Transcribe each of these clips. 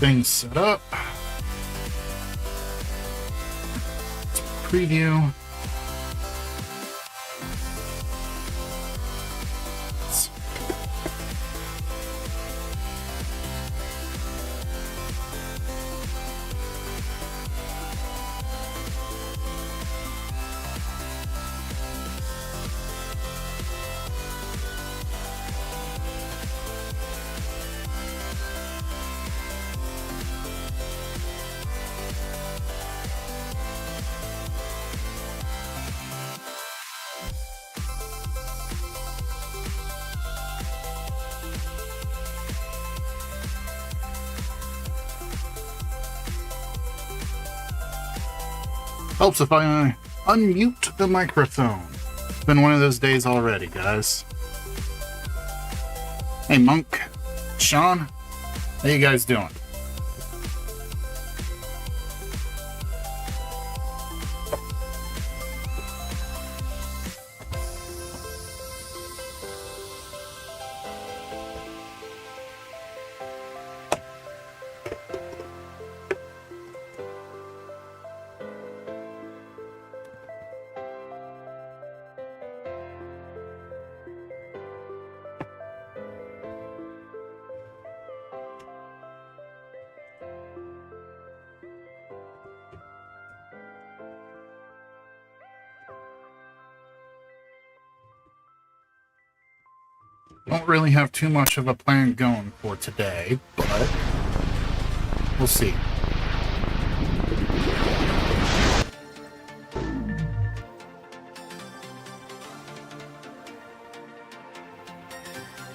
things set up. Preview. Helps if I unmute the microphone. It's been one of those days already, guys. Hey, Monk, Sean, how you guys doing? Don't really have too much of a plan going for today, but we'll see.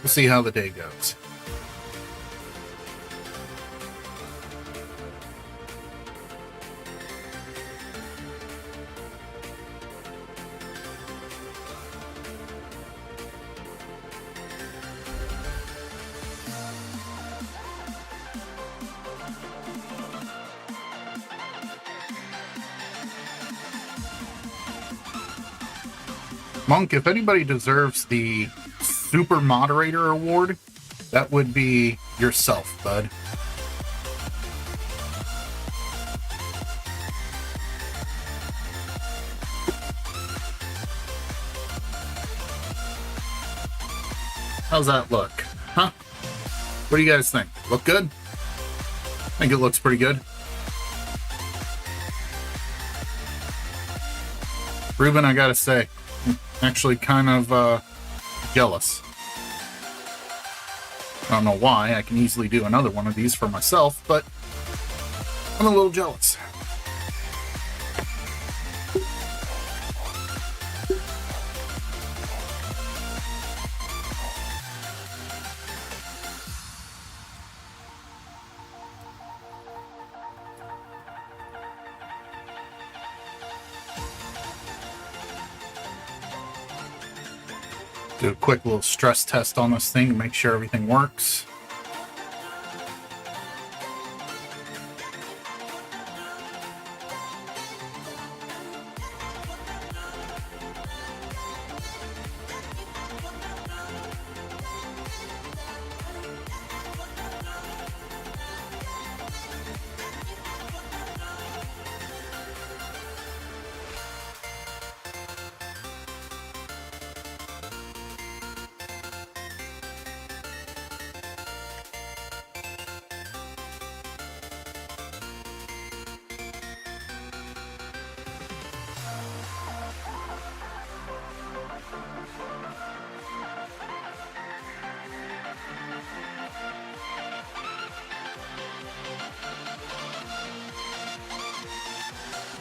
We'll see how the day goes. Monk, if anybody deserves the Super Moderator Award, that would be yourself, bud. How's that look? Huh? What do you guys think? Look good? I think it looks pretty good. Ruben, I gotta say, actually kind of jealous. I don't know why. I can easily do another one of these for myself, but I'm a little jealous. Do a quick little stress test on this thing to make sure everything works.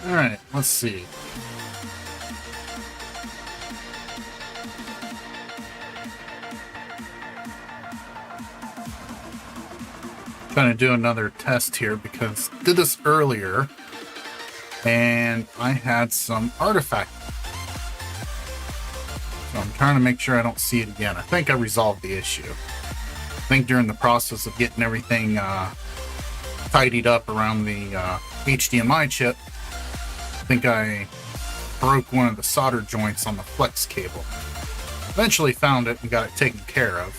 All right, let's see. Trying to do another test here because I did this earlier and I had some artifact. So I'm trying to make sure I don't see it again. I think I resolved the issue. I think during the process of getting everything tidied up around the HDMI chip, I think I broke one of the solder joints on the flex cable. Eventually found it and got it taken care of.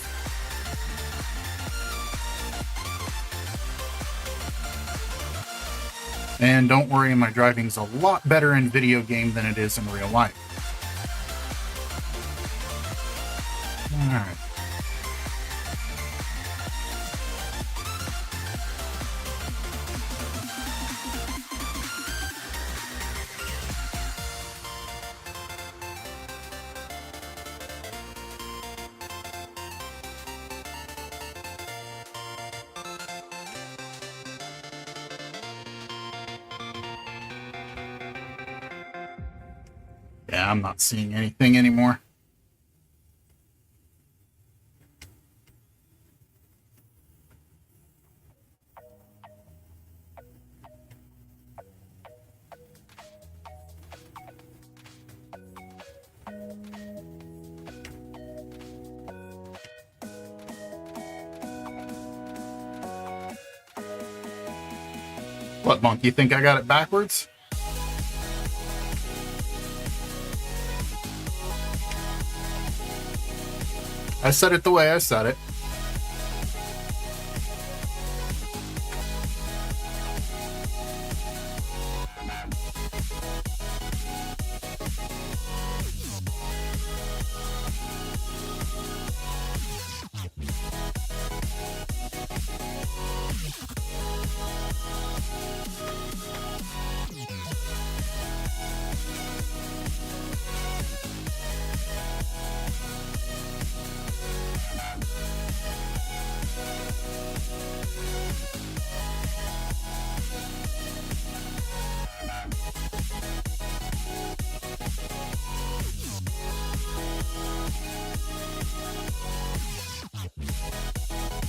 And don't worry, my driving's a lot better in video game than it is in real life. Alright. Yeah, I'm not seeing anything anymore. What, Monk, you think I got it backwards? I said it the way I said it.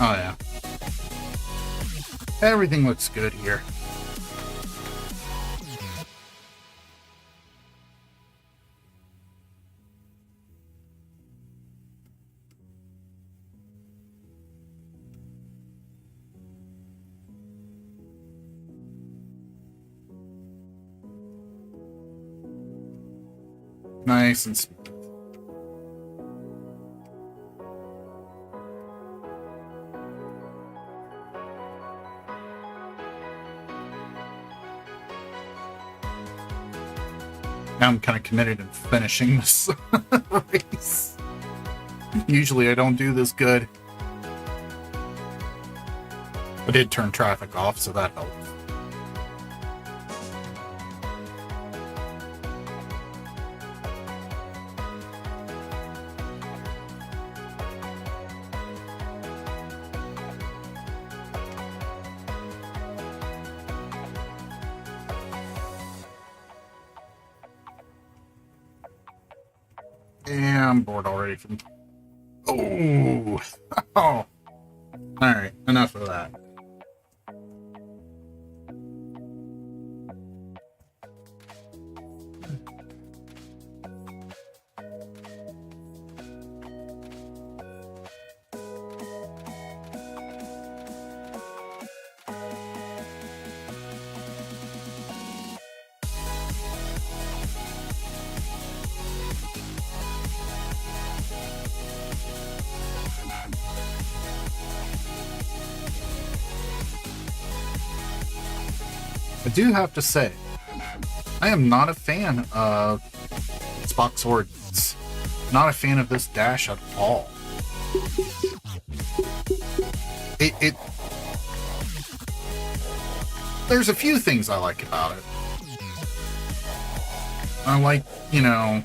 Oh, yeah. Everything looks good here. Nice and smooth. Now I'm kind of committed in finishing this race. Usually I don't do this good. I did turn traffic off, so that helps. Yeah, I'm bored already from... Oh! Oh! Alright, enough of that. I do have to say, I am not a fan of Xbox Ordnance. Not a fan of this dash at all. There's a few things I like about it. I like, you know,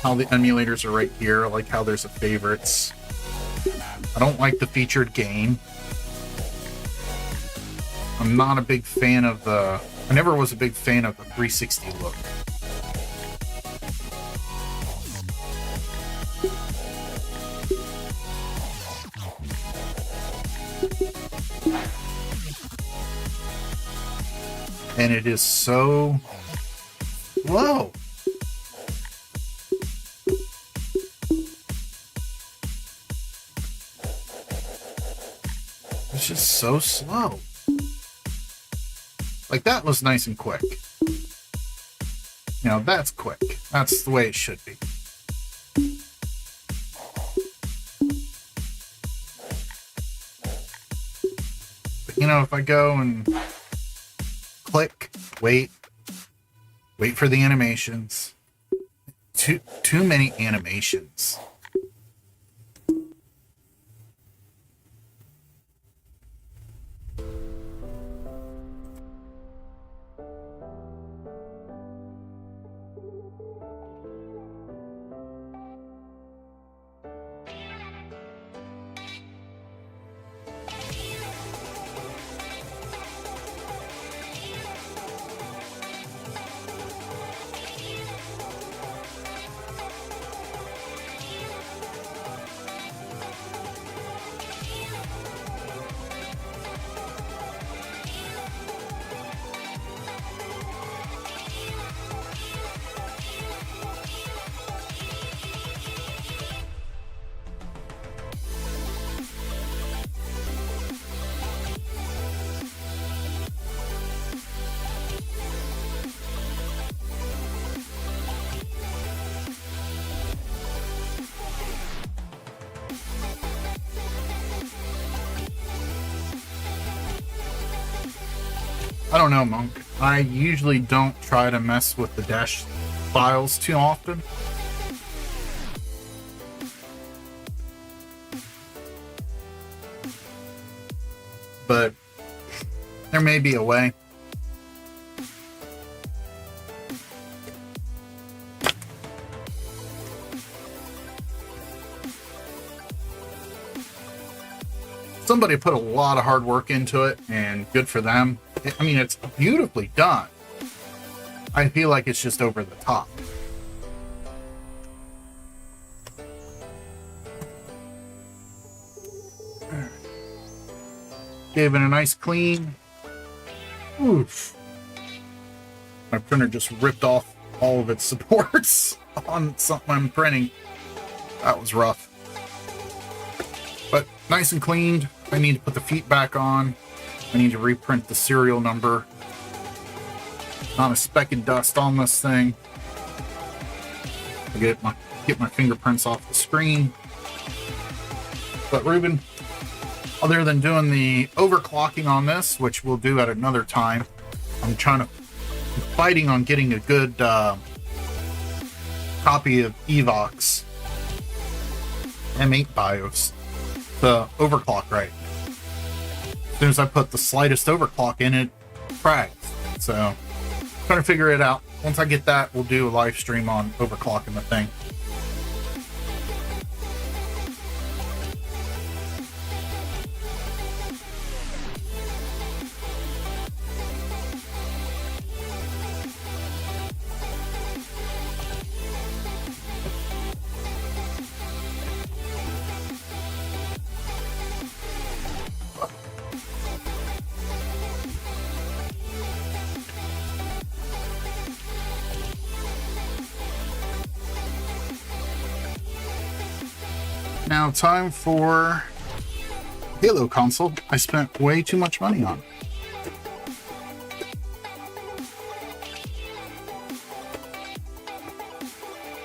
how the emulators are right here. I like how there's a favorites. I don't like the featured game. I'm not a big fan of the... I never was a big fan of the 360 look. And it is so low. It's just so slow. Like, that was nice and quick. You know, that's quick. That's the way it should be. But, you know, if I go and click Wait for the animations. Too many animations. I don't know, Monk. I usually don't try to mess with the dash files too often. But there may be a way. Somebody put a lot of hard work into it, and good for them. I mean, it's beautifully done. I feel like it's just over the top. Gave it a nice clean. Oof. My printer just ripped off all of its supports on something I'm printing. That was rough. But nice and cleaned. I need to put the feet back on. I need to reprint the serial number. Not a speck of dust on this thing. I get my fingerprints off the screen. But Ruben, other than doing the overclocking on this, which we'll do at another time, I'm fighting on getting a good copy of Evox M8 BIOS to overclock right. As soon as I put the slightest overclock in it, cracked. So, trying to figure it out. Once I get that, we'll do a live stream on overclocking the thing. Now, time for Halo console. I spent way too much money on.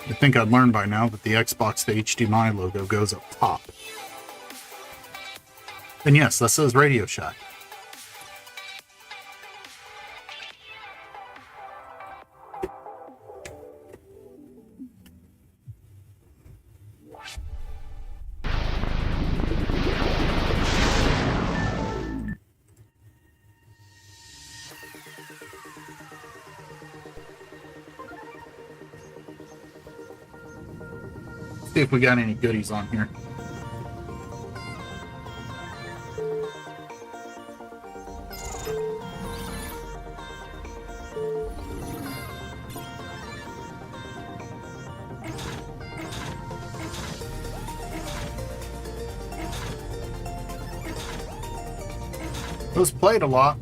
I think I'd learned by now that the Xbox to HDMI logo goes up top. And yes, that says Radio Shack. See if we got any goodies on here. Those played a lot.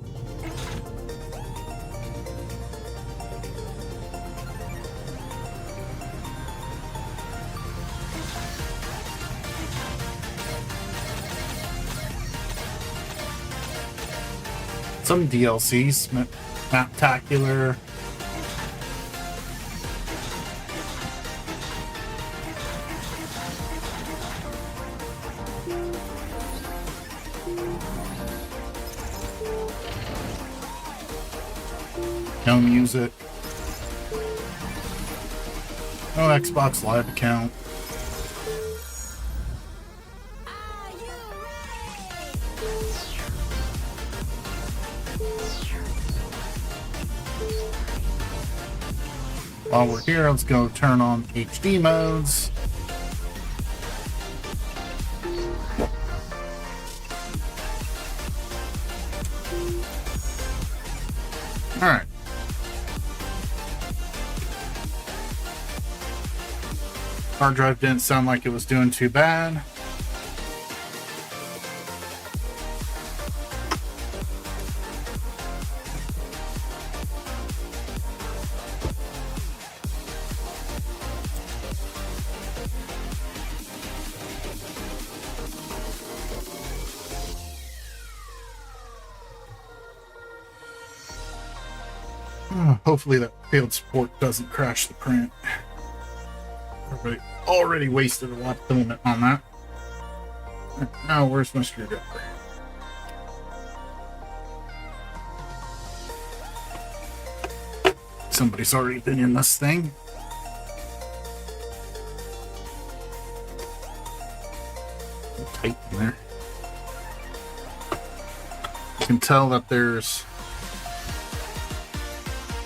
Some DLCs, Maptacular. No music. No Xbox Live account. While we're here, let's go turn on HD modes. Alright. Hard drive didn't sound like it was doing too bad. Hopefully that failed support doesn't crash the print. Everybody already wasted a lot of filament on that. Now, where's my screwdriver? Somebody's already been in this thing. Tight in there. You can tell that there's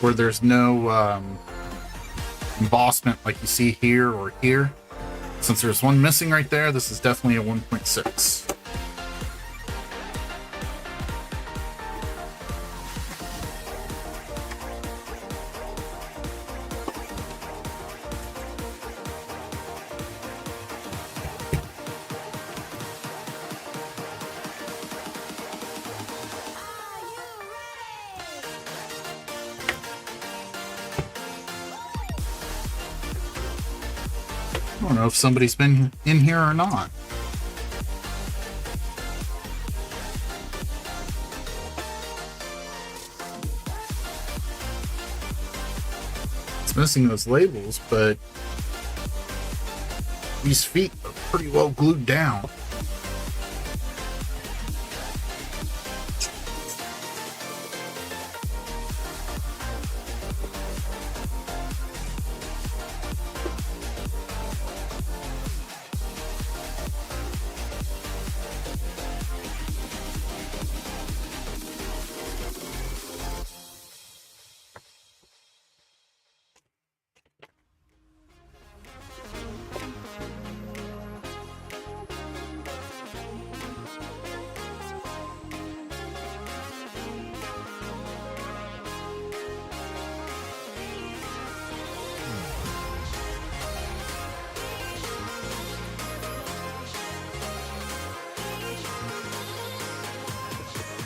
where there's no embossment like you see here or here. Since there's one missing right there, this is definitely a 1.6. I don't know if somebody's been in here or not. It's missing those labels, but these feet are pretty well glued down.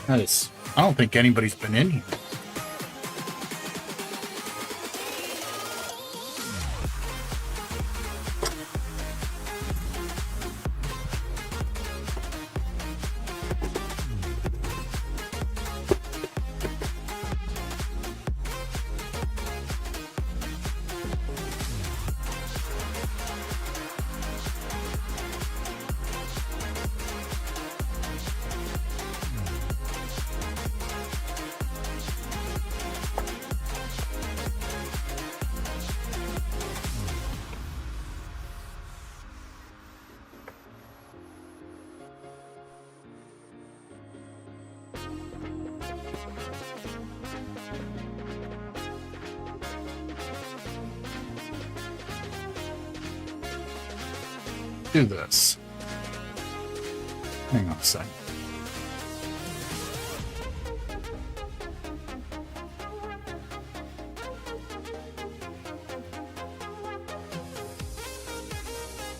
Nice. I don't think anybody's been in here. Do this. Hang on a second.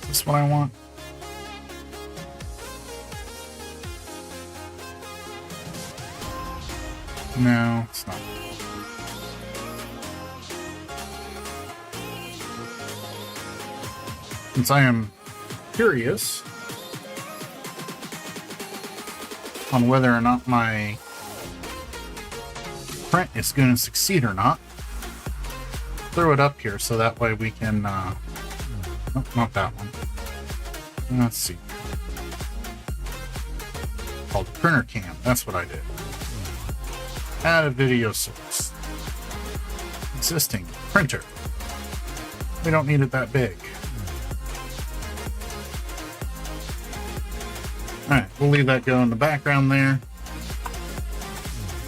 Is this what I want? No, it's not. Since I am curious on whether or not my print is going to succeed or not, throw it up here so that way we can nope, not that one. Let's see, called printer cam. That's what I did. Add a video source. existing printer. We don't need it that big. Alright, we'll leave that go in the background there.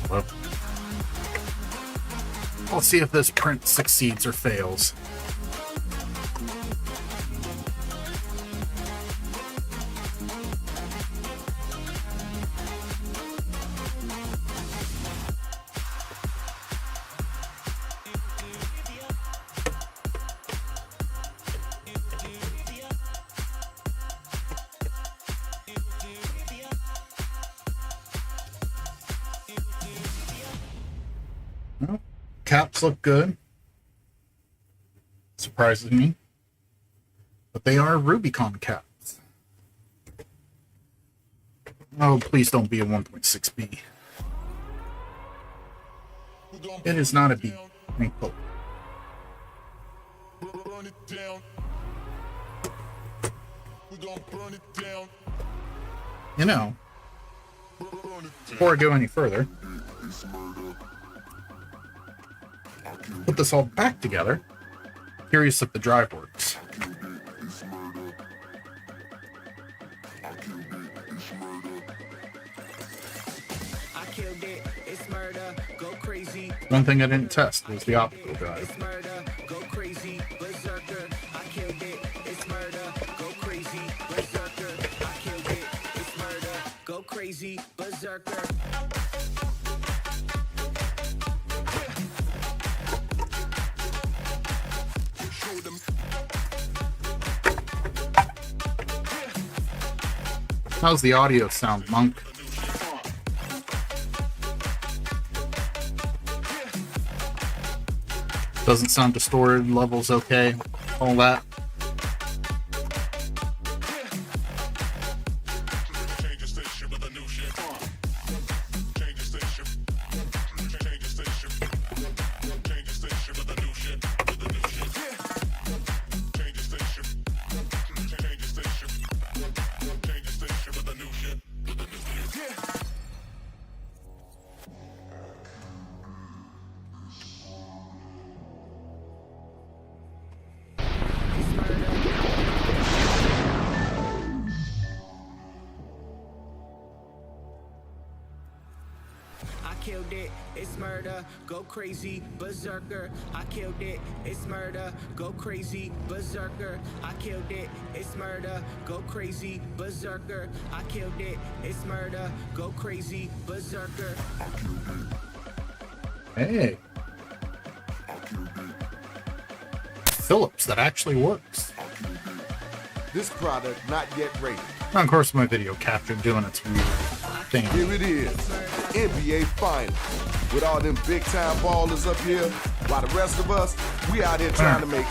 Well, let's see if this print succeeds or fails. Well, caps look good. Surprises me. But they are Rubicon caps. Oh, please don't be a 1.6B. It is not a B. Let me pull. You know, before I go any further, put this all back together. Curious if the drive works. One thing I didn't test was the optical drive. Crazy berserker. How's the audio sound, Monk? Doesn't sound distorted, levels okay, all that. Killed it, it's murder, go crazy, berserker. I killed it, it's murder, go crazy, berserker. I killed it, it's murder, go crazy, berserker. I killed it, it's murder, go crazy, berserker. Hey. Phillips, that actually works. This product not yet rated. And of course my video captured doing its weird thing. Here it is, NBA Finals. With all them big time ballers up here, while the rest of us, we out here trying to make.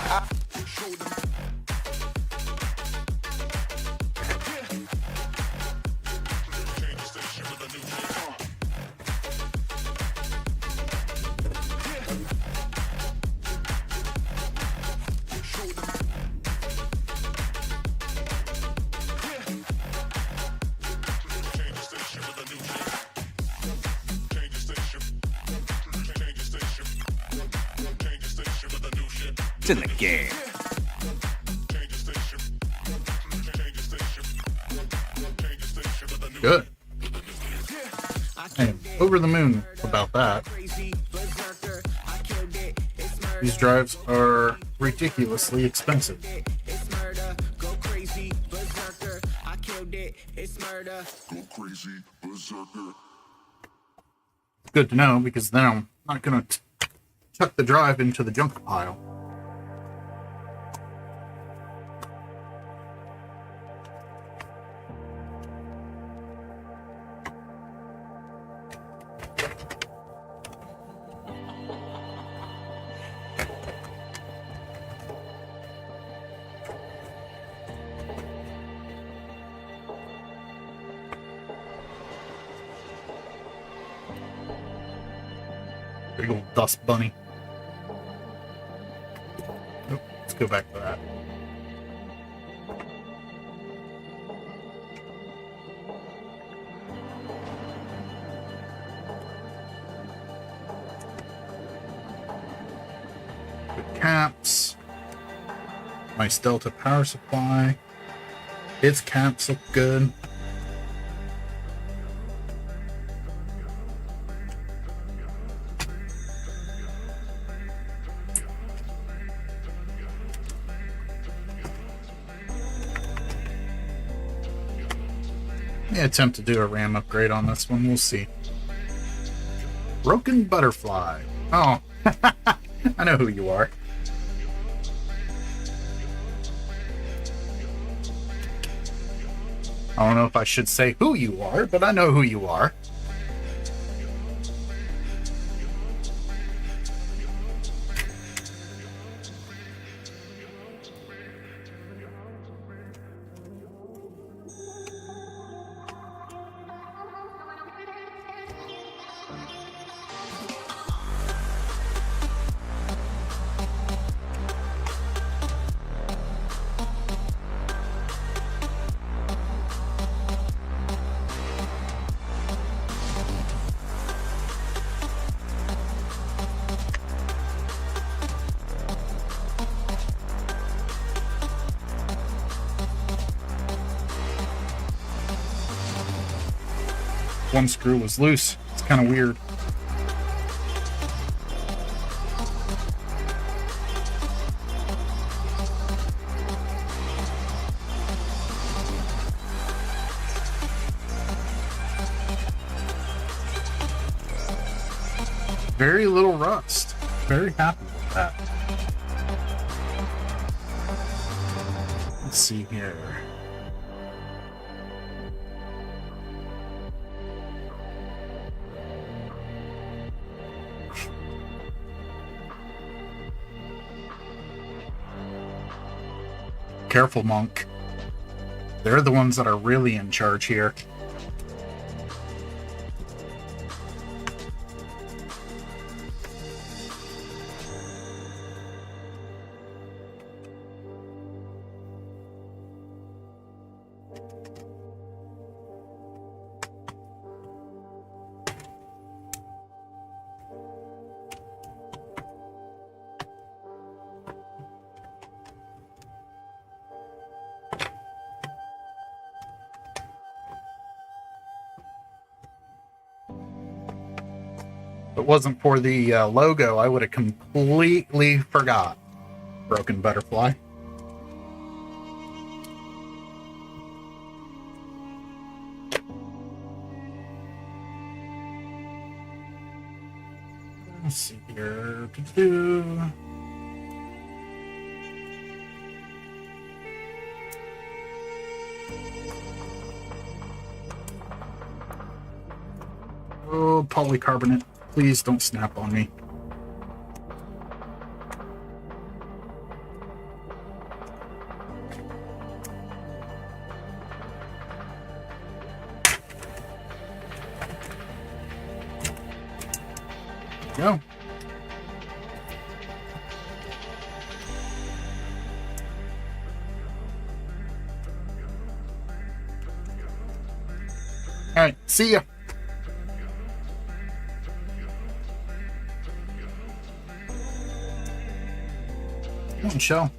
It's in the game. Good. I am over the moon about that. These drives are ridiculously expensive. Good to know, because then I'm not going to chuck the drive into the junk pile. Big old dust bunny. Oh, let's go back to that. caps. Nice Delta power supply. Its caps look good. May attempt to do a RAM upgrade on this one. We'll see. Broken Butterfly. Oh, I know who you are. I don't know if I should say who you are, but I know who you are. One screw was loose. It's kind of weird. Very little rust. Very happy with that. Let's see here. Careful, Monk. They're the ones that are really in charge here. If it wasn't for the logo, I would have completely forgot Broken Butterfly. Let's see here. Oh, polycarbonate. Please don't snap on me. Go. All right, see ya. Come on, show.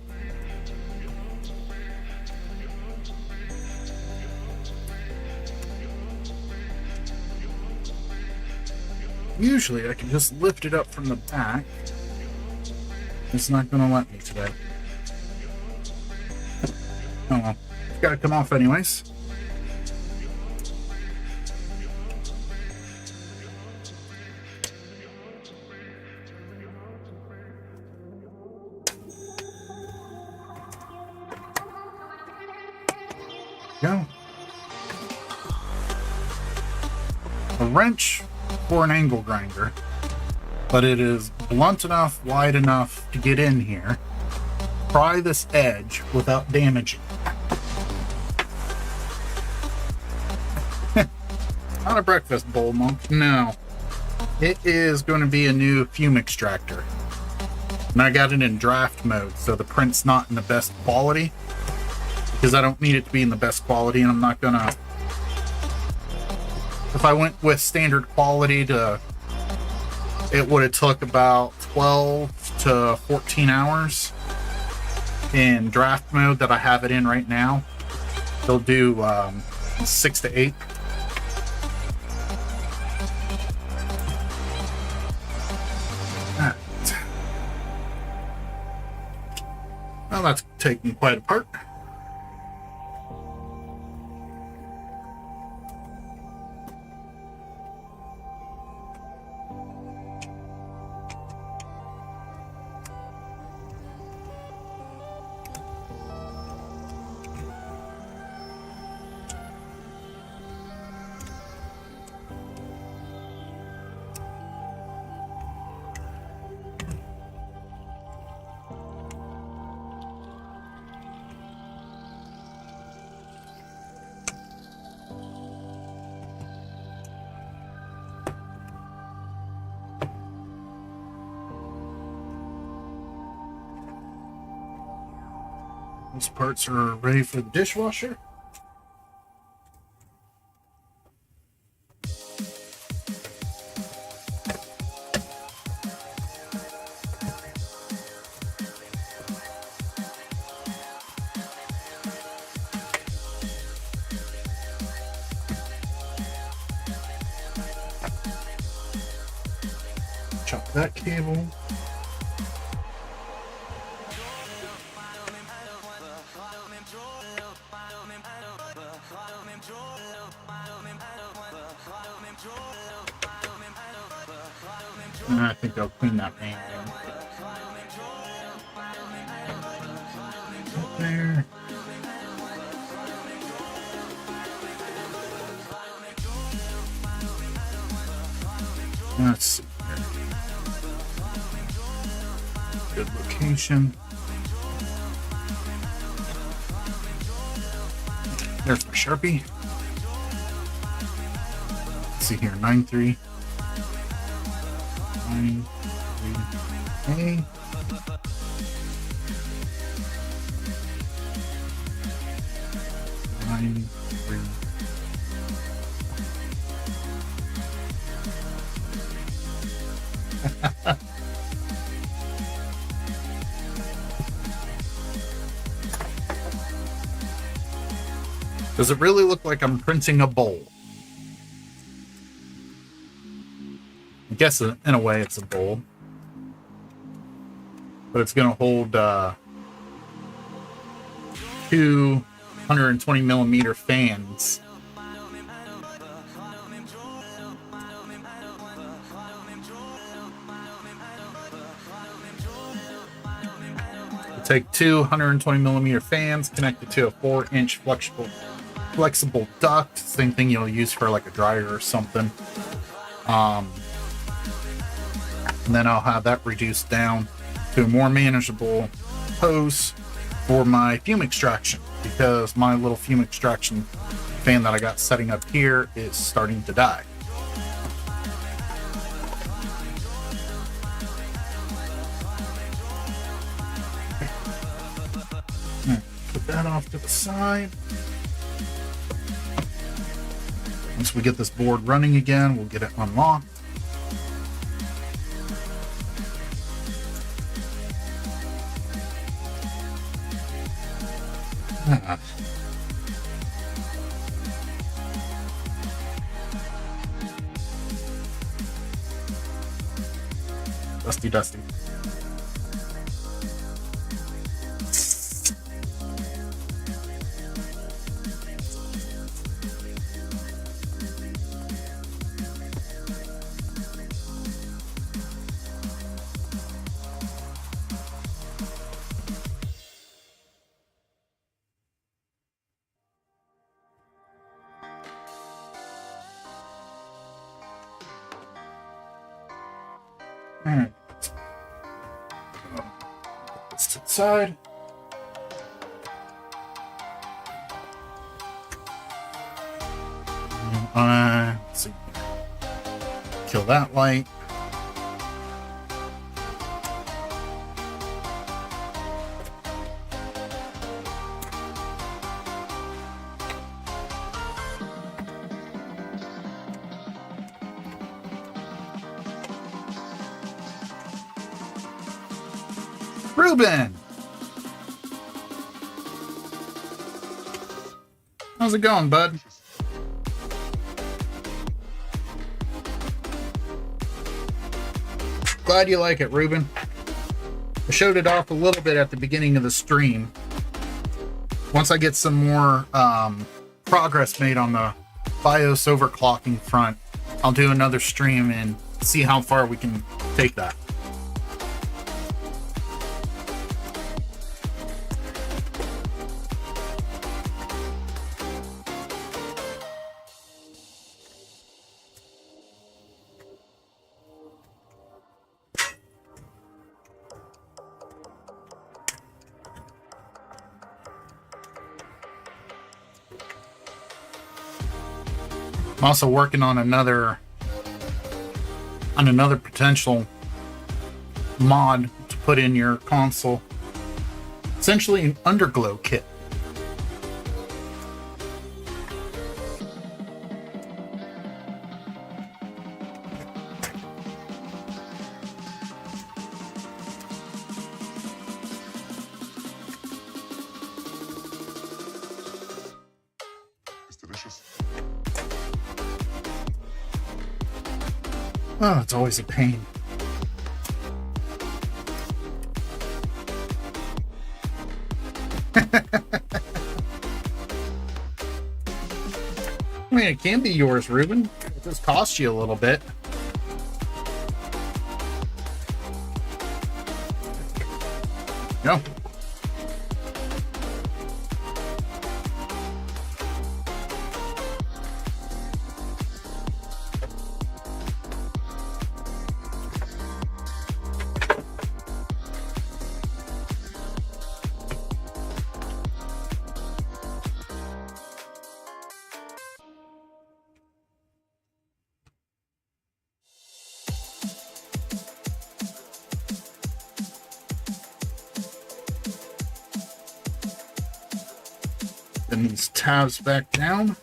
Usually I can just lift it up from the back. It's not going to let me today. Oh well. It's got to come off anyways. Go. A wrench for an angle grinder, but it is blunt enough, wide enough to get in here, pry this edge without damaging. Not a breakfast bowl, Monk. No. It is going to be a new fume extractor. And I got it in draft mode, so the print's not in the best quality. Because I don't need it to be in the best quality, and I'm not gonna... If I went with standard quality, it would have took about 12 to 14 hours. In draft mode that I have it in right now, they'll do 6 to 8. Alright. Well, that's taking quite a part. Those parts are ready for the dishwasher. Chop that cable. I think I'll clean that main thing. Right there. Let's see here. Good location. There's my Sharpie. Let's see here, 9-3. 9-3A. Nine, three. Does it really look like I'm printing a bowl? I guess in a way it's a bowl. But it's going to hold 220 millimeter fans. Take two 120 millimeter fans connected to a 4-inch flexible duct. Same thing you'll use for like a dryer or something. And then I'll have that reduced down to a more manageable hose for my fume extraction, because my little fume extraction fan that I got setting up here is starting to die. Put that off to the side. Once we get this board running again, we'll get it unlocked. Dusty. Alright. Put this to the side. Let's see. Kill that light. Ruben! How's it going, bud? Glad you like it, Ruben. I showed it off a little bit at the beginning of the stream. Once I get some more progress made on the BIOS overclocking front, I'll do another stream and see how far we can take that. I'm also working on another potential mod to put in your console. Essentially an underglow kit. It's delicious. Oh, it's always a pain. I mean, it can be yours, Ruben. It does cost you a little bit. No. Then these tabs back down.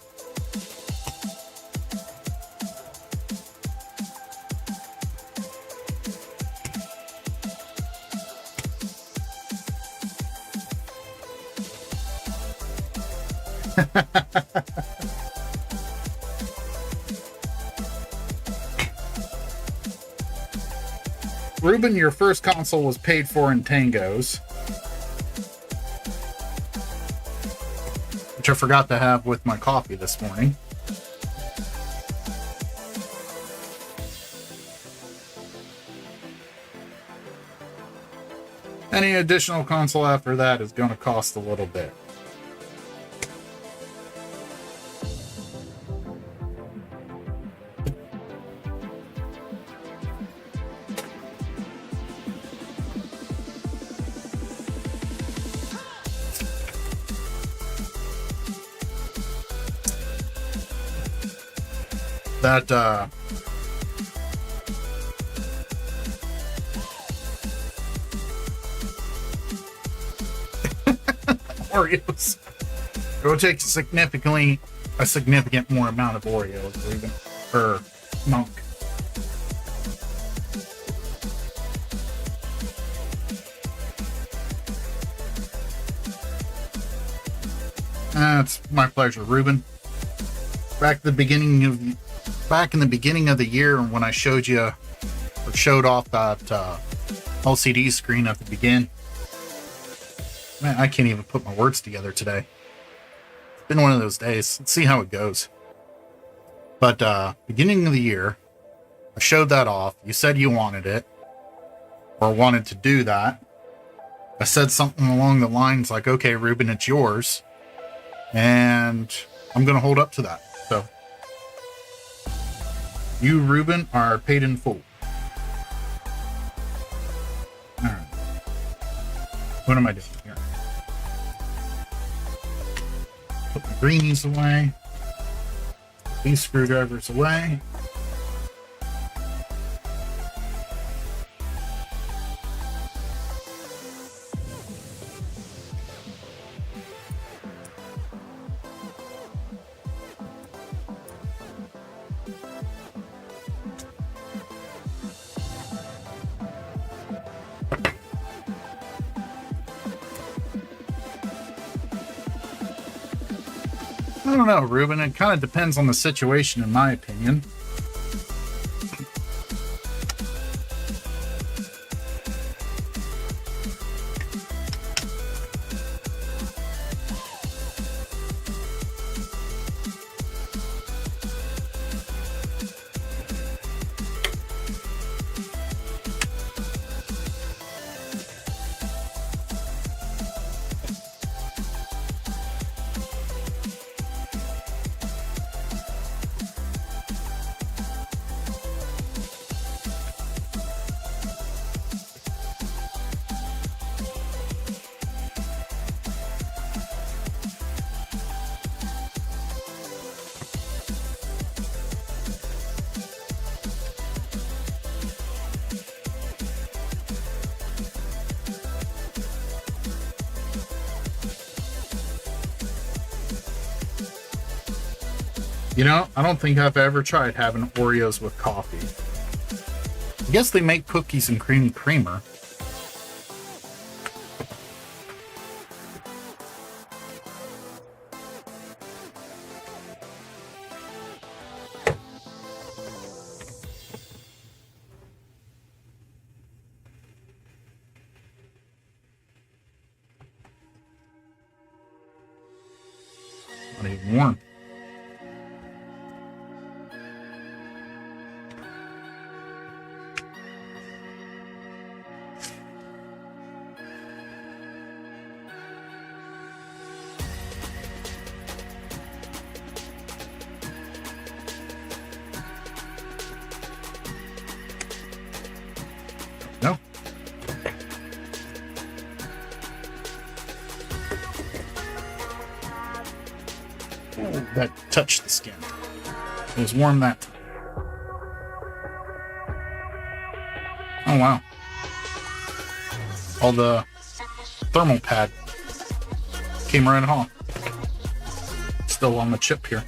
Ruben, your first console was paid for in tangos, which I forgot to have with my coffee this morning. Any additional console after that is going to cost a little bit. That Oreos. It will take a significant more amount of Oreos, even per monk. It's my pleasure, Ruben. Back in the beginning of the year, when I showed off that LCD screen at the beginning. Man, I can't even put my words together today. It's been one of those days. Let's see how it goes. But beginning of the year, I showed that off. You said you wanted it, or wanted to do that. I said something along the lines like, okay, Ruben, it's yours. And I'm going to hold up to that. So, you, Ruben, are paid in full. All right. What am I doing here? Put my greenies away. Put these screwdrivers away. I don't know, Ruben. It kind of depends on the situation, in my opinion. You know, I don't think I've ever tried having Oreos with coffee. I guess they make cookies and cream creamer. Not even warm. No. Oh, that touched the skin. It was warm that time. Oh, wow. All the thermal pad came right off. Still on the chip here.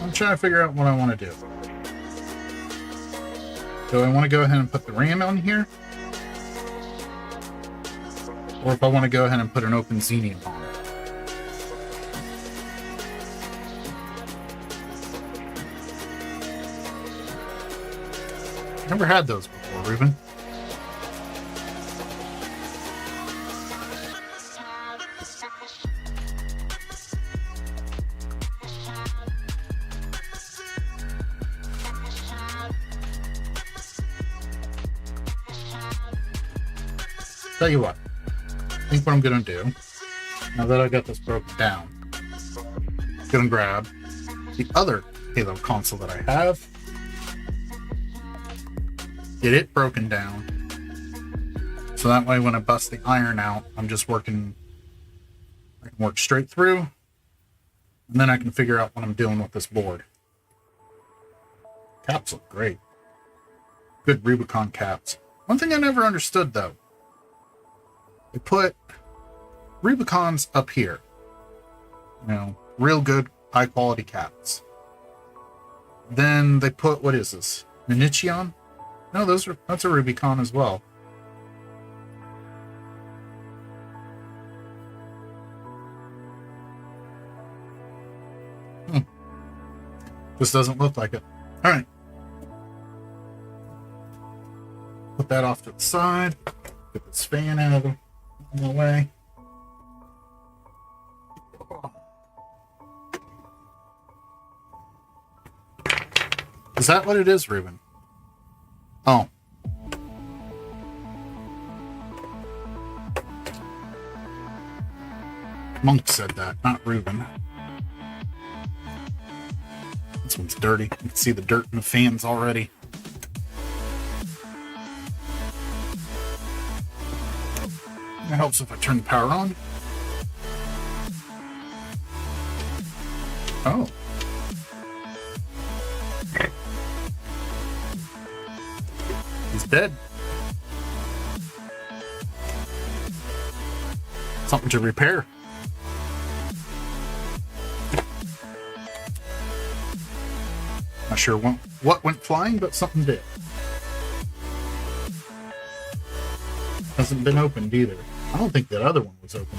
I'm trying to figure out what I want to do. Do I want to go ahead and put the RAM on here? Or if I want to go ahead and put an open Xenium on it? Never had those before, Ruben. Tell you what, I think what I'm gonna do, now that I got this broken down, I'm gonna grab the other Halo console that I have, get it broken down, so that way when I bust the iron out, I'm just working, I can work straight through, and then I can figure out what I'm doing with this board. Caps look great. Good Rubicon caps. One thing I never understood though, they put Rubicons up here. You know, real good, high quality caps. Then they put, what is this? Minichion? No, that's a Rubicon as well. This doesn't look like it. All right. Put that off to the side. Get this fan out of the way. Is that what it is, Ruben? Oh. Monk said that, not Ruben. This one's dirty. You can see the dirt in the fans already. It helps if I turn the power on. Oh. He's dead. Something to repair. Not sure what went flying, but something did. Hasn't been opened either. I don't think that other one was open.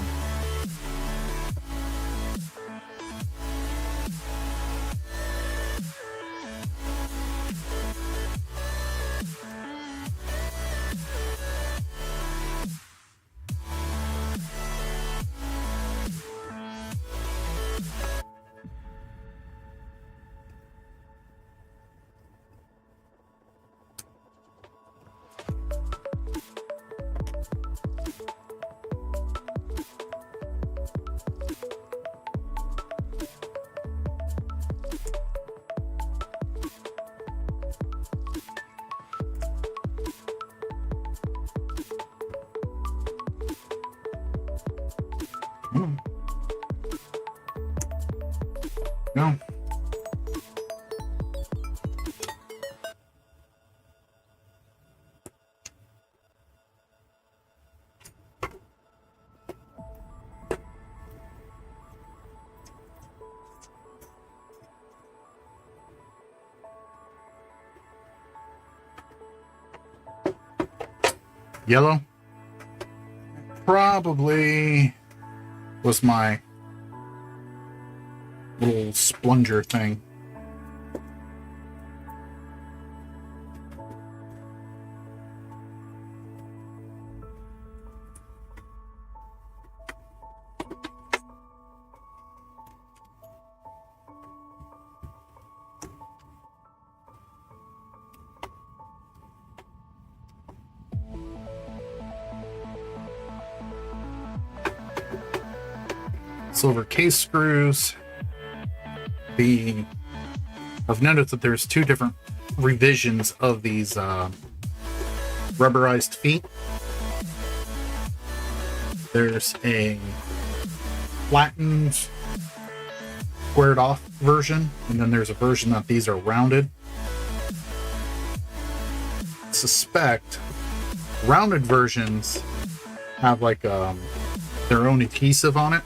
No. Yellow probably was my little splunger thing. Silver case screws. I've noticed that there's two different revisions of these rubberized feet. There's a flattened, squared off version, and then there's a version that these are rounded. I suspect rounded versions have like their own adhesive on it.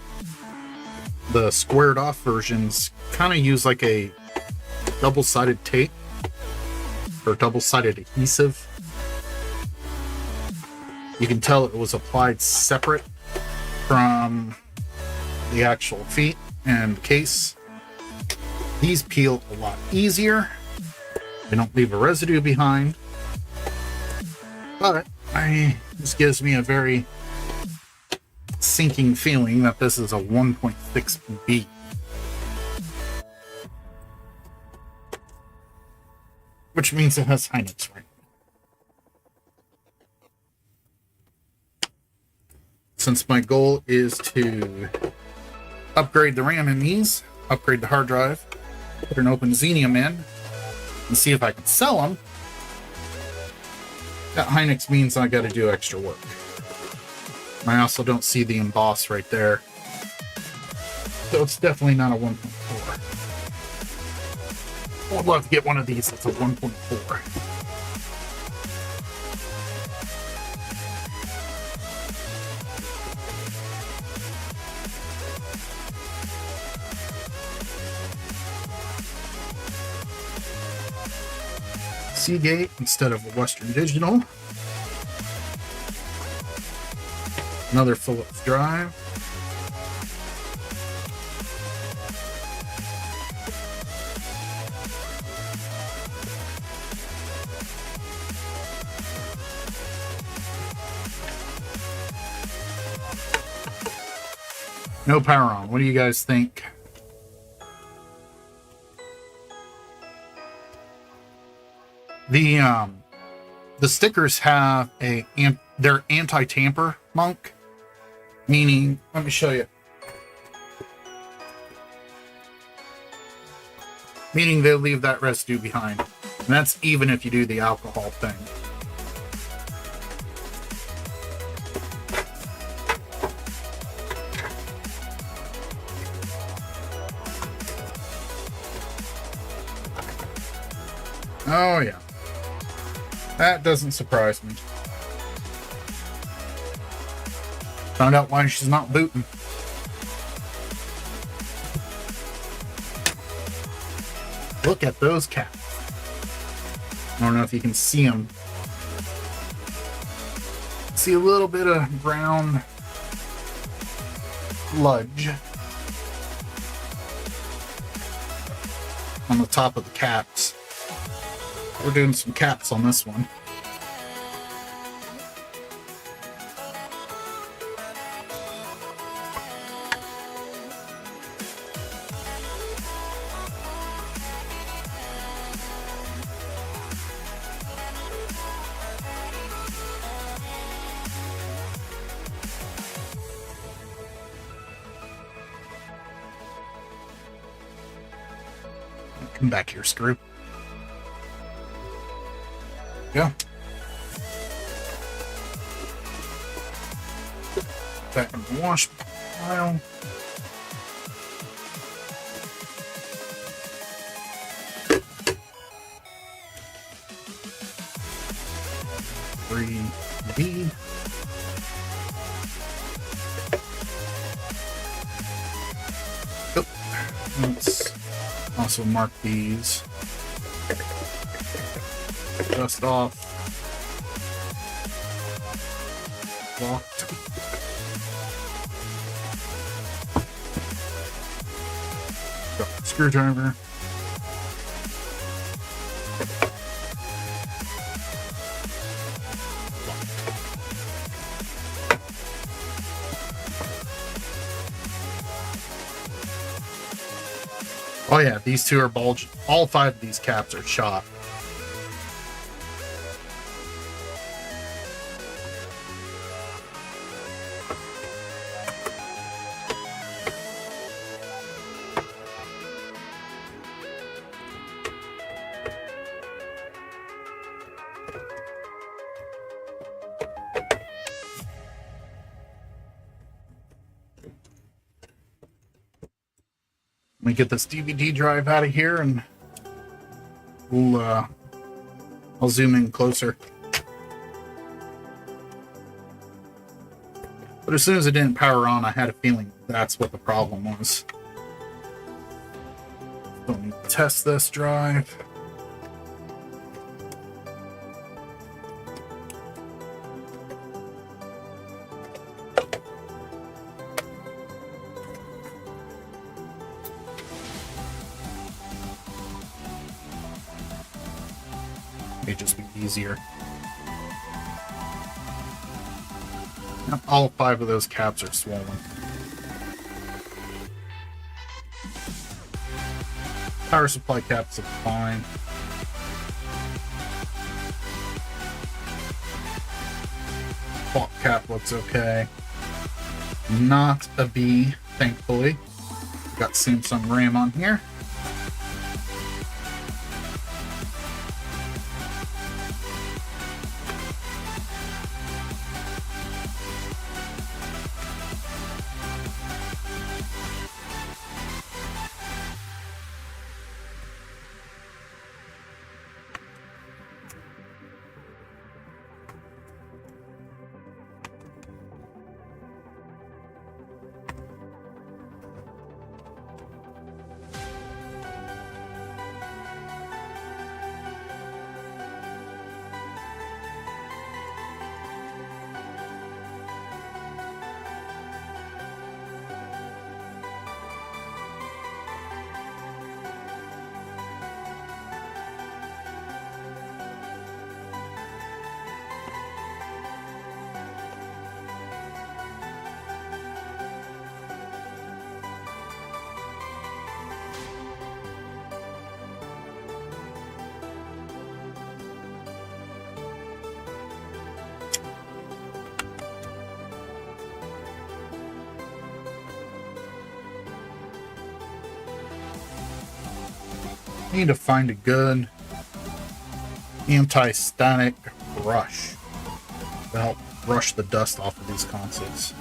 The squared off versions kind of use like a double-sided tape or double-sided adhesive. You can tell it was applied separate from the actual feet and case. These peel a lot easier. They don't leave a residue behind. But this gives me a very sinking feeling that this is a 1.6B. Which means it has Hynix right. Since my goal is to upgrade the RAM in these, upgrade the hard drive, put an open Xenium in, and see if I can sell them, that Hynix means I got to do extra work. I also don't see the emboss right there. So it's definitely not a 1.4. I'd love to get one of these that's a 1.4. Seagate instead of a Western Digital. Another Philips drive. No power on. What do you guys think? The stickers have they're anti-tamper, Monk. Meaning, let me show you. Meaning they'll leave that residue behind. And that's even if you do the alcohol thing. Oh yeah. That doesn't surprise me. Found out why she's not booting. Look at those caps. I don't know if you can see them. See a little bit of brown sludge on the top of the caps. We're doing some caps on this one. Come back here, screw. Yeah. Back in the wash pile. B. Oh, let's also mark these. Dust off. Locked. Got the screwdriver. Oh yeah, these two are bulged. All 5 of these caps are shot. Let me get this DVD drive out of here and I'll zoom in closer. But as soon as it didn't power on, I had a feeling that's what the problem was. Don't need to test this drive. May just be easier. Now, all 5 of those caps are swollen. Power supply caps are fine. Fault cap looks okay. Not a B, thankfully. Got Samsung RAM on here. Need to find a good anti-static brush to help brush the dust off of these consoles.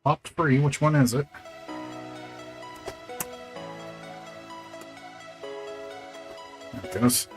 Popped free. Which one is it? There it goes.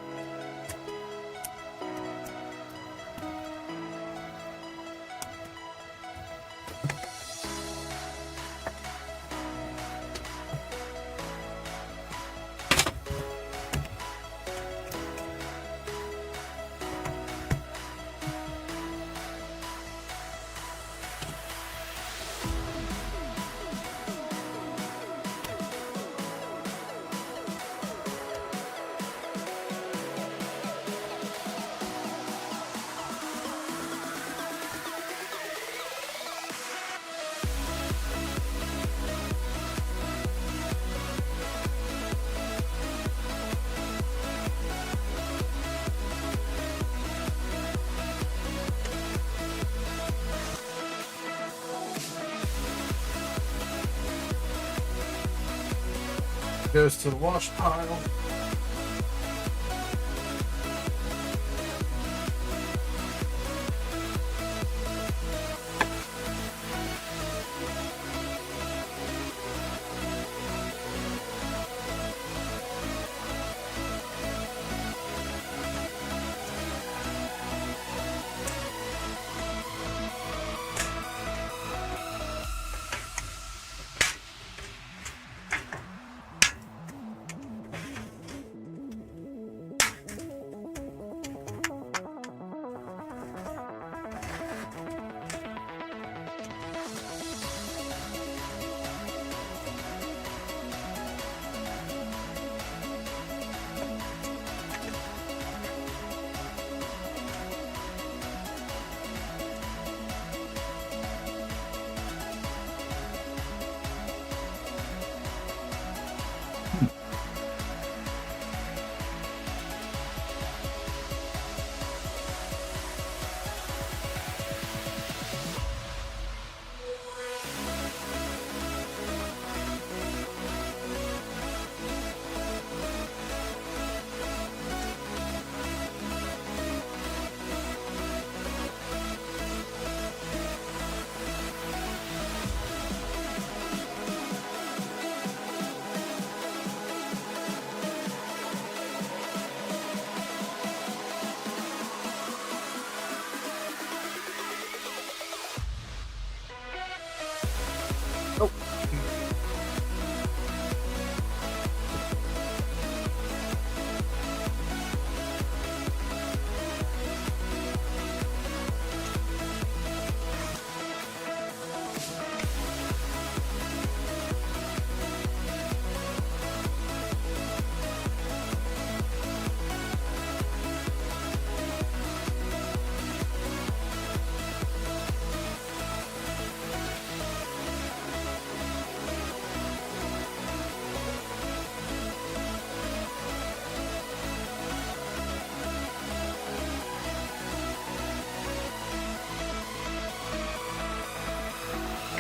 Goes to the wash pile.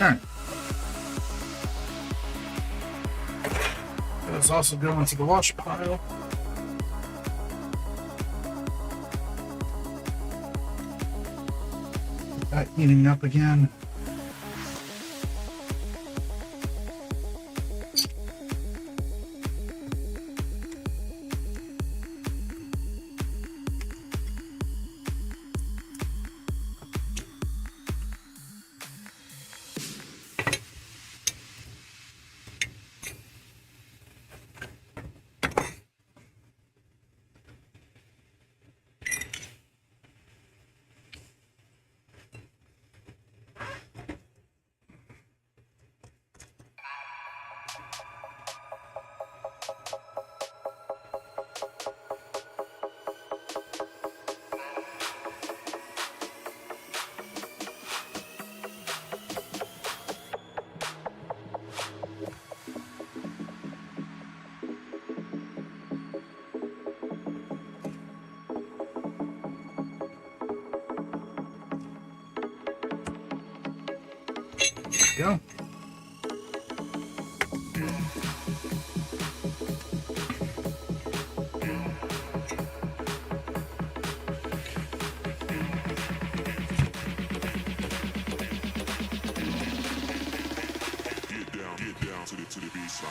Alright. Let's also go into the wash pile. That heating up again. Go. Get down to the B side.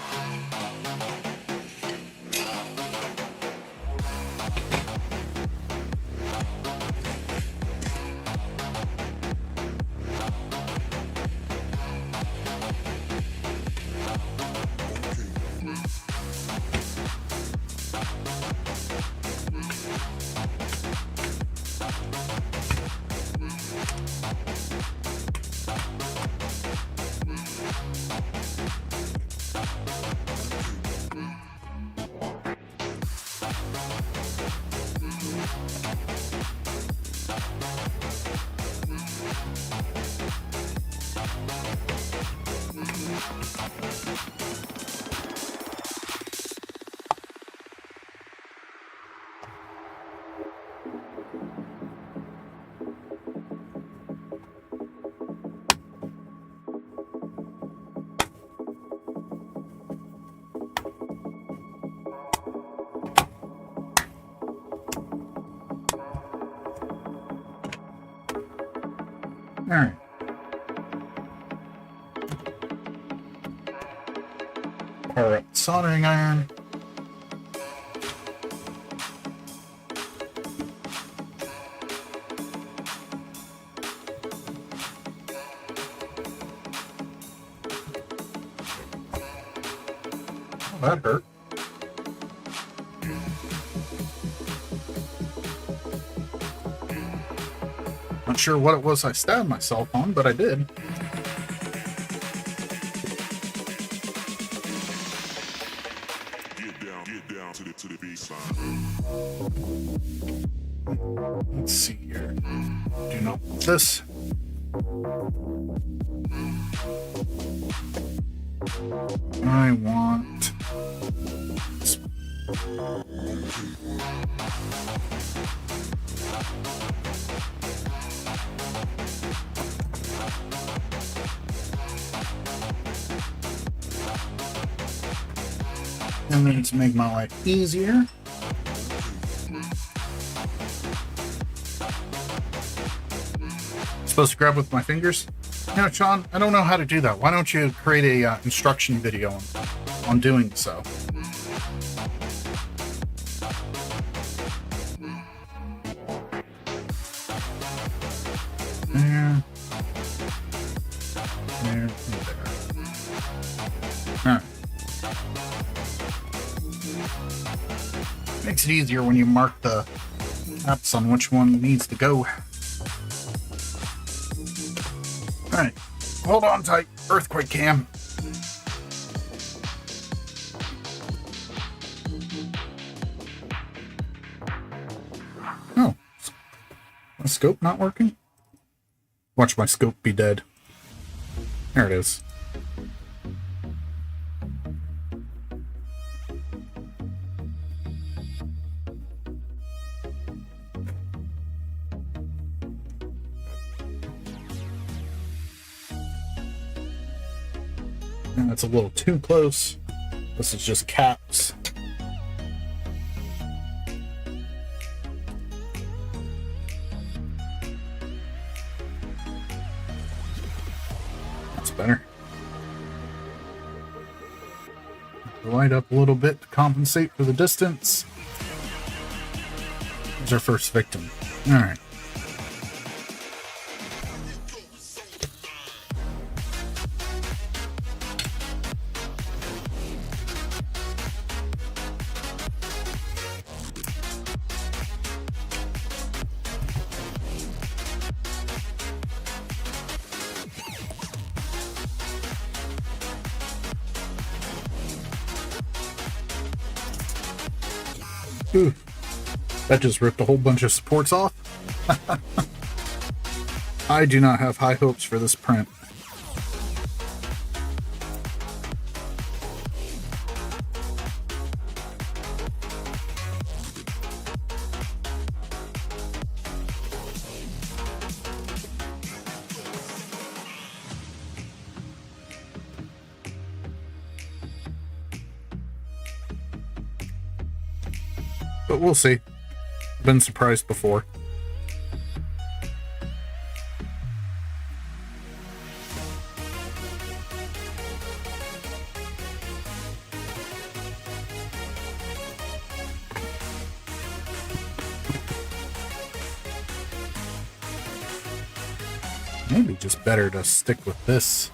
Alright. Power up the soldering iron. Oh, that hurt. Not sure what it was I stabbed myself on, but I did. Get down to the B side. Let's see here. Do not want this. I want this. And then to make my life easier, supposed to grab with my fingers. You know, Sean, I don't know how to do that. Why don't you create a instruction video on doing so? There. There. And there. Alright. Makes it easier when you mark the apps on which one needs to go. Alright, hold on tight, earthquake cam. Oh, my scope not working? Watch my scope be dead. There it is. And that's a little too close. This is just caps. That's better. Light up a little bit to compensate for the distance. There's our first victim. Alright. Ooh, that just ripped a whole bunch of supports off. I do not have high hopes for this print. But we'll see. Been surprised before. Maybe just better to stick with this.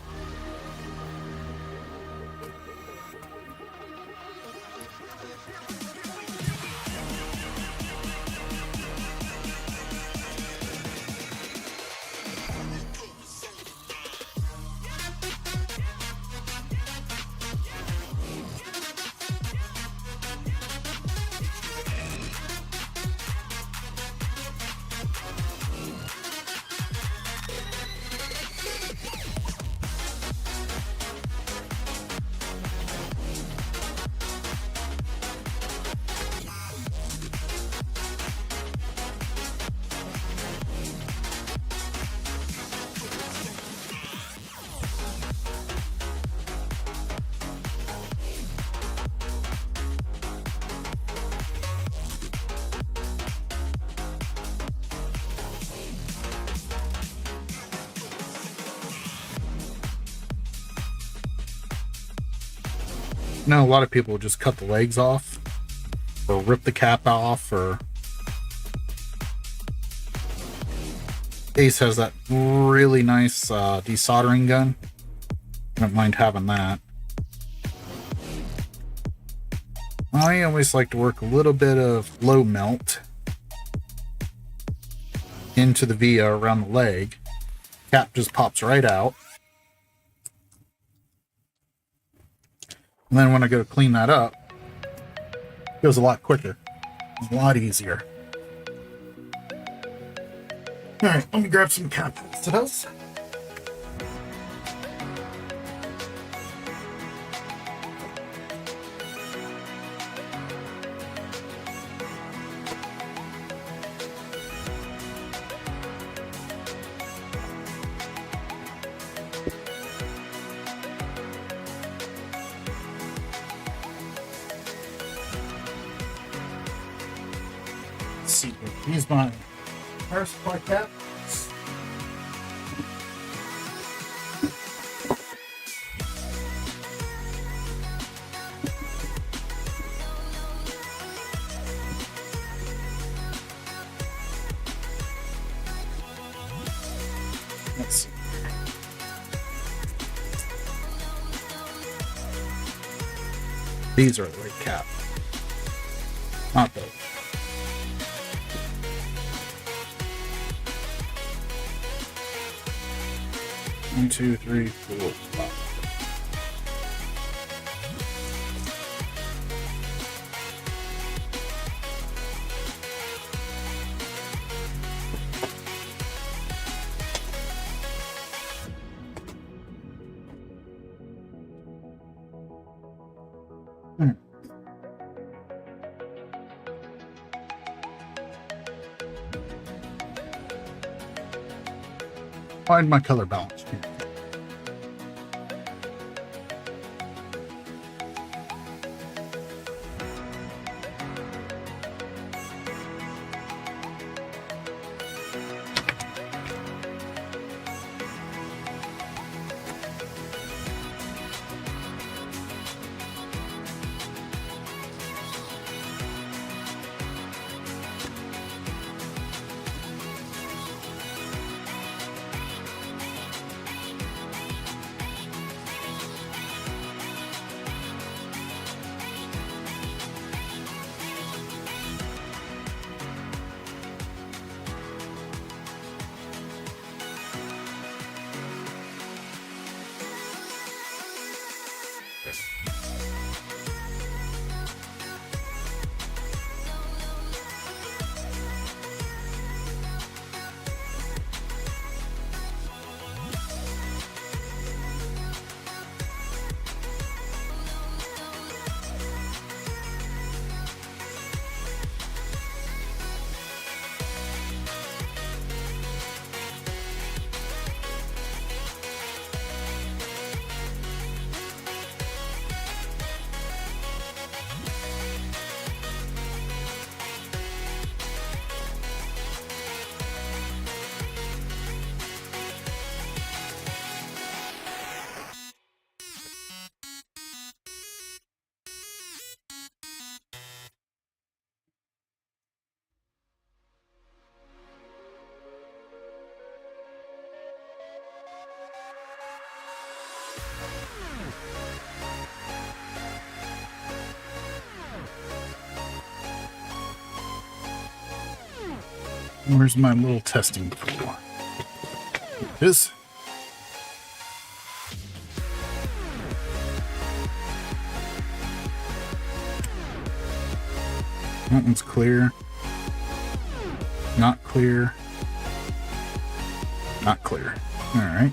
Now, a lot of people just cut the legs off, or rip the cap off, or Ace has that really nice desoldering gun. I don't mind having that. I always like to work a little bit of low melt into the via around the leg. Cap just pops right out. And then when I go to clean that up, it goes a lot quicker. It's a lot easier. Alright, let me grab some cap pastels. See, here's my power supply cap. Let's see. These are the right cap, not those. 1, 2, 3, 4, 5. Find my color balance. Where's my little testing tool? This. That one's clear. Not clear. Not clear. All right.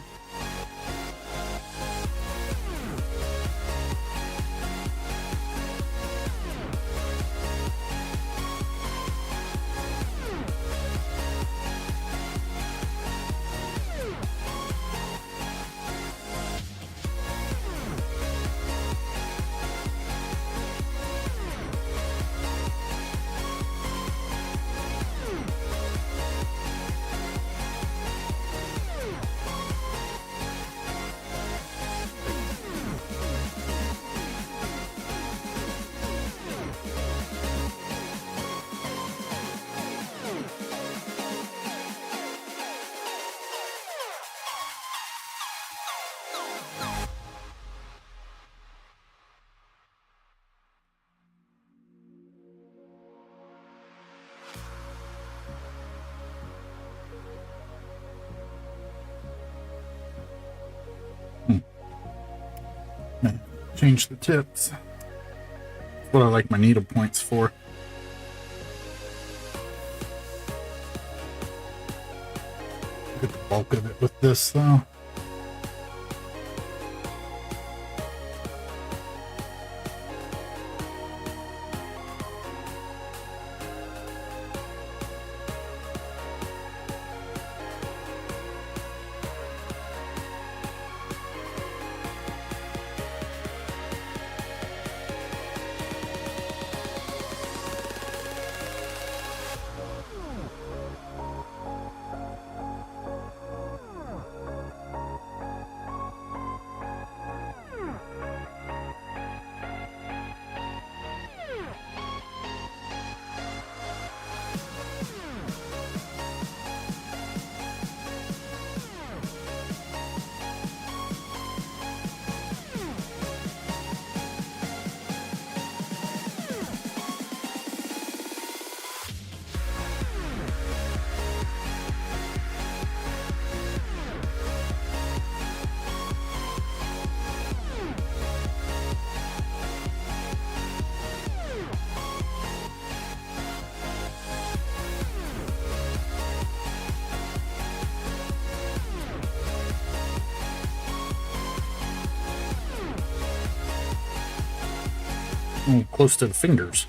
Change the tips. That's what I like my needle points for. Get the bulk of it with this though. Close to the fingers.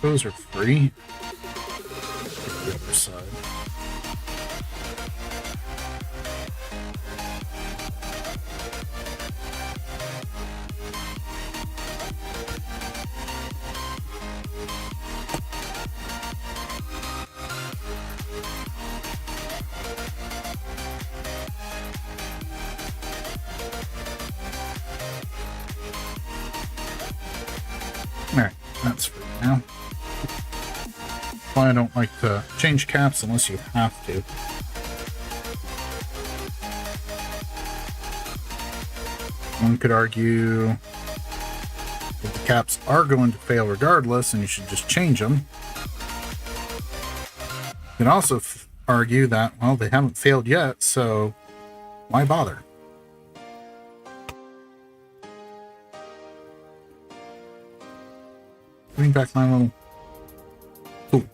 Those are free. The other side. Alright, that's free now. Why I don't like to change caps unless you have to. One could argue that the caps are going to fail regardless and you should just change them. You can also argue that, well, they haven't failed yet, so why bother? Bring back my little... Cool.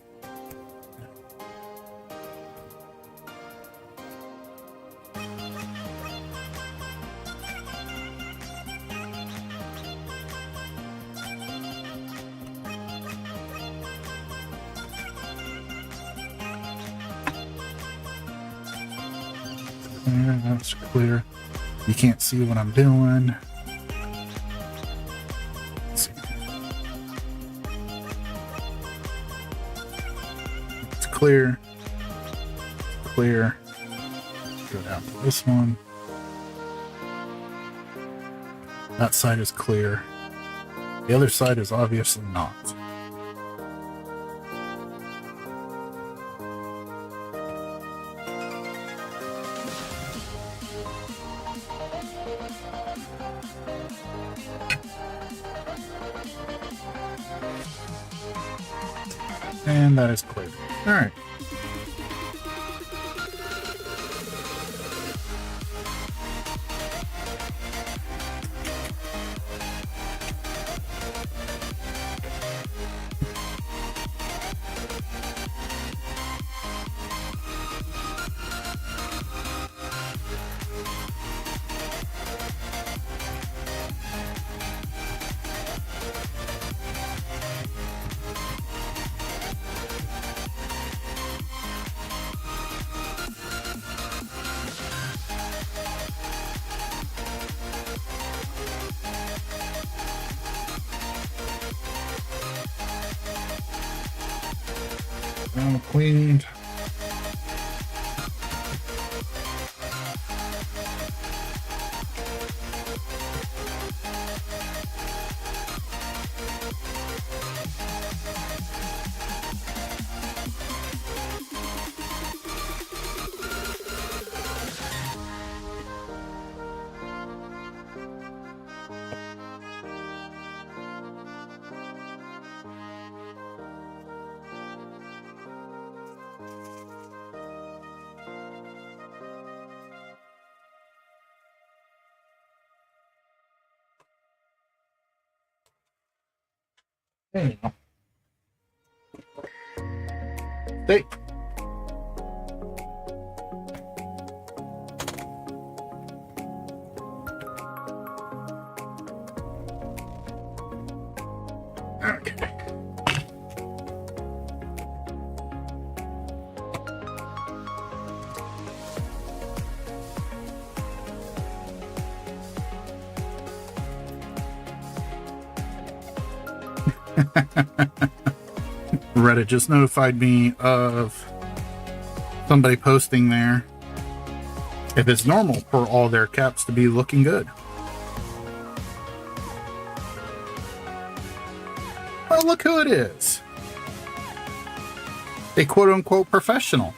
Yeah, that's clear. You can't see what I'm doing. Let's see. It's clear. Clear. Go down to this one. That side is clear. The other side is obviously not. And that is clear. All right. Now cleaned. There you go. Hey. Okay. Reddit just notified me of somebody posting there if it's normal for all their caps to be looking good. Well, look who it is. A quote-unquote professional.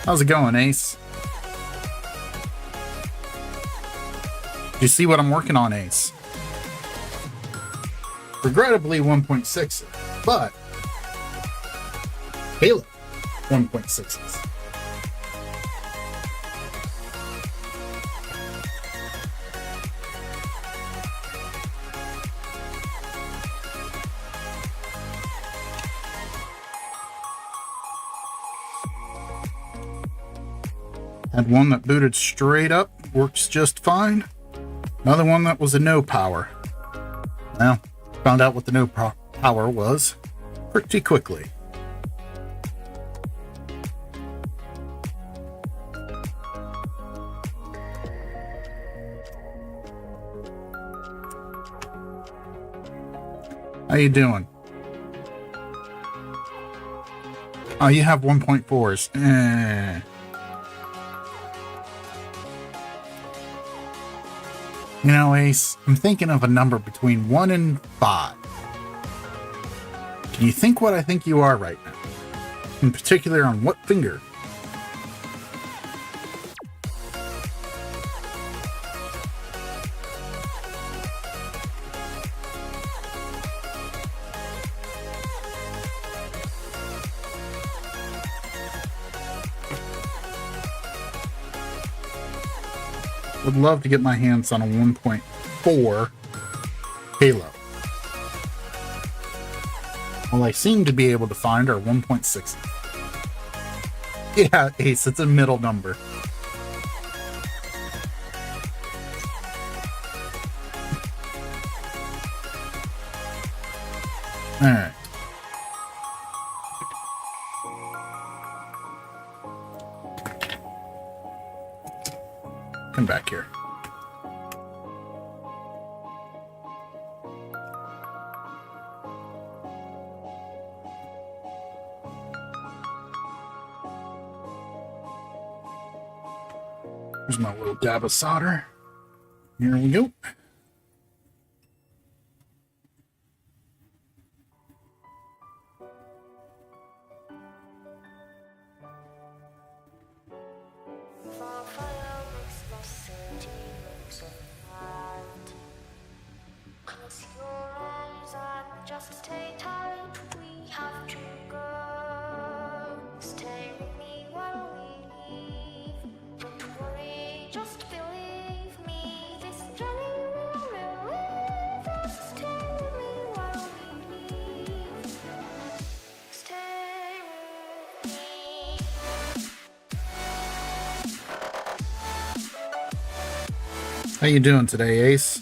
How's it going, Ace? Do you see what I'm working on, Ace? Regrettably 1.6, but Halo 1.6s. Had one that booted straight up, works just fine. Another one that was a no power. Well, found out what the no power was pretty quickly. How you doing? Oh, you have 1.4s. You know, Ace, I'm thinking of a number between 1 and 5. Can you think what I think you are right now? In particular, on what finger? Would love to get my hands on a 1.4 Halo. All I seem to be able to find are 1.6. Yeah, Ace, it's a middle number. Alright. Come back here. Here's my little dab of solder. Here we go. Just stay tight, we have to go. Stay with me while we leave. Don't worry, just believe me. This journey will relieve us. Stay with me while we leave. Stay with me. How you doing today, Ace?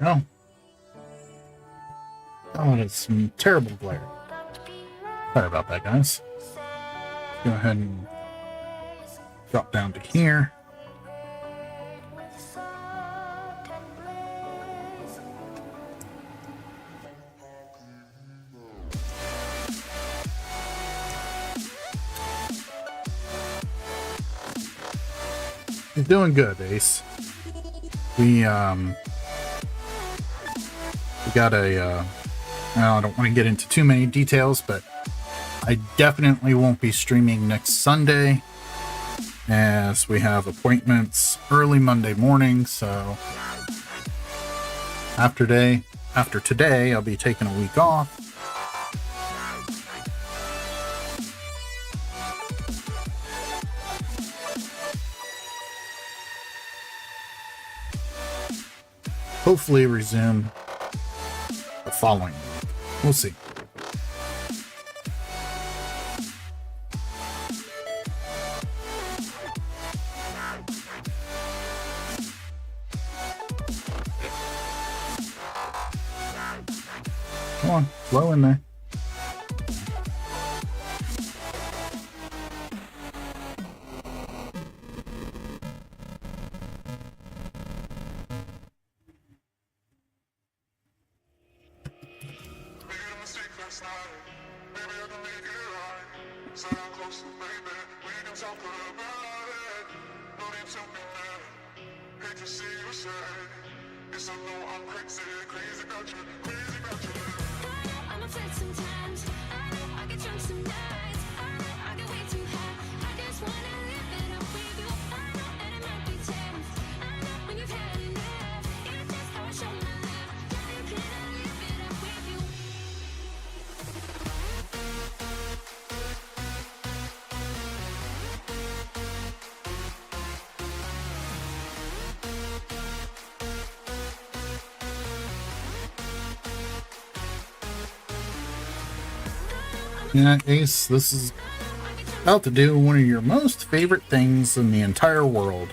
Oh. Oh, it's some terrible glare. Sorry about that, guys. Go ahead and drop down to here. You're doing good, Ace. We got a, well, I don't want to get into too many details, but I definitely won't be streaming next Sunday as we have appointments early Monday morning. So after today, I'll be taking a week off. Hopefully resume the following week. We'll see. Come on, blow in there. I Yeah, Ace, this is about to do one of your most favorite things in the entire world.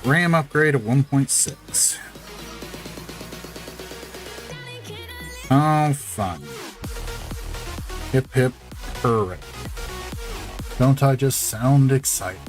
RAM upgrade of 1.6. Oh, fun. Hip hip hooray. Don't I just sound excited?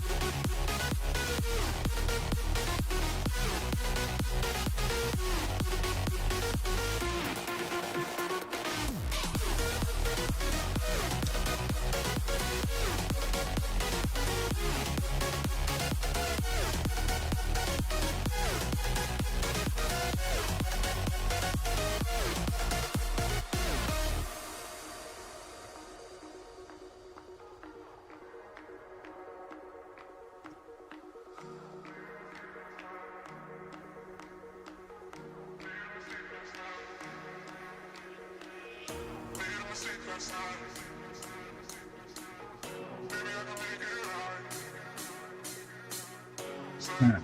Alright.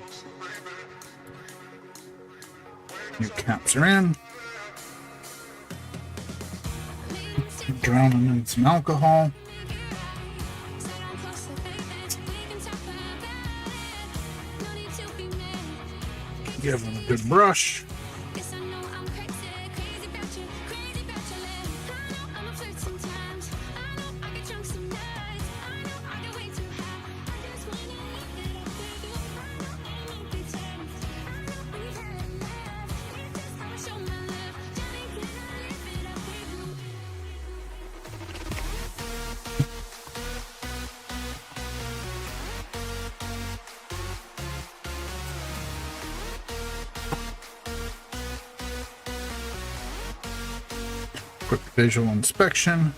New caps are in. Drowning in some alcohol. Give them a good brush. Quick visual inspection.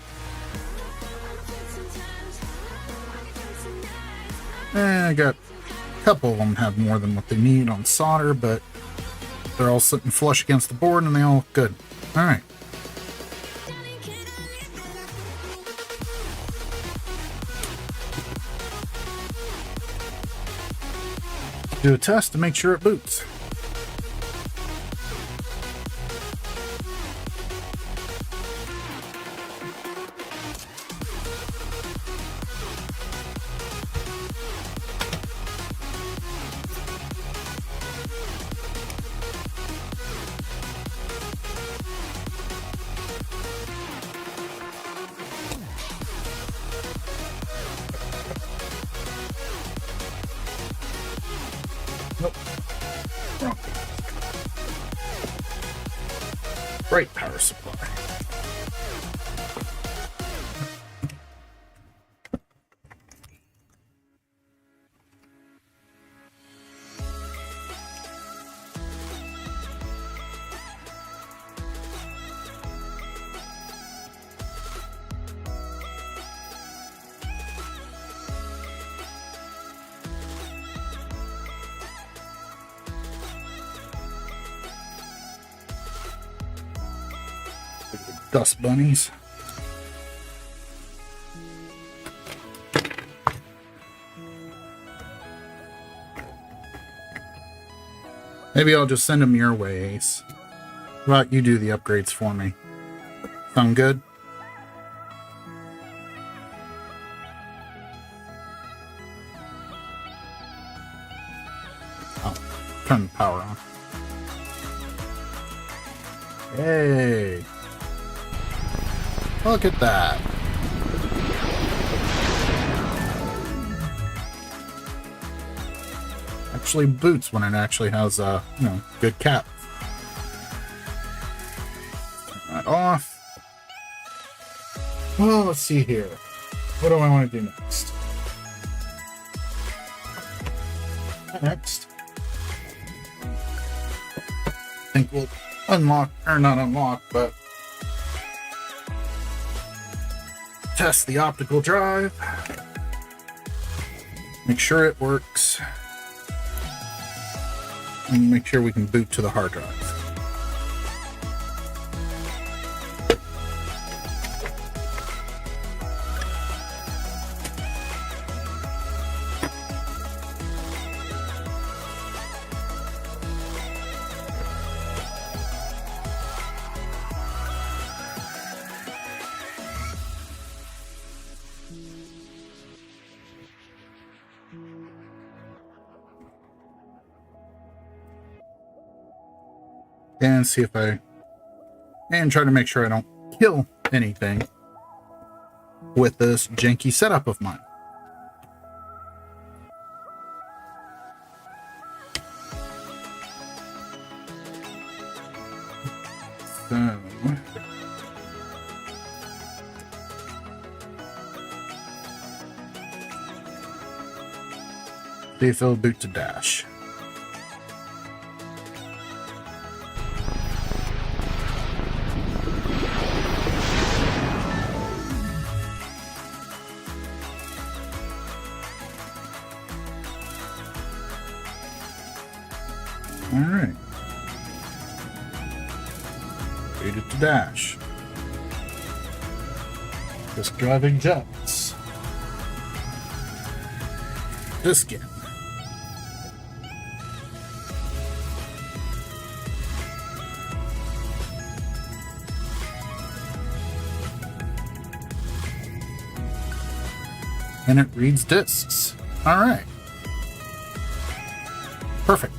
I got a couple of them have more than what they need on solder, but they're all sitting flush against the board and they all look good. All right. Do a test to make sure it boots. Nope. Wrong. Bright power supply. Dust bunnies. Maybe I'll just send them your way, Ace. How about you do the upgrades for me? Sound good? Oh, turn the power on. Hey! Look at that. Actually boots when it actually has a, good cap. Turn that off. Well, let's see here. What do I want to do next? I think we'll unlock, or not unlock, but test the optical drive. Make sure it works. And make sure we can boot to the hard drive. And see if and try to make sure I don't kill anything with this janky setup of mine. So see if it'll boot to dash. Alright. Boot it to dash. Disk drive ejects. Disk in. And it reads disks. Alright. Perfect.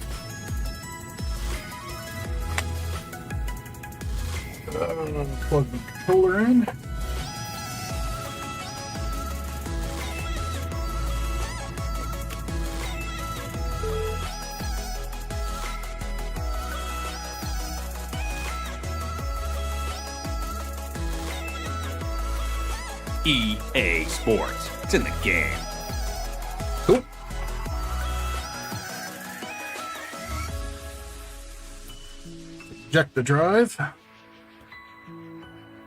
Plug the controller in. EA Sports. It's in the game. Cool. Eject the drive.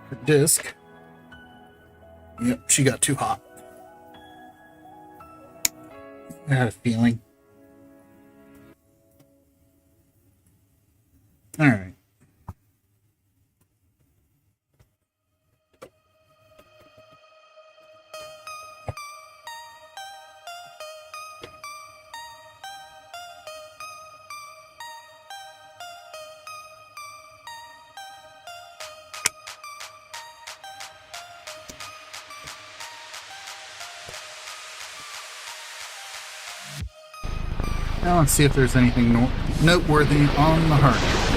The disk. Yep, she got too hot. I had a feeling. All right. Now let's see if there's anything noteworthy on the hard drive.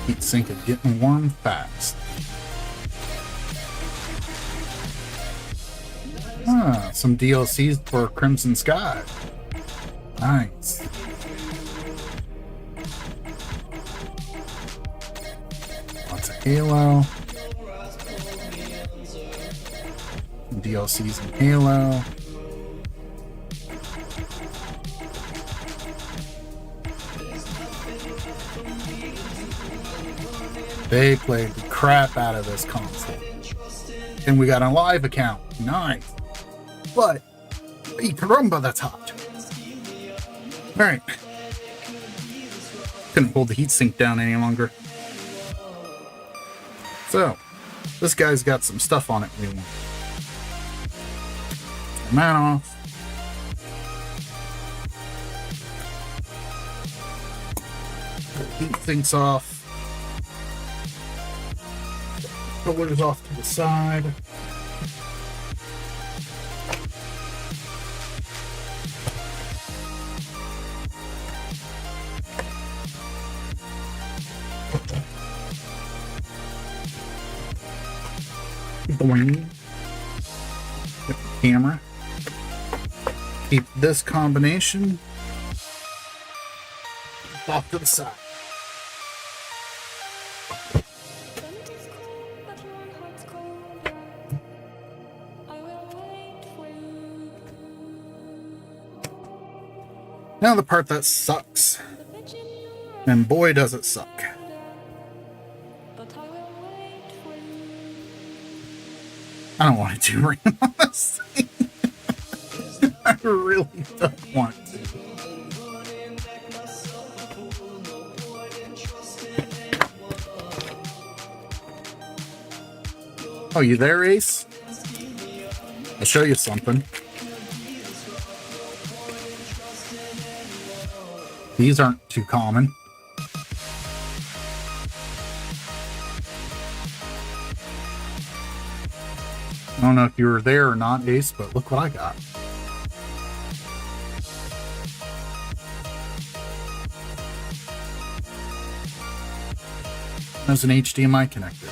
Heatsink is getting warm fast. Ah, some DLCs for Crimson Sky. Nice. Lots of Halo. DLCs in Halo. They played the crap out of this console. And we got a live account. Nice. But, hey, caramba, that's hot. Alright. Couldn't hold the heatsink down any longer. So, this guy's got some stuff on it we want. Turn that off. Heatsink's off. Controller's off to the side. Boing. Get the camera. Keep this combination off to the side. Now the part that sucks. And boy does it suck. I don't want to do RAM on this thing. I really don't want to. Oh, you there, Ace? I'll show you something. These aren't too common. I don't know if you were there or not, Ace, but look what I got. There's an HDMI connector.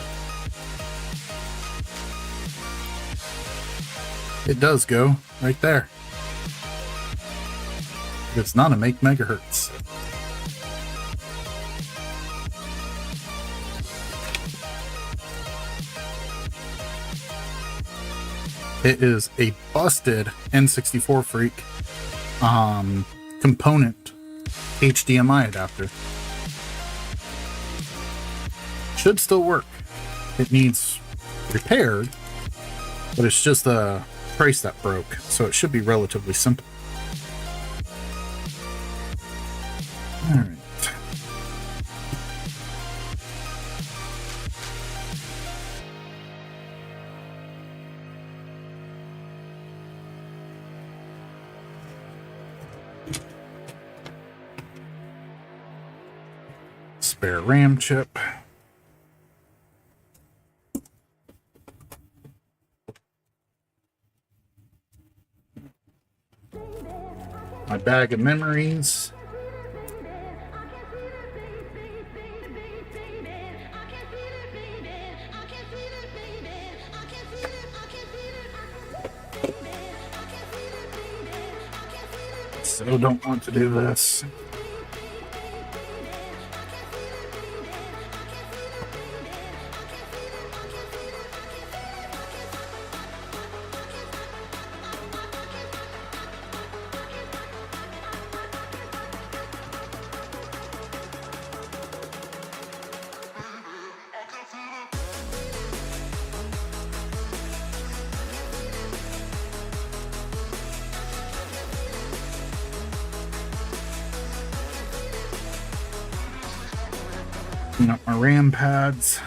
It does go right there. It's not a make megahertz. It is a busted N64 freak component HDMI adapter. Should still work. It needs repaired, but it's just a trace that broke, so it should be relatively simple. Alright. Spare RAM chip. My bag of memories. So don't want to do this. Clean up my RAM pads.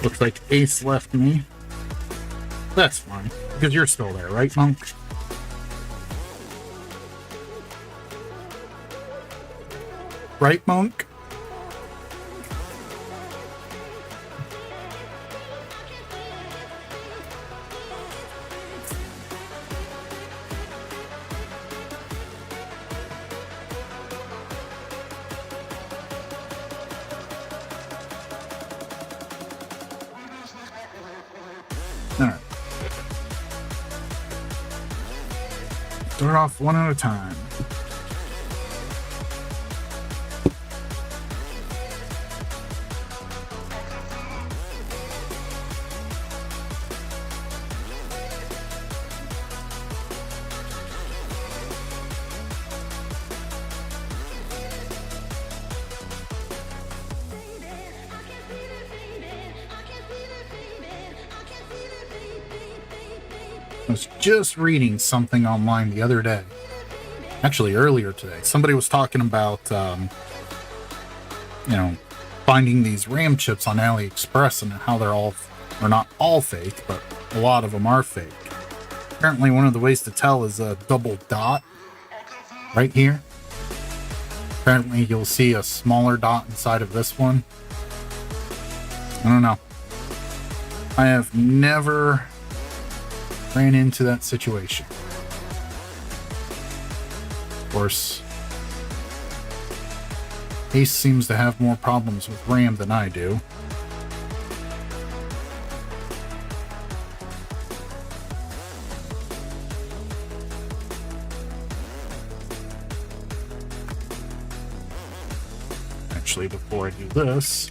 Looks like Ace left me. That's fine, because you're still there, right, Monk? Right, Monk? Alright. Start off one at a time. I was just reading something online the other day. Actually, earlier today. Somebody was talking about, finding these RAM chips on AliExpress and how they're all, or not all fake, but a lot of them are fake. Apparently, one of the ways to tell is a double dot right here. Apparently, you'll see a smaller dot inside of this one. I don't know. I have never ran into that situation. Of course, Ace seems to have more problems with RAM than I do. actually, before I do this,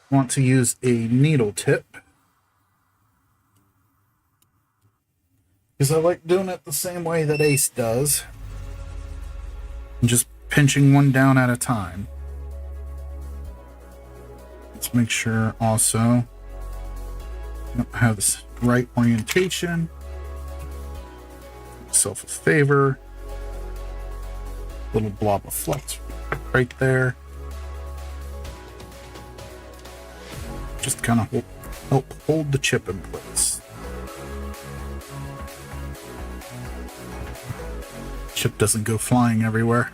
want to use a needle tip because I like doing it the same way that Ace does, and just pinching one down at a time. Let's make sure also I have this right orientation. Myself a favor. Little blob of flux right there. Just kind of help hold the chip in place. Chip doesn't go flying everywhere.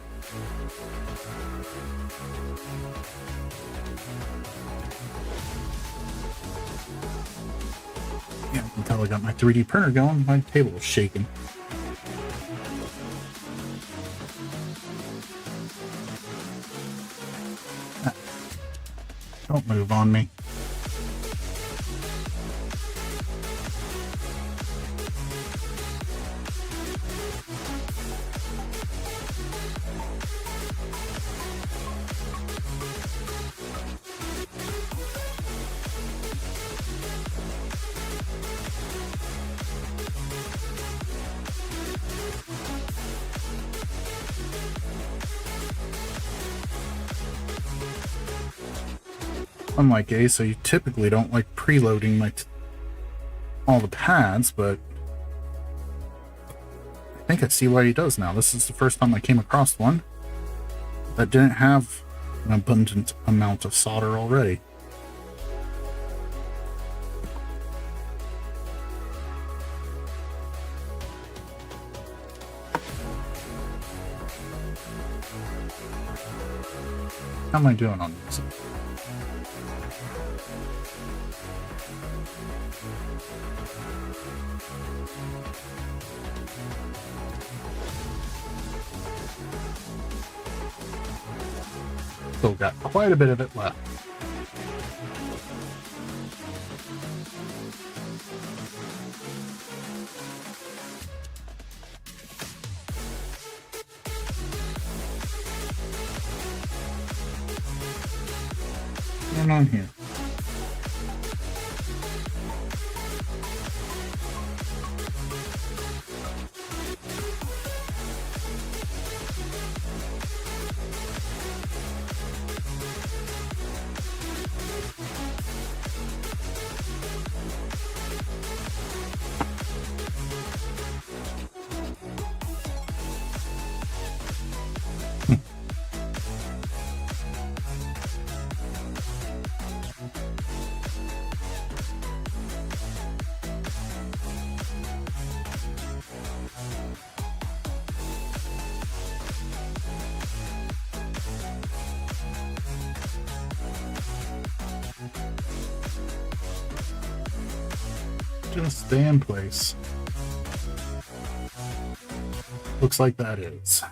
Yeah, until I got my 3D printer going, my table was shaking. Don't move on me. Unlike Ace, so you typically don't like preloading all the pads, but I think I see why he does now. This is the first time I came across one that didn't have an abundant amount of solder already. How am I doing on this? Still got quite a bit of it left. What's going on here? Just stay in place. Looks like that is.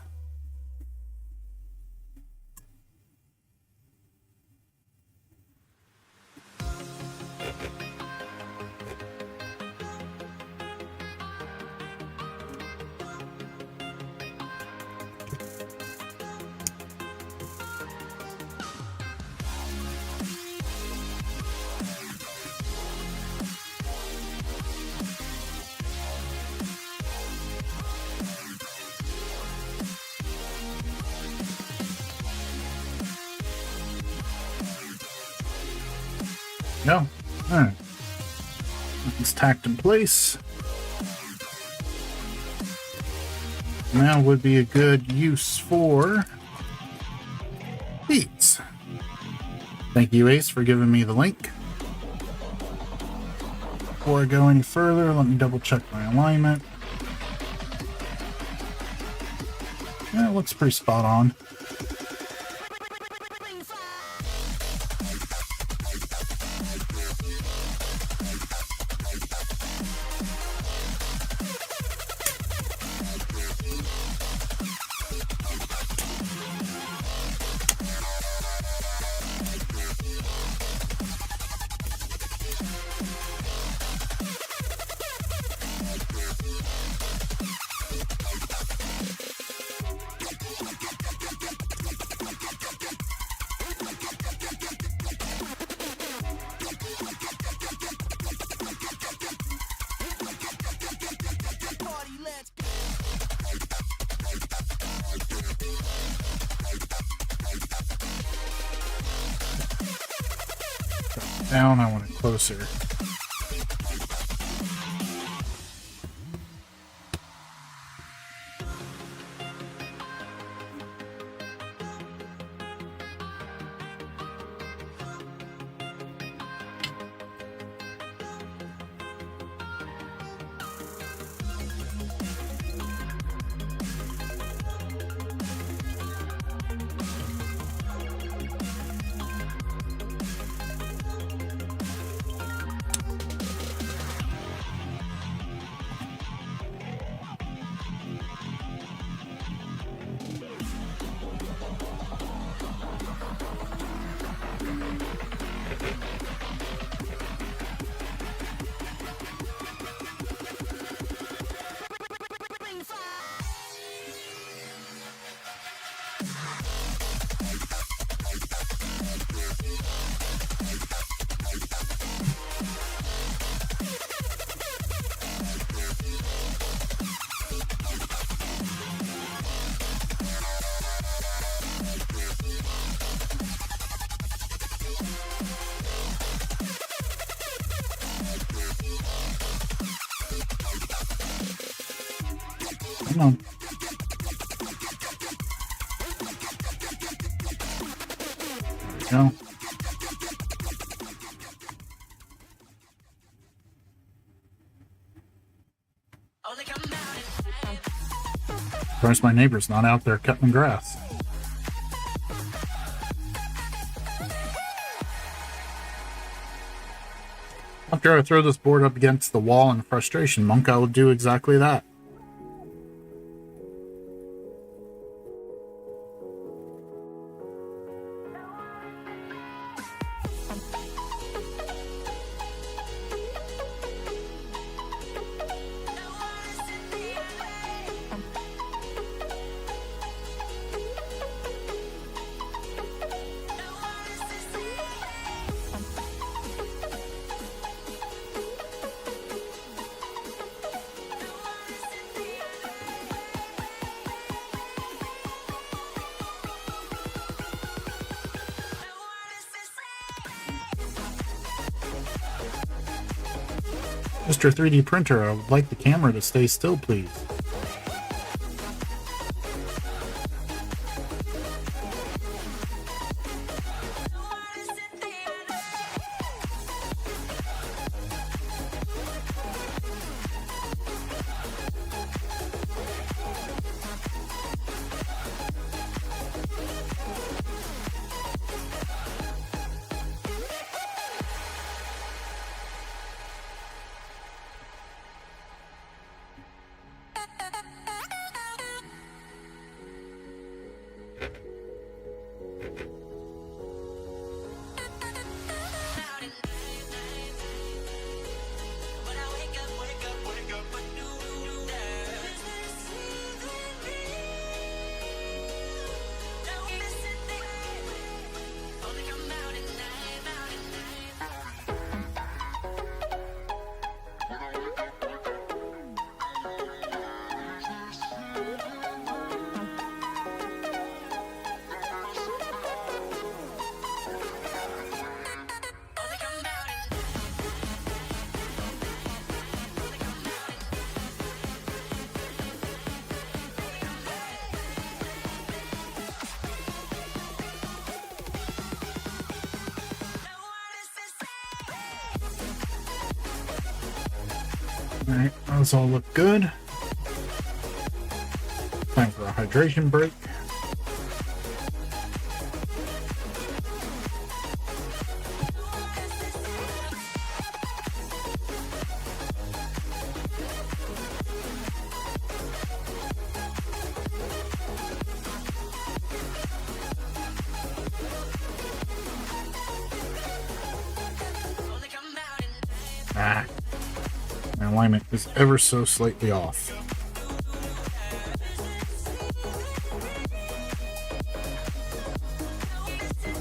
No. Alright. It's tacked in place. Now would be a good use for beats. Thank you, Ace, for giving me the link. Before I go any further, let me double check my alignment. Yeah, it looks pretty spot on. down, I want it closer. Come on. There we go. Of course, my neighbor's not out there cutting grass. After I throw this board up against the wall in frustration, Monk, I will do exactly that. Mr. 3D Printer, I would like the camera to stay still, please. Alright, those all look good. Time for a hydration break. My alignment is ever so slightly off.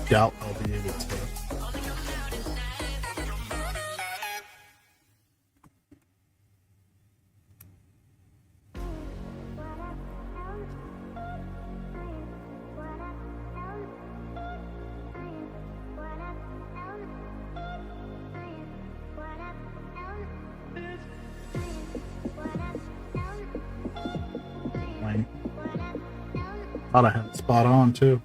Doubt I'll be able to. Thought I had it spot on too.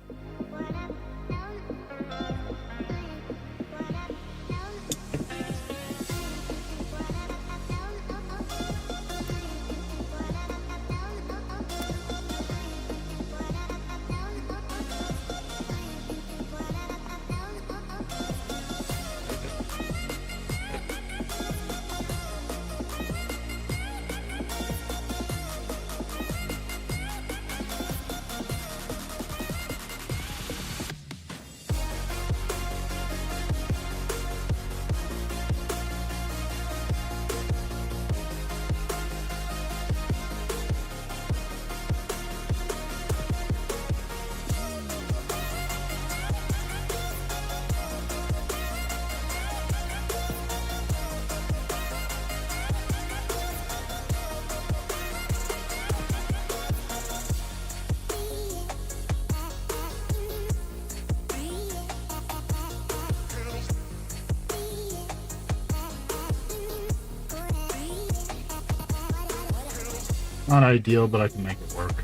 Not ideal, but I can make it work.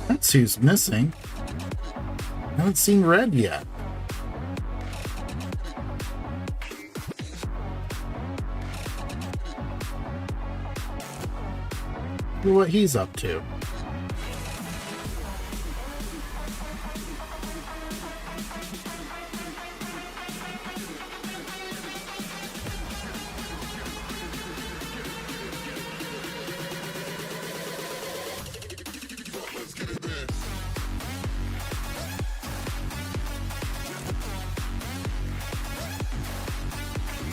That's who's missing. I haven't seen Red yet. Wonder what he's up to.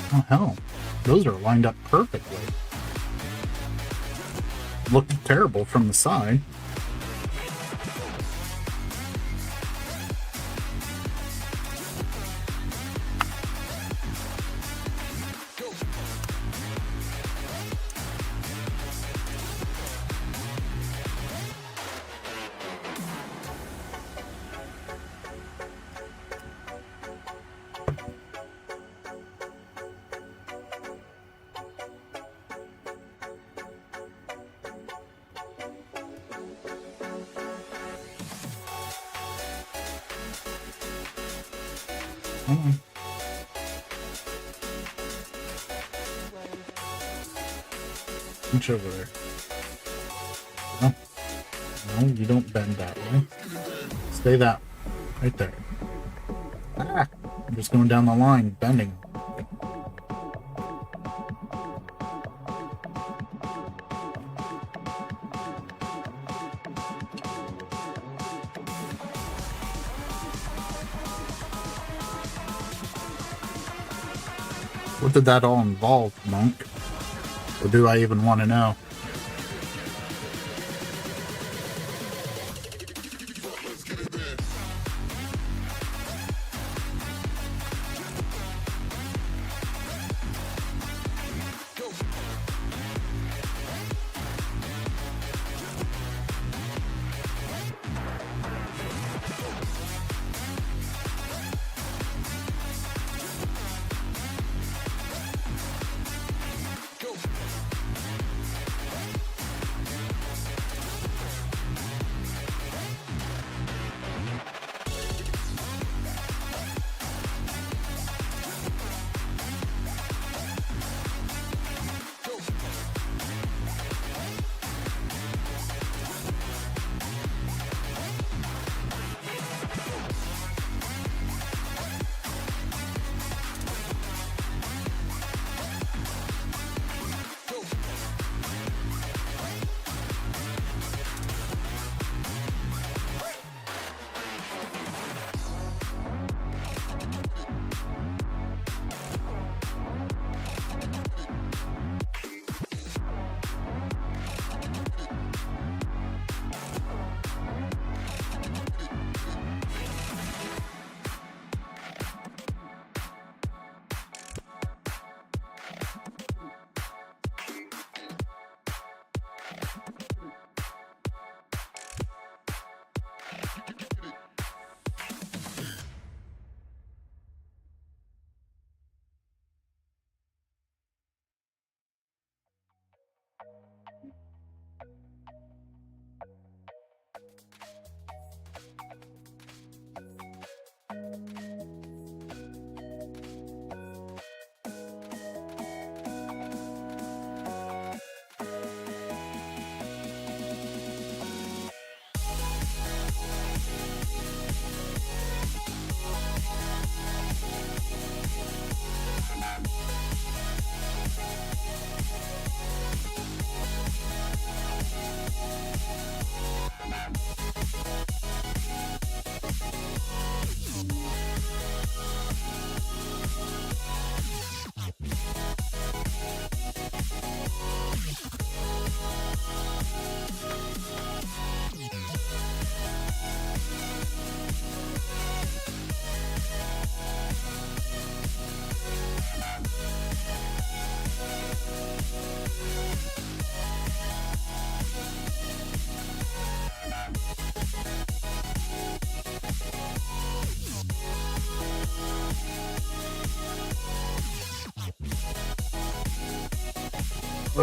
Oh hell, those are lined up perfectly. Looked terrible from the side. Reach over there. No. No, you don't bend that way. Stay that right there. Ah, I'm just going down the line, bending. What did that all involve, Monk? Or do I even want to know?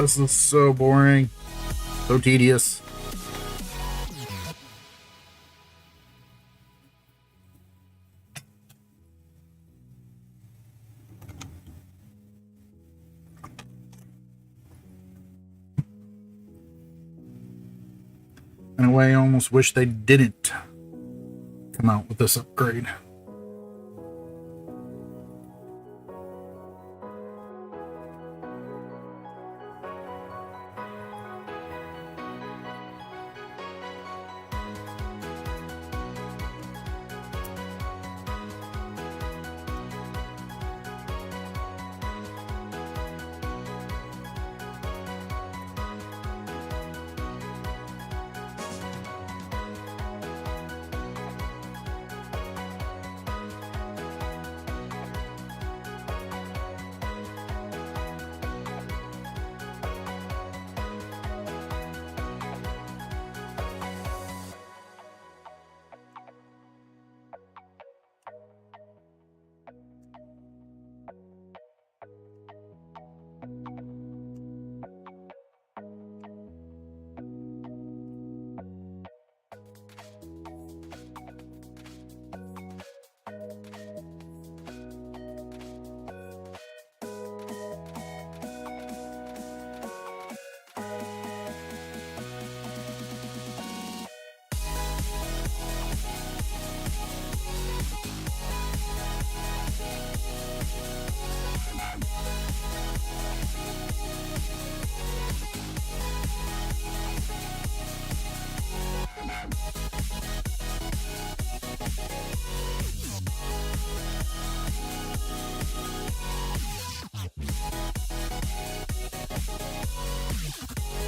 This is so boring. So tedious. In a way, I almost wish they didn't come out with this upgrade.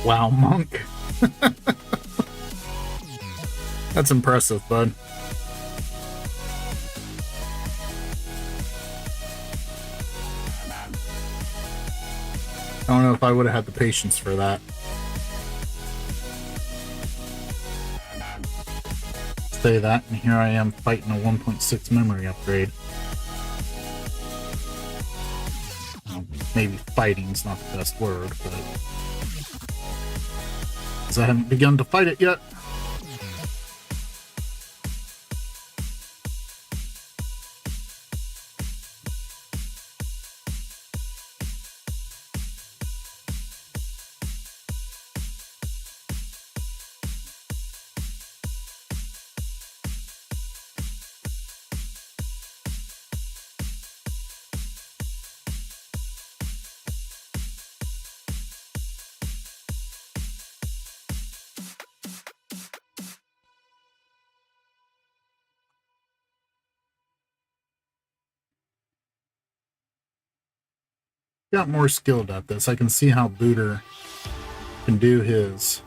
Wow, Monk. That's impressive, bud. I don't know if I would have had the patience for that. Say that, and here I am fighting a 1.6 memory upgrade. Maybe fighting's not the best word, but because I haven't begun to fight it yet. Got more skilled at this. I can see how Booter can do his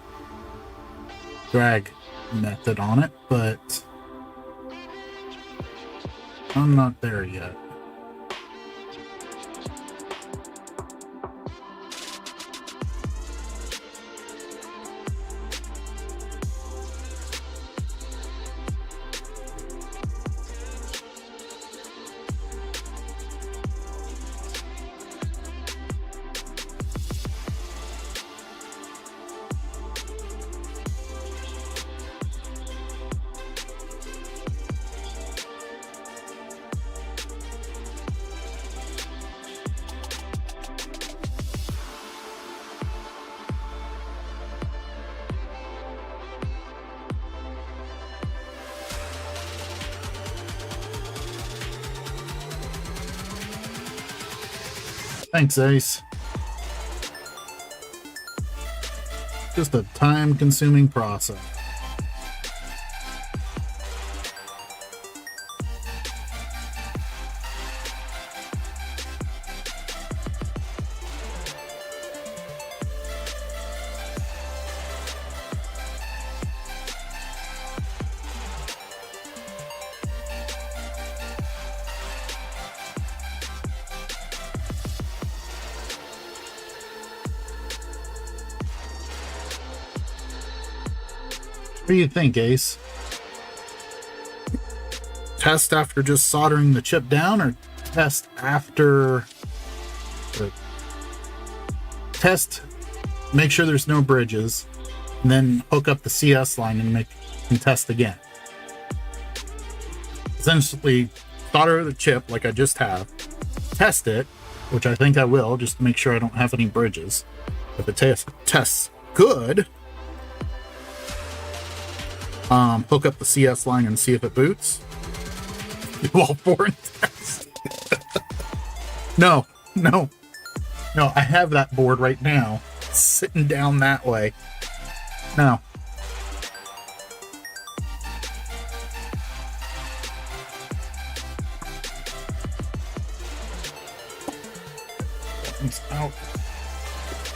drag method on it, but I'm not there yet. Thanks, Ace. Just a time-consuming process. What do you think, Ace? Test after just soldering the chip down, or test after... Test, make sure there's no bridges, and then hook up the CS line and test again. Essentially, solder the chip like I just have, test it, which I think I will, just to make sure I don't have any bridges. If it tests good, hook up the CS line and see if it boots. Do all four and test. No, I have that board right now, sitting down that way. No. That one's out.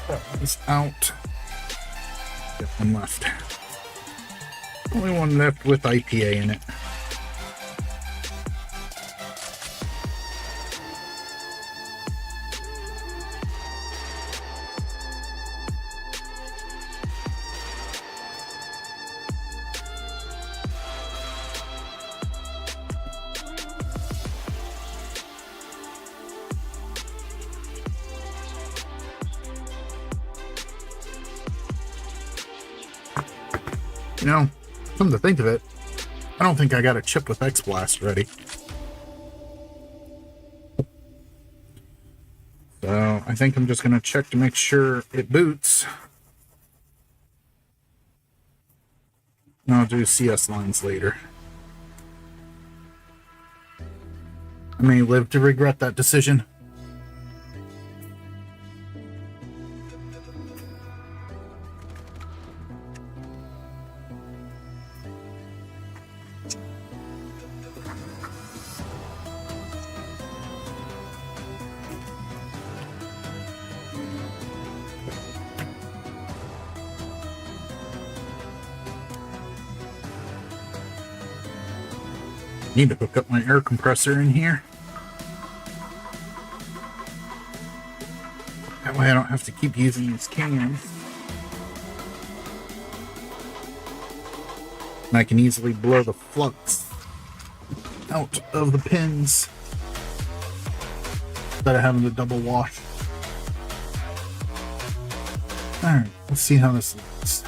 That one's out. Got one left. Only one left with IPA in it. You know, come to think of it, I don't think I got a chip with X-Blast ready. So I think I'm just going to check to make sure it boots. And I'll do CS lines later. I may live to regret that decision. Need to hook up my air compressor in here. That way I don't have to keep using these cans. And I can easily blow the flux out of the pins instead of having to double wash. Alright, let's see how this looks.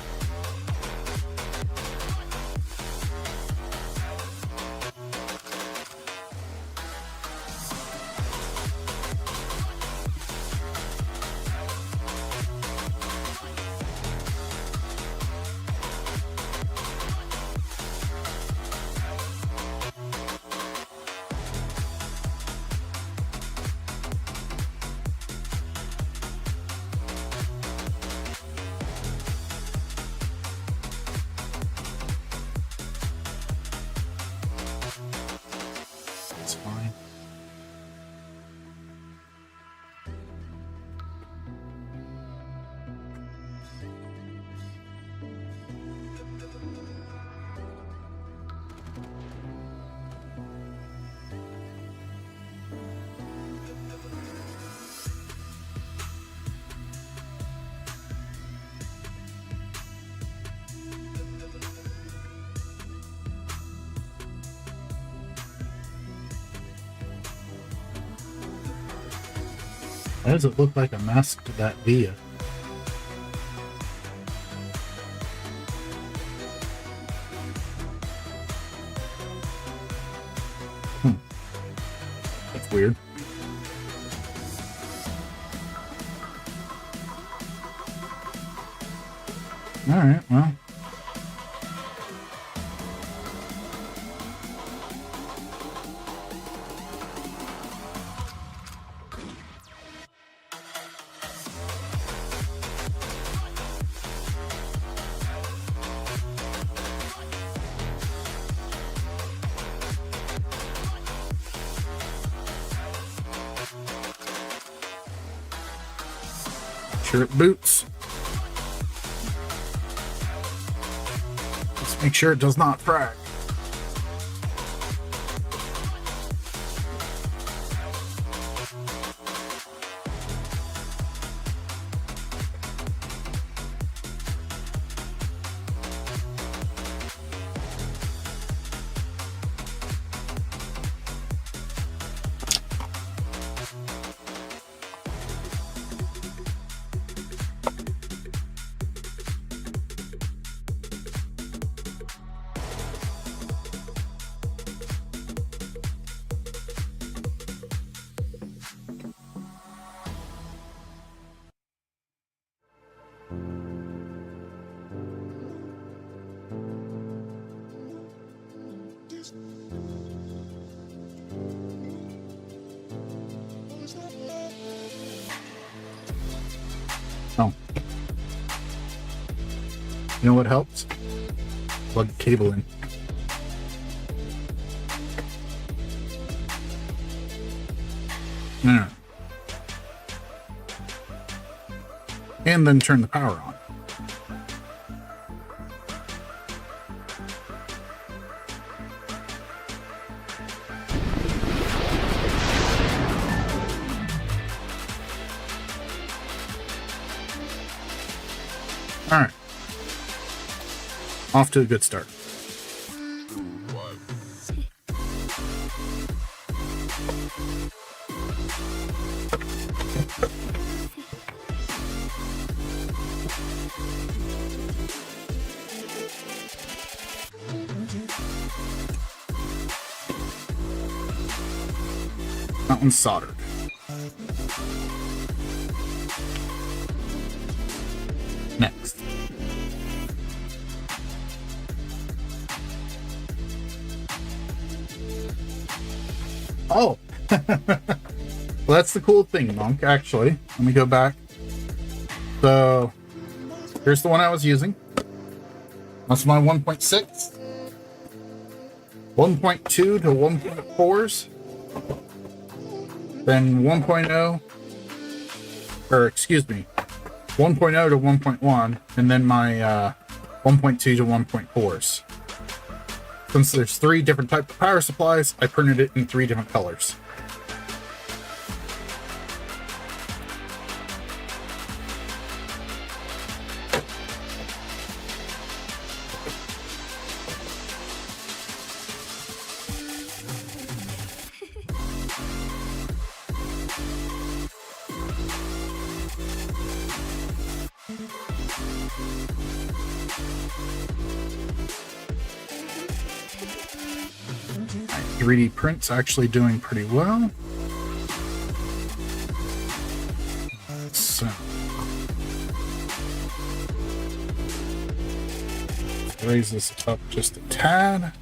It's fine. Why does it look like a mask to that Via? That's weird. Alright, well. Sure it boots. Let's make sure it does not frag. Oh. You know what helps? Plug the cable in. Yeah. And then turn the power on. All right. Off to a good start. That one's soldered. Next. Oh. Well, that's the cool thing, Monk, actually. Let me go back. So, here's the one I was using. That's my 1.6. 1.2 to 1.4s. Then 1.0, or excuse me, 1.0 to 1.1, and then my 1.2 to 1.4s. Since there's 3 different types of power supplies, I printed it in 3 different colors. My 3D print's actually doing pretty well. So raise this up just a tad.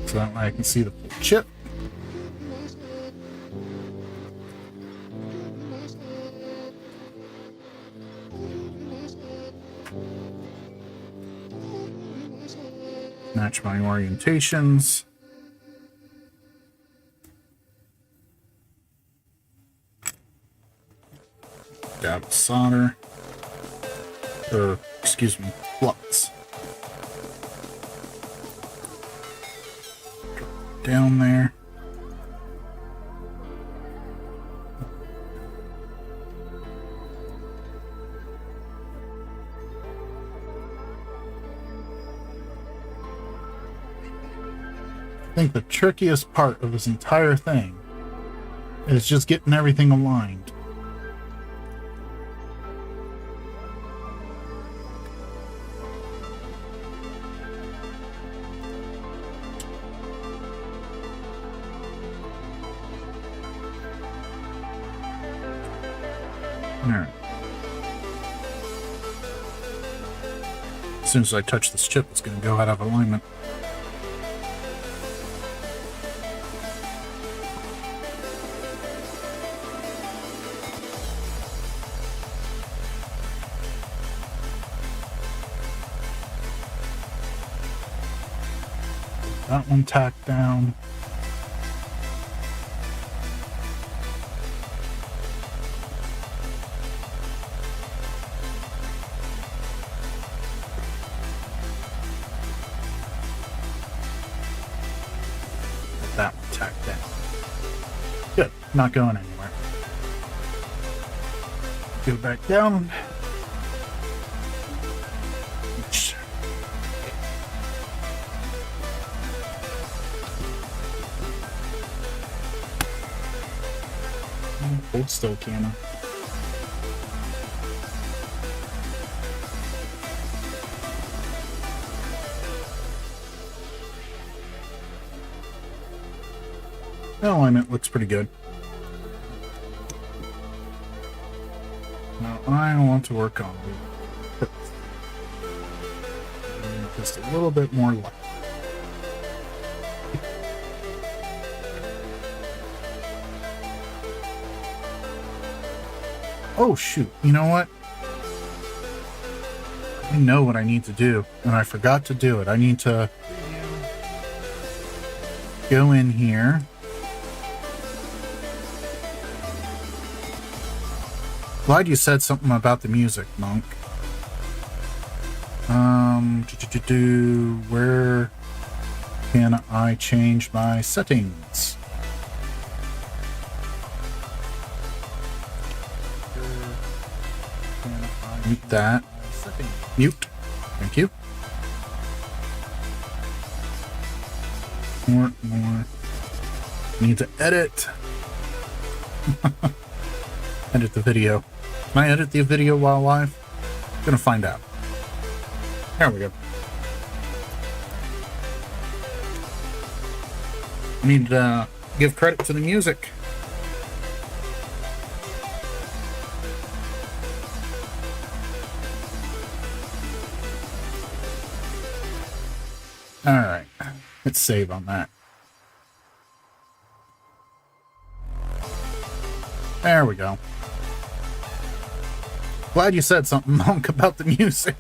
So that way I can see the full chip. Match my orientations. Dab of solder. Or, excuse me, flux. Down there. I think the trickiest part of this entire thing is just getting everything aligned. Alright. As soon as I touch this chip, it's going to go out of alignment. That one tacked down. That one tacked down. Good, not going anywhere. Go back down. Hold still, Kiana. The alignment looks pretty good. Now I want to work on it. Just a little bit more light. Oh shoot, you know what? I know what I need to do, and I forgot to do it. I need to go in here. Glad you said something about the music, Monk. Where can I change my settings? Mute that. Mute. Thank you. More. Need to edit. Edit the video. Can I edit the video while live? Gonna find out. There we go. I need to give credit to the music. Alright, let's save on that. There we go. Glad you said something, Monk, about the music.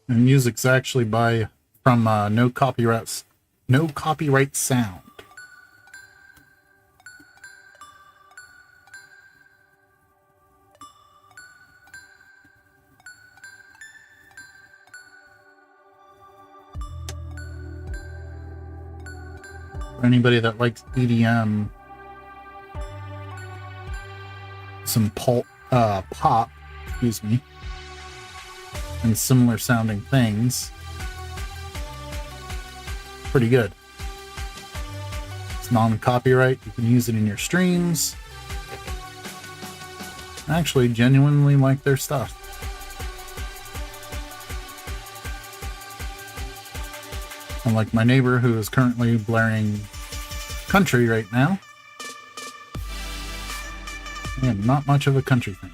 And music's actually from No Copyright Sound. For anybody that likes EDM, some pop, excuse me, and similar sounding things. Pretty good. It's non-copyright. You can use it in your streams. I actually genuinely like their stuff. Unlike my neighbor who is currently blaring country right now. I am not much of a country fan.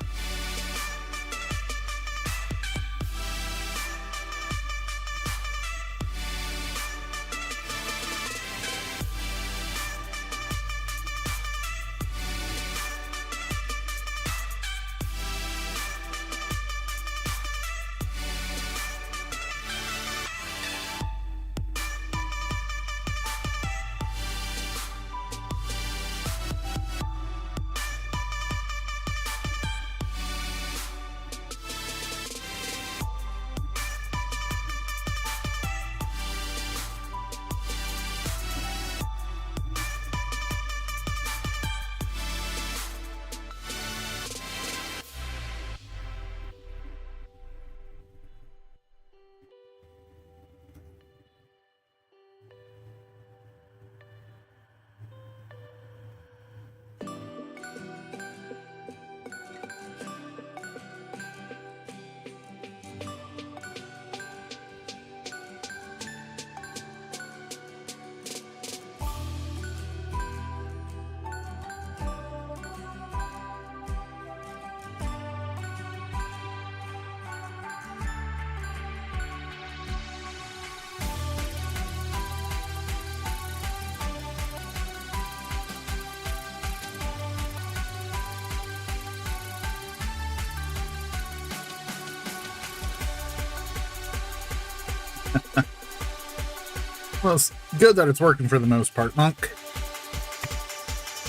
Well, it's good that it's working for the most part, Monk.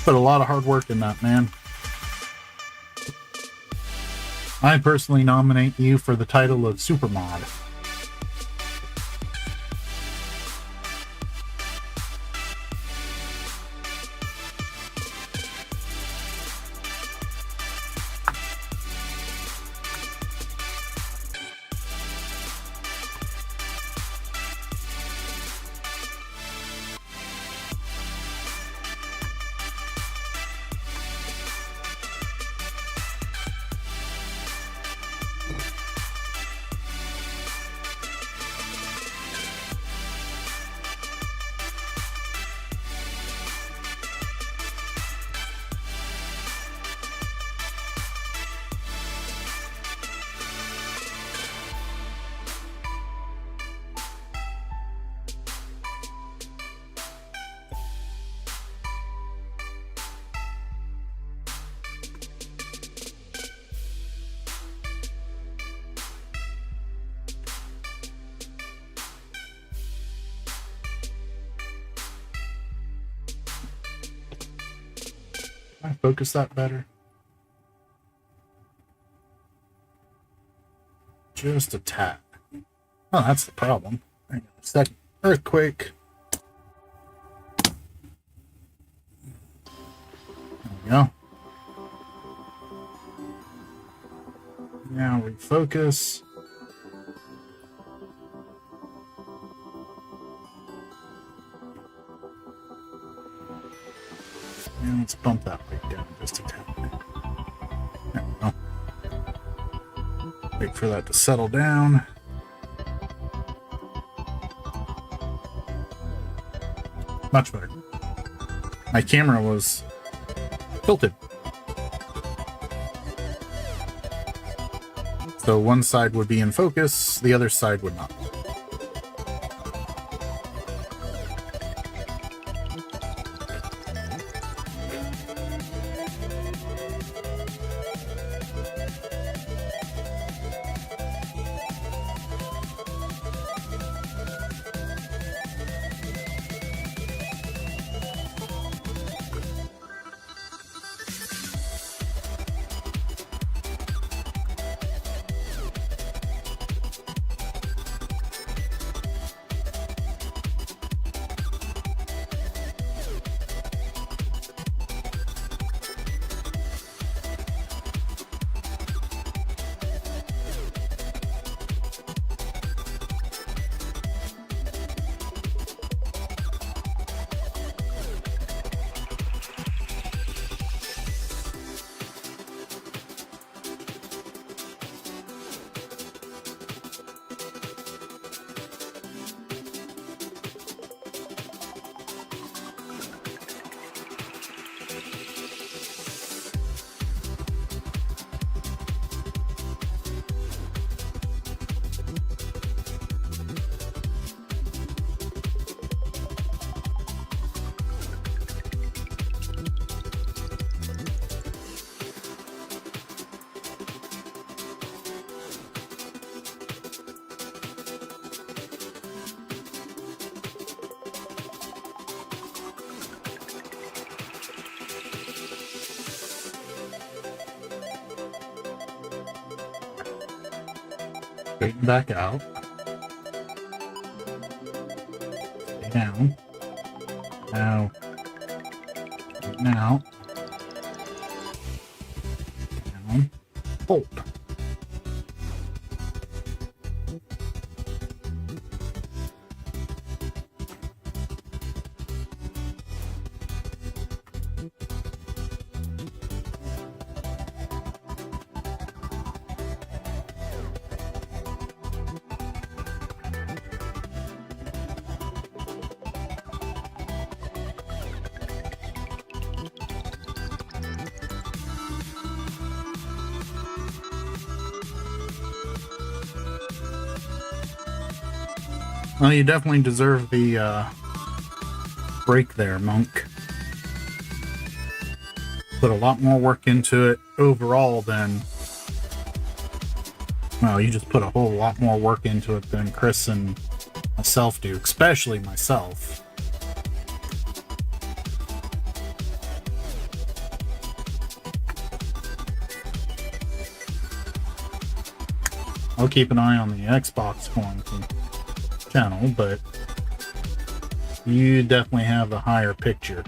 Put a lot of hard work in that, man. I personally nominate you for the title of Supermod. Can I focus that better? Just a tap. Oh, that's the problem. Hang on a second. Earthquake. There we go. Now refocus. And let's bump that weight down just a tad. There we go. Wait for that to settle down. Much better. My camera was tilted. So one side would be in focus, the other side would not. Straighten back out. Stay down. Now. Straighten out. Down. Hold. Well, you definitely deserve the break there, Monk. Put a lot more work into it overall than... Well, you just put a whole lot more work into it than Chris and myself do, especially myself. I'll keep an eye on the Xbox forums and channel, but you definitely have the higher picture.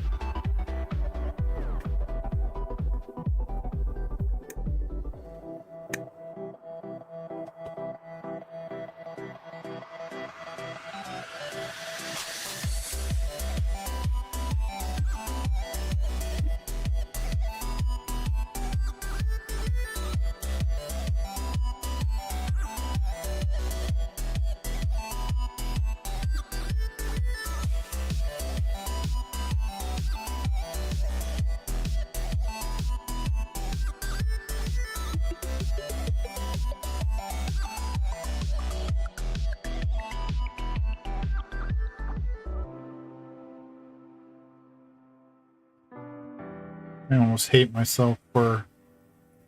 I almost hate myself for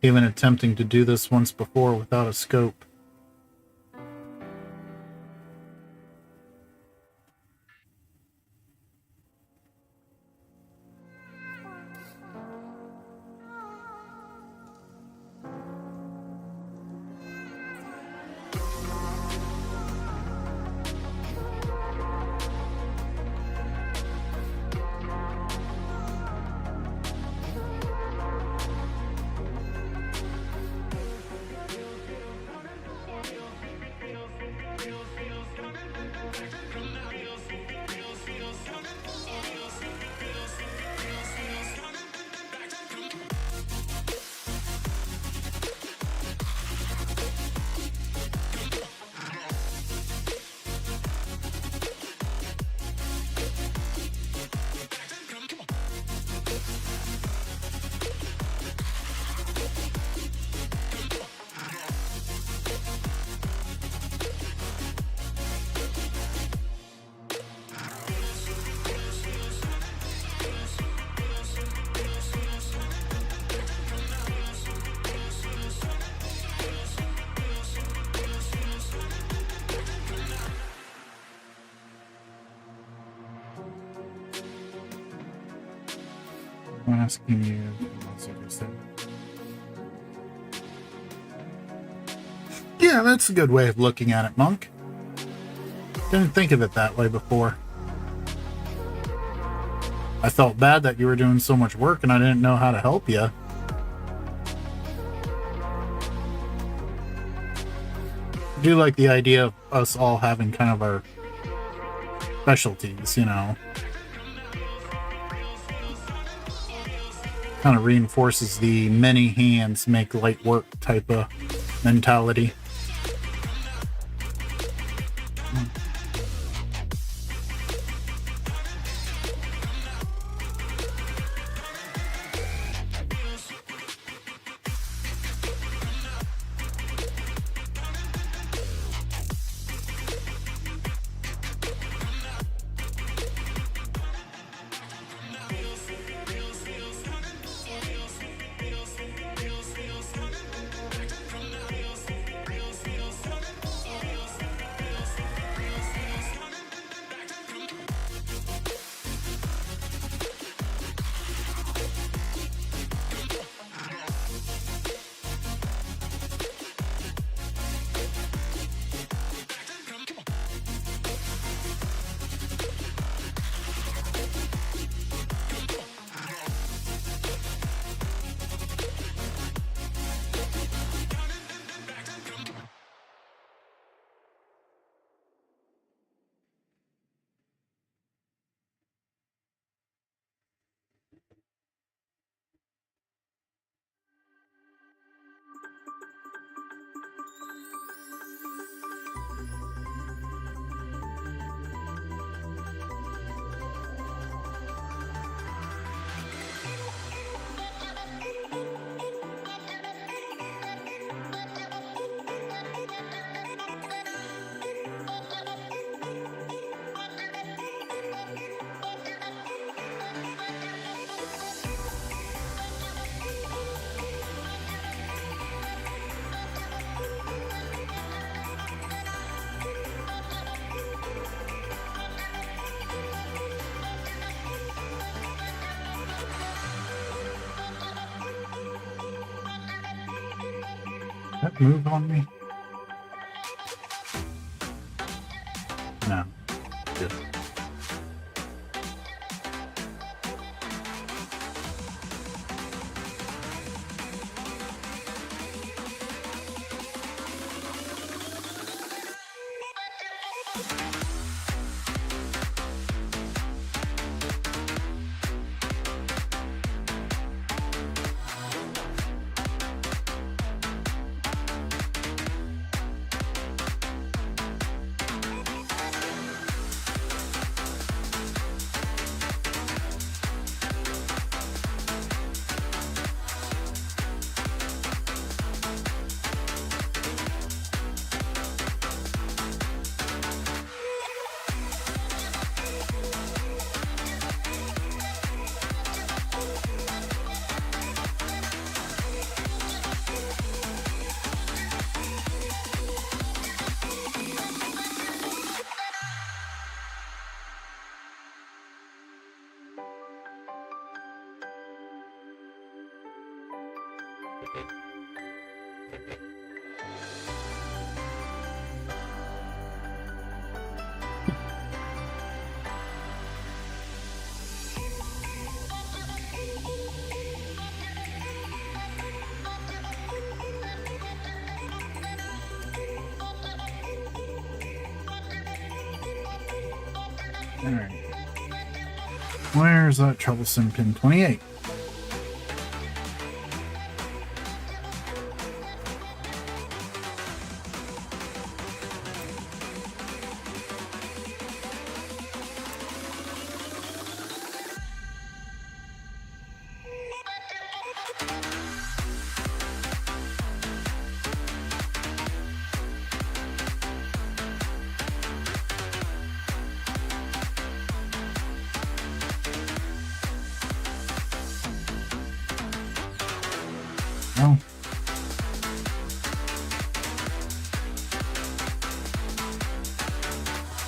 even attempting to do this once before without a scope. I'm asking you. Yeah, that's a good way of looking at it, Monk. Didn't think of it that way before. I felt bad that you were doing so much work and I didn't know how to help you. I do like the idea of us all having kind of our specialties, you know. Kind of reinforces the many hands make light work type of mentality. That move on me? No. Good. Alright. Where's that troublesome pin 28? Oh.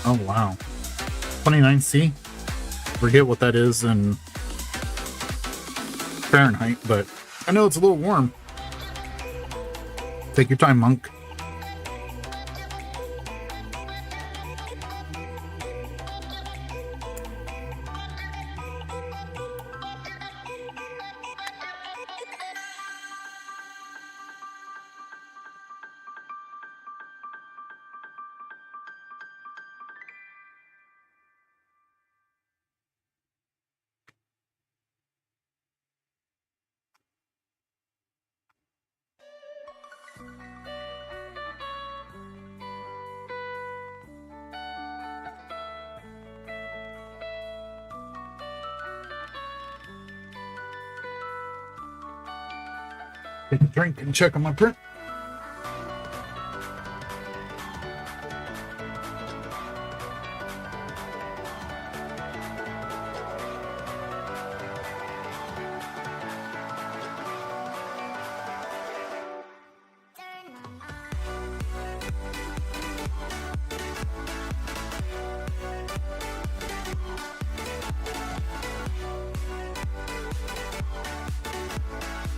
Oh, wow. 29C? Forget what that is in Fahrenheit, but I know it's a little warm. Take your time, monk. Take a drink and check on my print.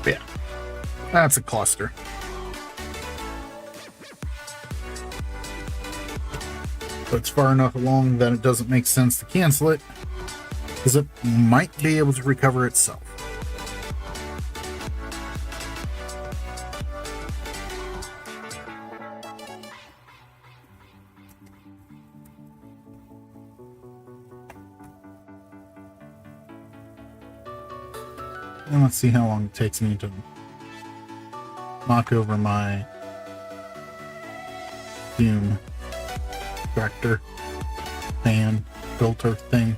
Yeah, that's a cluster. But it's far enough along that it doesn't make sense to cancel it, because it might be able to recover itself. And let's see how long it takes me to knock over my fume extractor fan filter thing.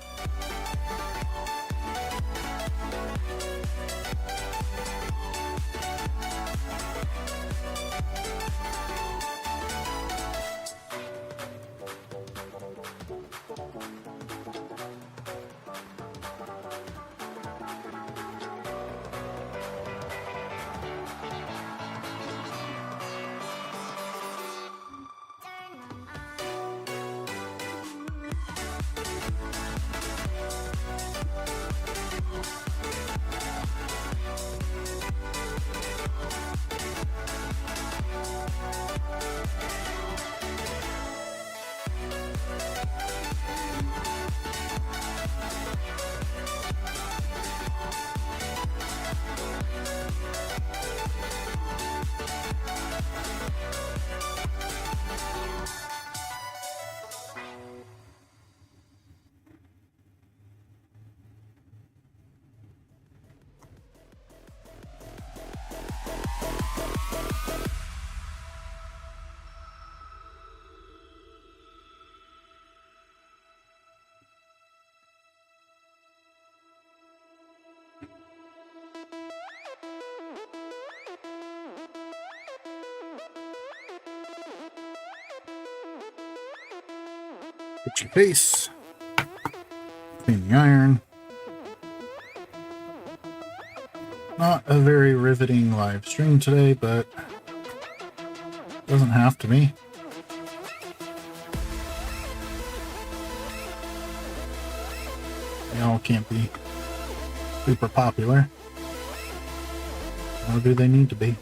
Get your face. Clean the iron. Not a very riveting live stream today, but doesn't have to be. They all can't be super popular. Nor do they need to be.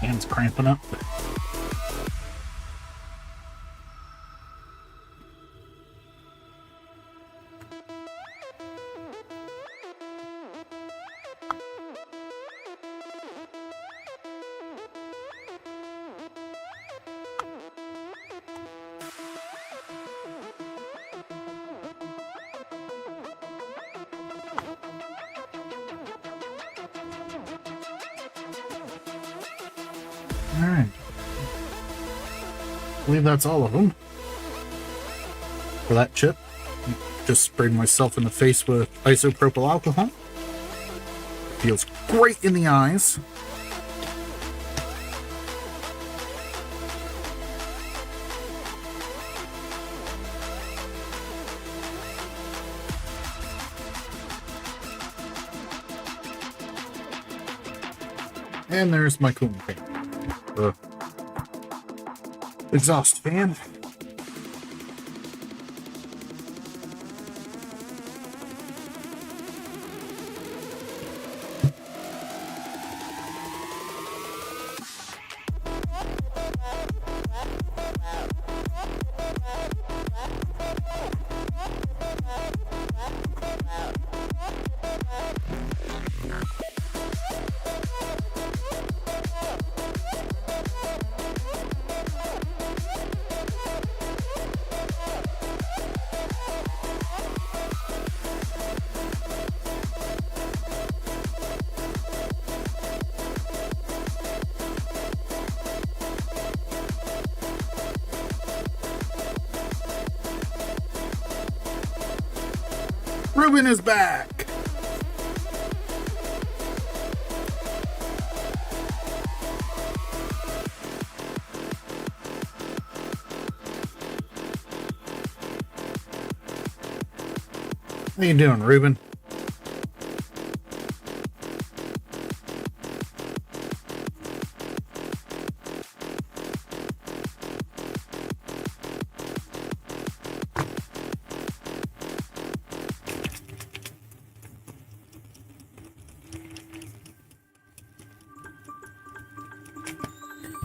Hands cramping up. Alright. I believe that's all of them. For that chip, just sprayed myself in the face with isopropyl alcohol. Feels great in the eyes. And there's my cooling fan. Exhaust fan. Ruben is back! How you doing, Ruben?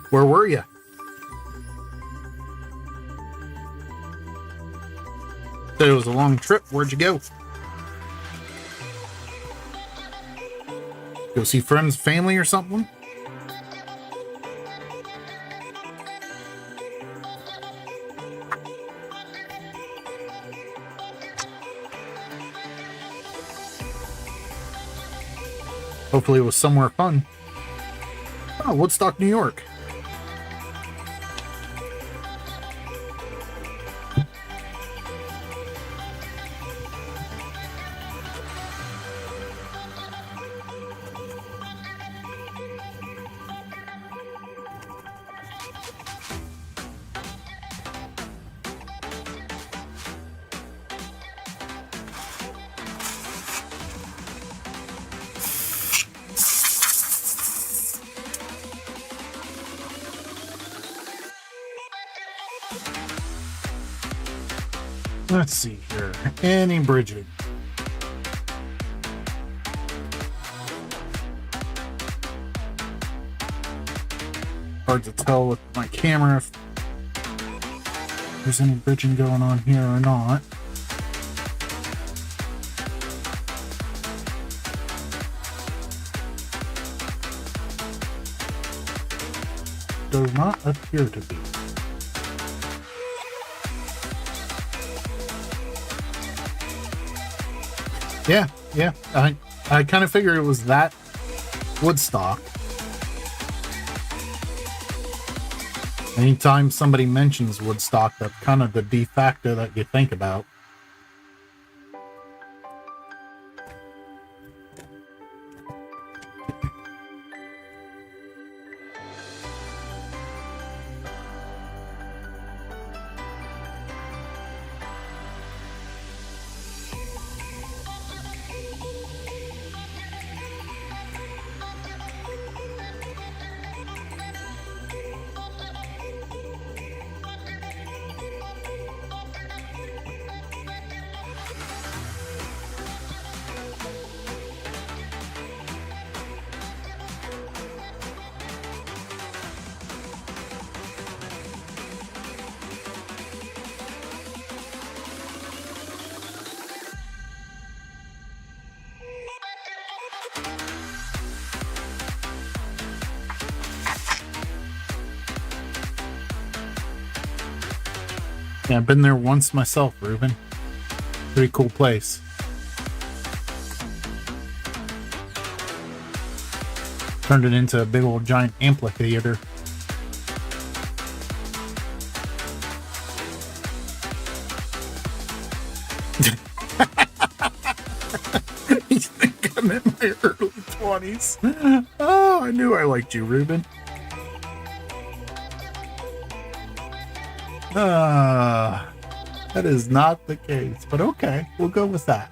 Where were you? Said it was a long trip. Where'd you go? Go see friends, family, or something? Hopefully it was somewhere fun. Oh, Woodstock, New York. Let's see here. Any bridging. Hard to tell with my camera if there's any bridging going on here or not. Does not appear to be. Yeah. I kind of figured it was that Woodstock. Anytime somebody mentions Woodstock, that's kind of the de facto that you think about. Yeah, I've been there once myself, Ruben. Pretty cool place. Turned it into a big old giant amphitheater. You think I'm in my early 20s? Oh, I knew I liked you, Ruben. That is not the case, but okay, we'll go with that.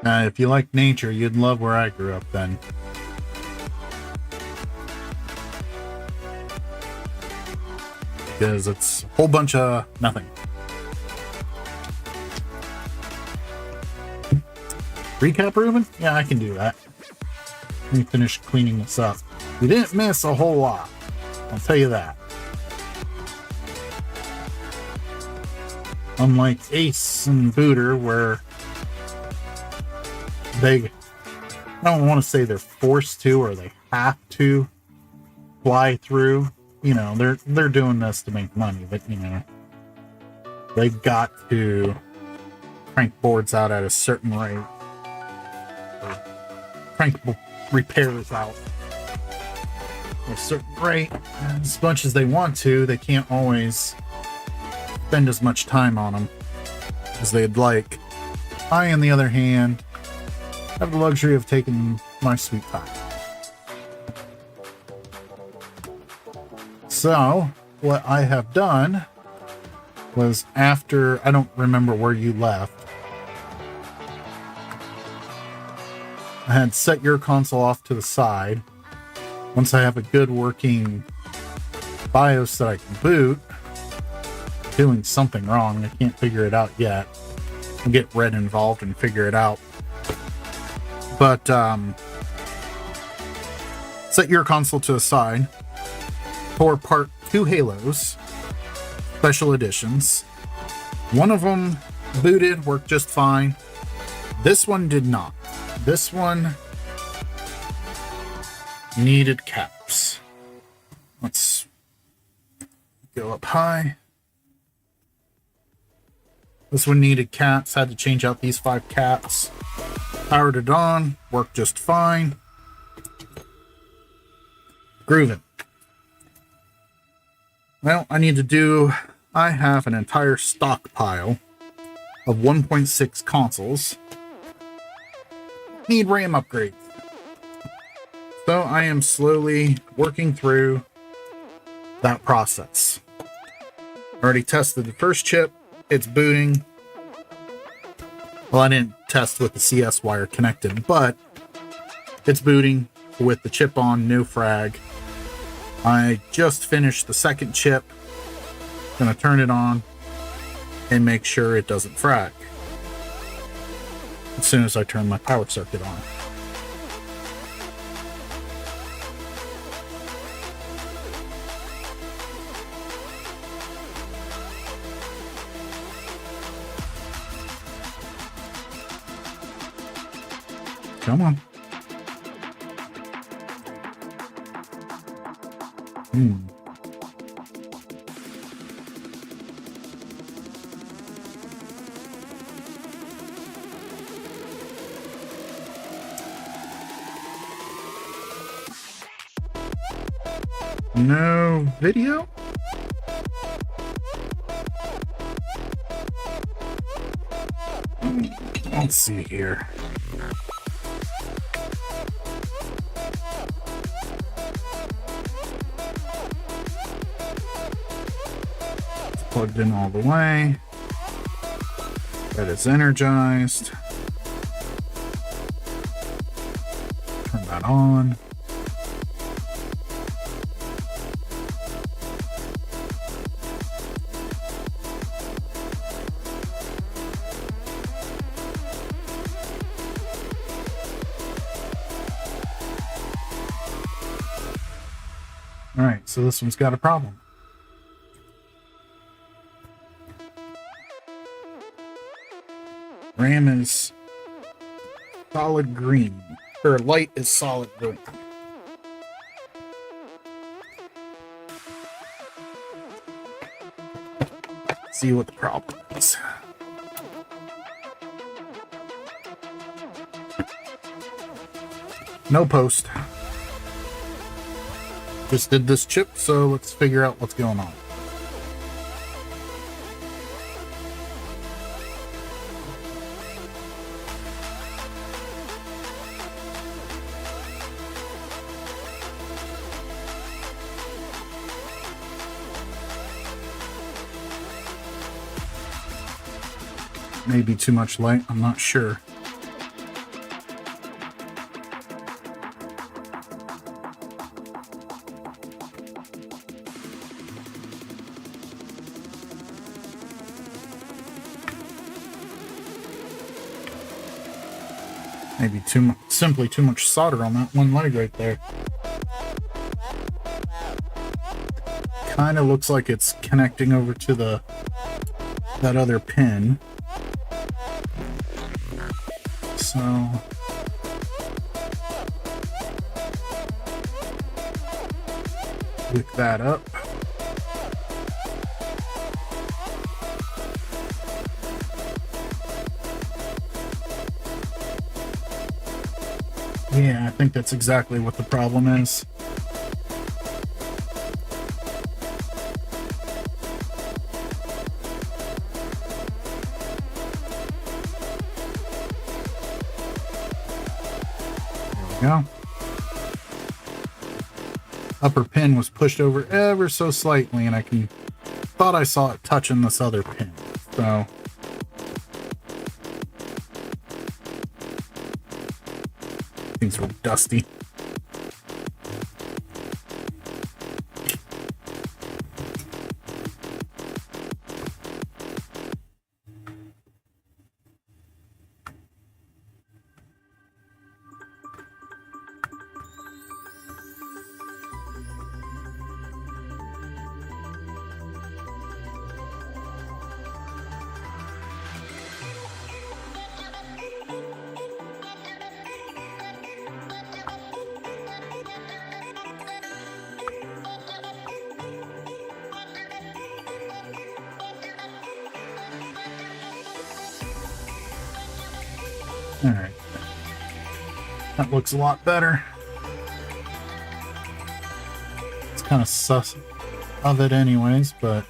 If you like nature, you'd love where I grew up then. Because it's a whole bunch of nothing. Recap, Ruben? Yeah, I can do that. Let me finish cleaning this up. We didn't miss a whole lot. I'll tell you that. Unlike Ace and Booter, where I don't want to say they're forced to or they have to fly through. You know, they're doing this to make money, but you know, they've got to crank boards out at a certain rate. Or crank repairs out at a certain rate. And as much as they want to, they can't always spend as much time on them as they'd like. I, on the other hand, have the luxury of taking my sweet time. So, what I have done was after, I don't remember where you left, I had set your console off to the side. Once I have a good working BIOS that I can boot, I'm doing something wrong, I can't figure it out yet. I'll get Red involved and figure it out. But set your console to the side, tore apart 2 Halos, special editions. One of them booted, worked just fine. This one did not. This one needed caps. Let's Go up high. This one needed cats. Had to change out these 5 cats. Powered it on. Worked just fine. Grooving. Well, I have an entire stockpile of 1.6 consoles. Need RAM upgrades. So I am slowly working through that process. Already tested the first chip. It's booting. Well, I didn't test with the CS wire connected, but it's booting with the chip on, no frag. I just finished the second chip. Gonna turn it on and make sure it doesn't frag as soon as I turn my power circuit on. Come on. No video? Let's see here. It's plugged in all the way. That is energized. Turn that on. Alright, so this one's got a problem. RAM is solid green. Or light is solid green. See what the problem is. No post. Just did this chip, so let's figure out what's going on. Maybe too much light, I'm not sure. Maybe simply too much solder on that one leg right there. Kind of looks like it's connecting over to that other pin. So pick that up. Yeah, I think that's exactly what the problem is. There we go. Upper pin was pushed over ever so slightly, and I thought I saw it touching this other pin. So things were dusty. Alright. That looks a lot better. It's kind of sus of it anyways, but...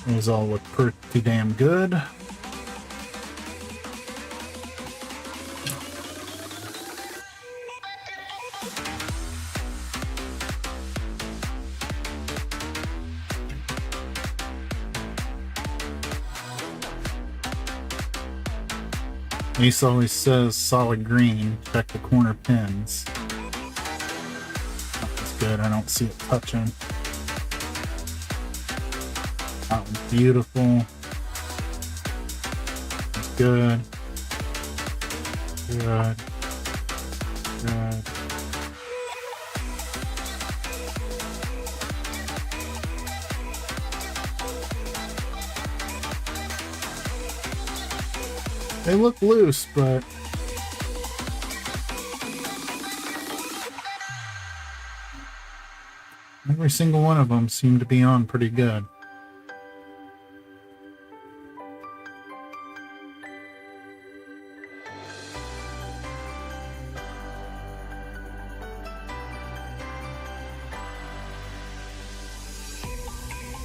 These all look pretty damn good. Ace always says solid green. Check the corner pins. That's good. I don't see it touching. That one's beautiful. Good. Good. Good. They look loose, but every single one of them seem to be on pretty good.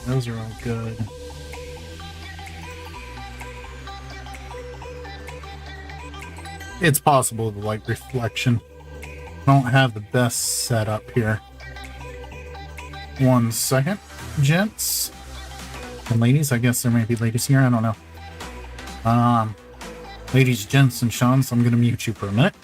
Those are all good. It's possible the light reflection. Don't have the best setup here. 1 second, gents and ladies. I guess there may be ladies here. I don't know. Ladies, gents, and Sean. So I'm gonna mute you for a minute.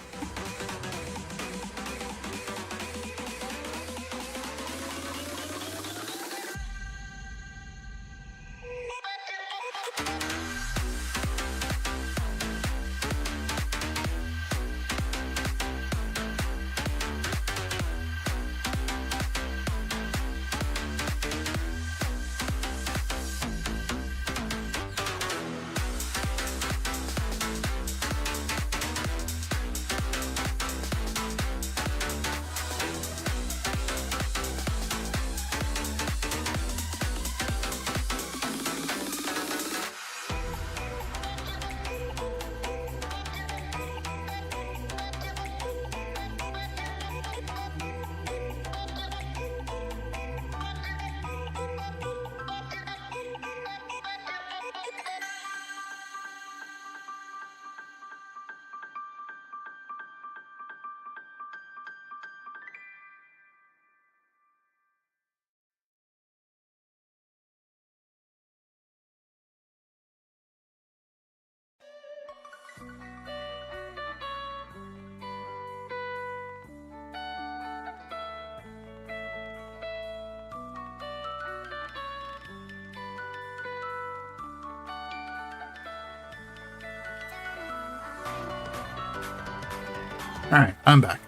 Alright, I'm back.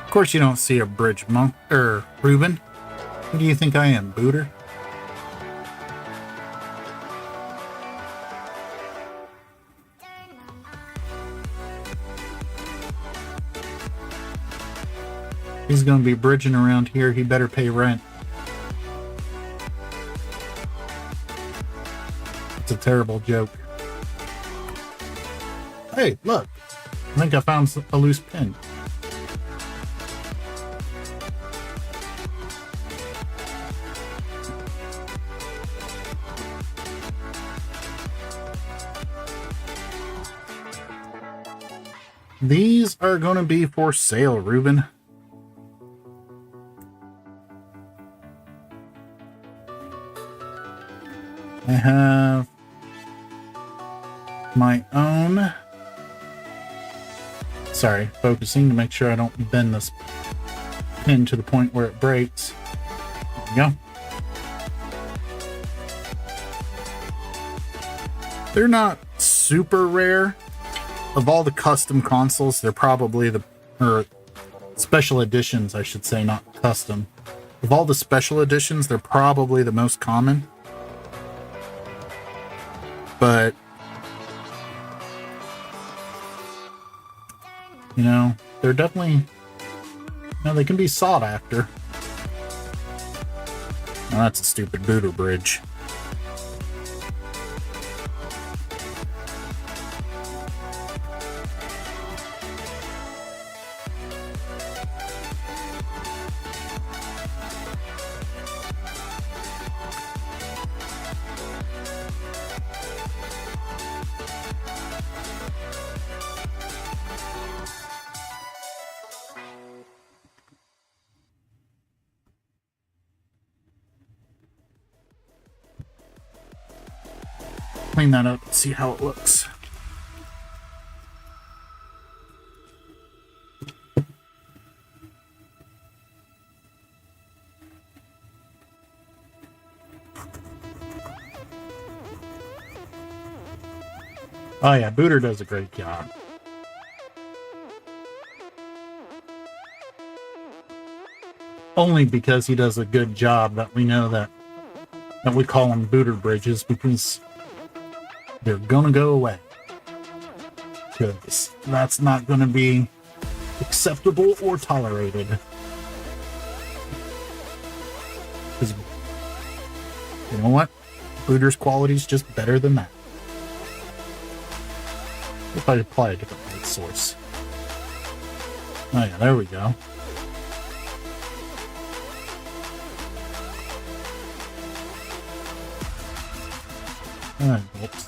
Of course you don't see a bridge monk, Ruben. Who do you think I am, Booter? He's gonna be bridging around here, he better pay rent. It's a terrible joke. Hey, look! I think I found a loose pin. These are going to be for sale, Ruben. I have my own. Sorry, focusing to make sure I don't bend this pin to the point where it breaks. There we go. They're not super rare. Of all the custom consoles, they're probably or special editions, I should say, not custom. Of all the special editions, they're probably the most common. But, you know, they're definitely, you know, they can be sought after. Oh, that's a stupid booter bridge. Clean that up and see how it looks. Oh yeah, Booter does a great job. Only because he does a good job that we know that we call them Booter bridges, because they're gonna go away. Because that's not gonna be acceptable or tolerated. Because you know what? Booter's quality is just better than that. If I apply a different light source. Oh yeah, there we go. Alright, whoops.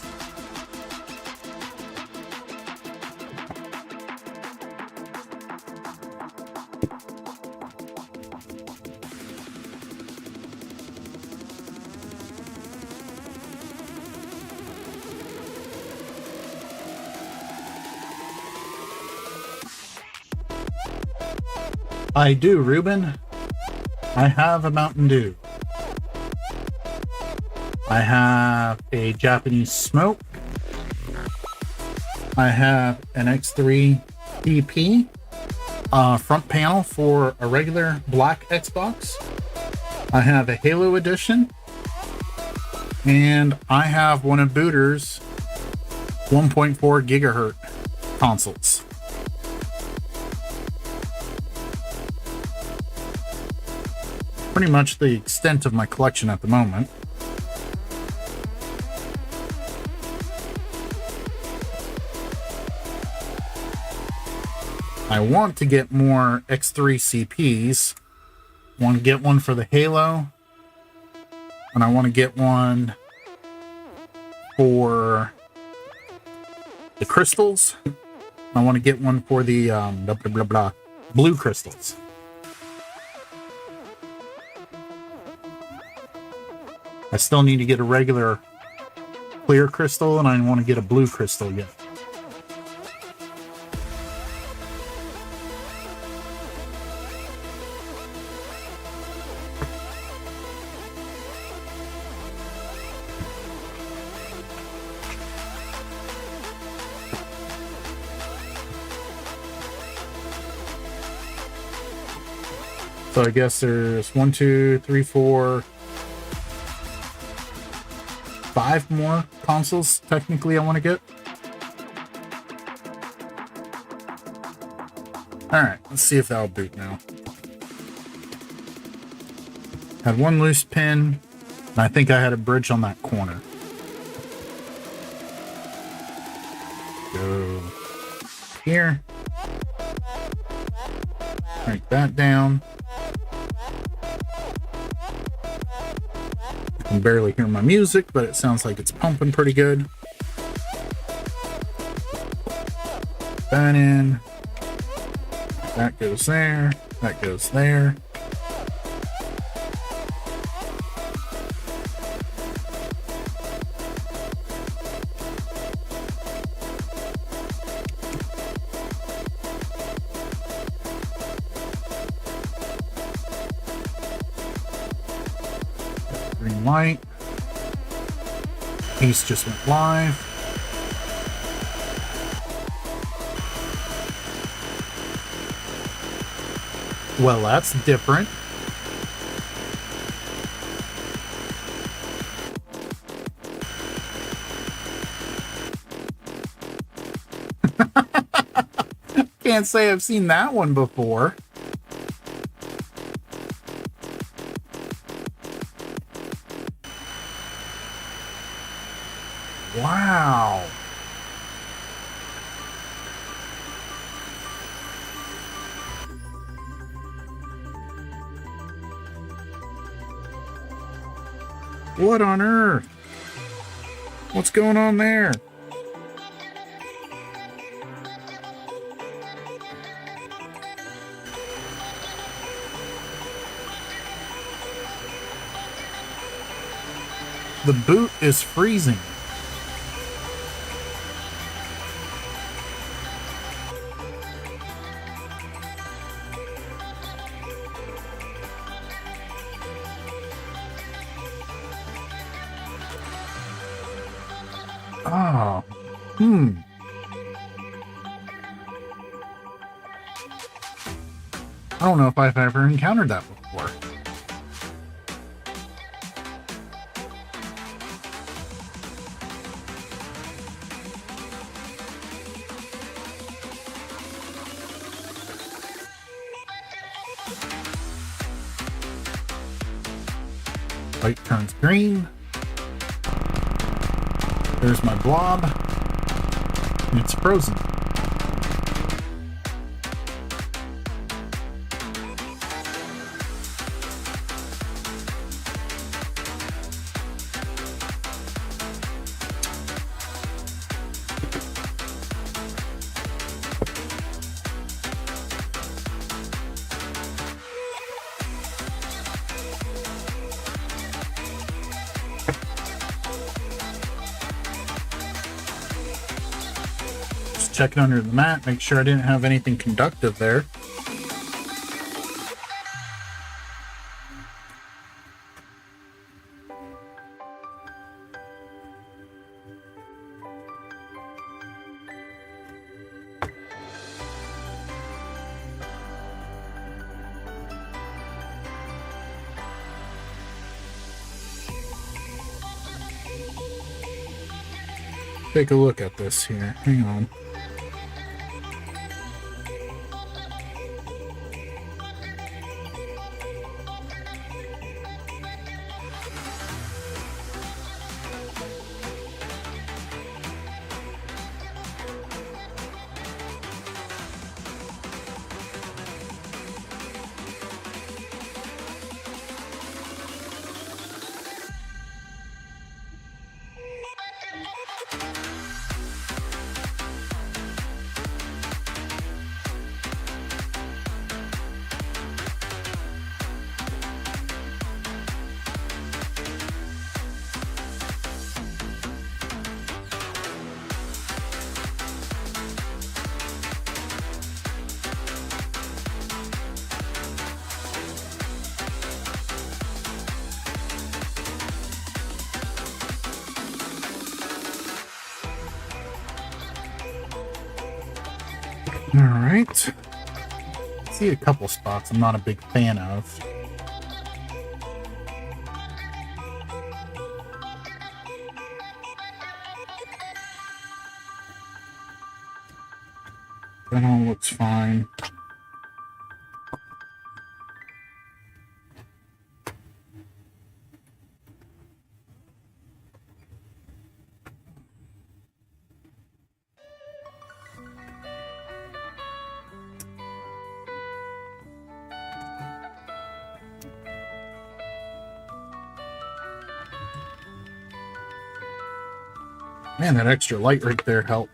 I do, Ruben. I have a Mountain Dew. I have a Japanese smoke. I have an X3 EP front panel for a regular black Xbox. I have a Halo edition. And I have one of Booter's 1.4 gigahertz consoles. Pretty much the extent of my collection at the moment. I want to get more X3 CPs. I want to get one for the Halo. And I want to get one for the crystals. I want to get one for the blue crystals. I still need to get a regular clear crystal, and I want to get a blue crystal yet. So I guess there's 1, 2, 3, 4, 5 more consoles technically I want to get. Alright, let's see if that'll boot now. Had one loose pin, and I think I had a bridge on that corner. Go here. Break that down. I can barely hear my music, but it sounds like it's pumping pretty good. That in. That goes there. That goes there. Green light. Piece just went live. Well, that's different. can't say I've seen that one before. Wow. What on earth? What's going on there? The boot is freezing. Oh, I don't know if I've ever encountered that before. Light turns green. There's my blob. And it's frozen. Check it under the mat, make sure I didn't have anything conductive there. Take a look at this here. Hang on. All right. See a couple spots I'm not a big fan of. That all looks fine. Man, that extra light right there helped.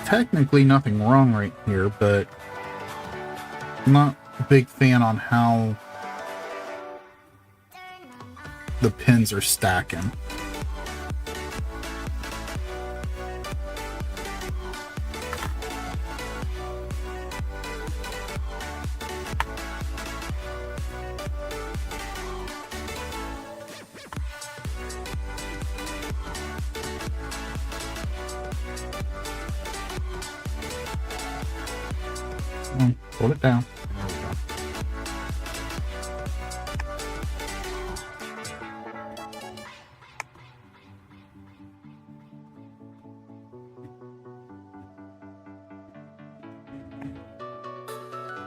Technically nothing wrong right here, but I'm not a big fan on how the pins are stacking. Hold it down. There we go.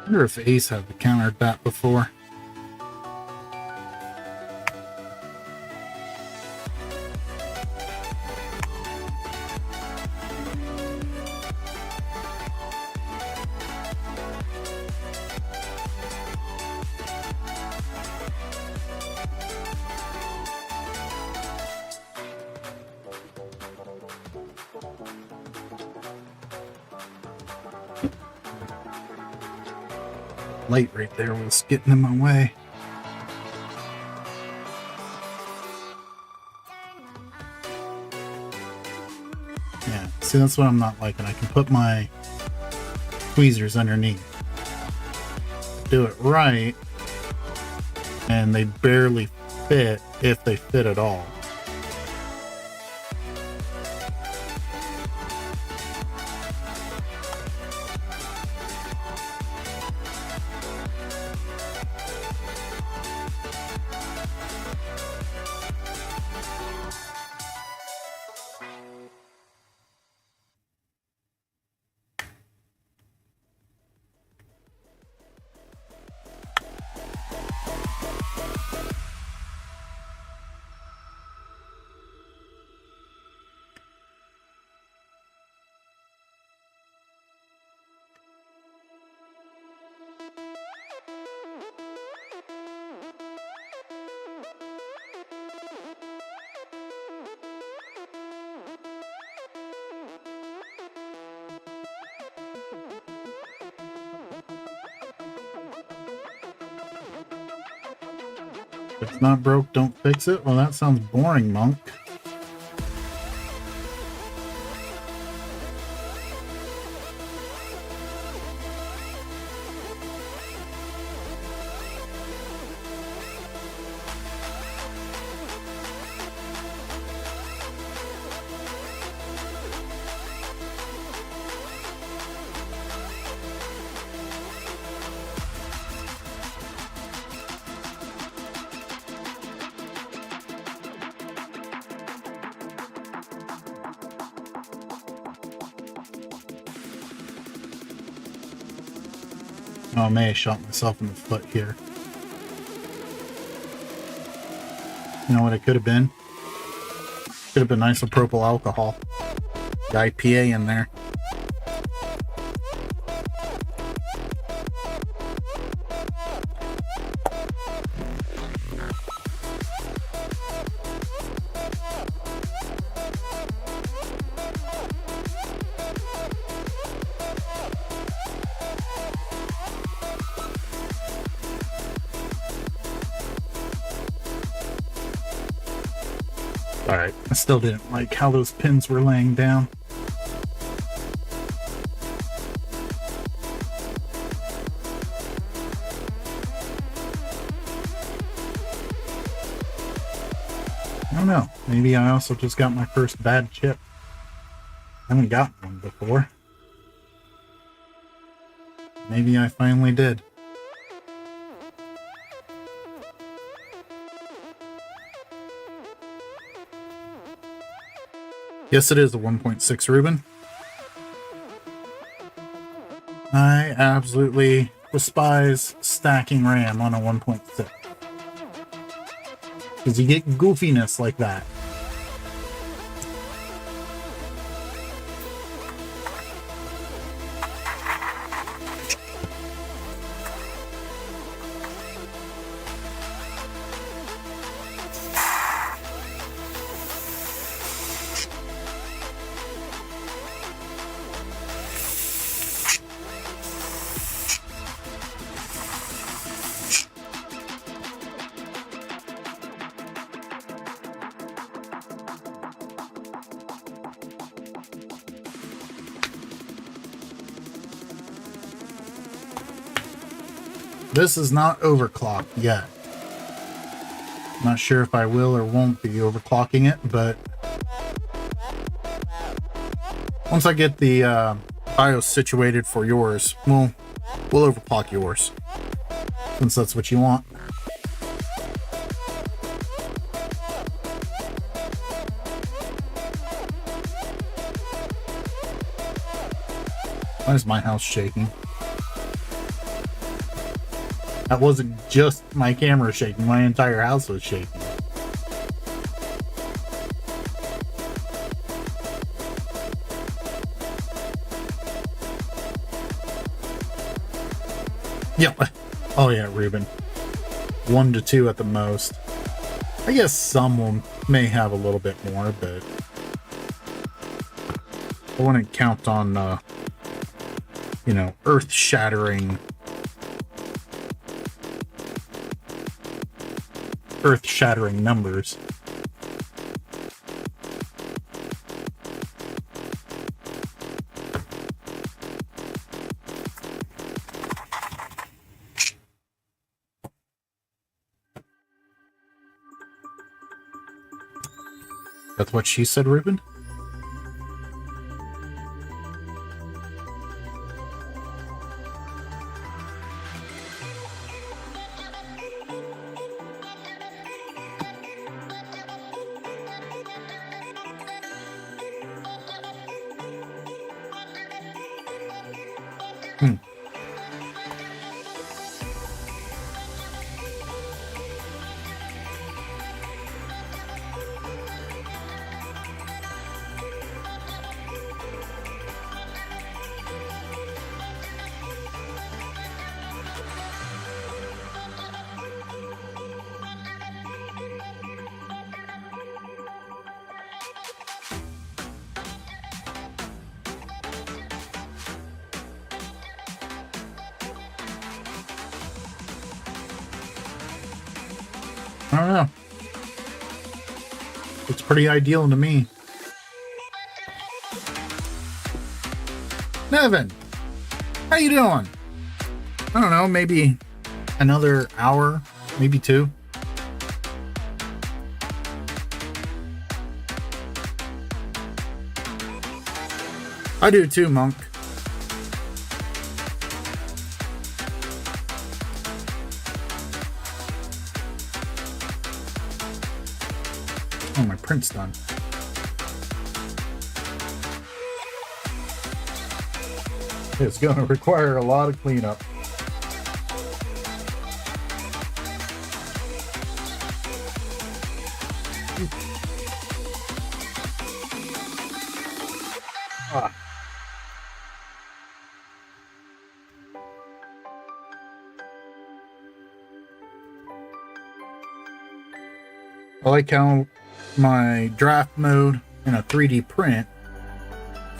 I wonder if Ace have encountered that before. Light right there was getting in my way. Yeah, see, that's what I'm not liking. I can put my tweezers underneath, do it right, and they barely fit, if they fit at all. If it's not broke, don't fix it. Well, that sounds boring, Monk. Oh, I may have shot myself in the foot here. You know what it could have been? Could have been isopropyl alcohol. The IPA in there. Alright, I still didn't like how those pins were laying down. I don't know. Maybe I also just got my first bad chip. I haven't gotten one before. Maybe I finally did. Yes, it is a 1.6 Ruben. I absolutely despise stacking RAM on a 1.6. Because you get goofiness like that. This is not overclocked yet. Not sure if I will or won't be overclocking it, but once I get the BIOS situated for yours, we'll overclock yours, since that's what you want. Why is my house shaking? That wasn't just my camera shaking, my entire house was shaking. Yep. Oh yeah, Ruben. 1 to 2 at the most. I guess someone may have a little bit more, but I wouldn't count on, earth-shattering numbers. That's what she said, Ruben? I don't know. It's pretty ideal to me. Nevin, how you doing? I don't know, maybe another hour, maybe 2. I do too, Monk. Oh, my print's done. It's going to require a lot of cleanup. Ah. I like how my draft mode in a 3D print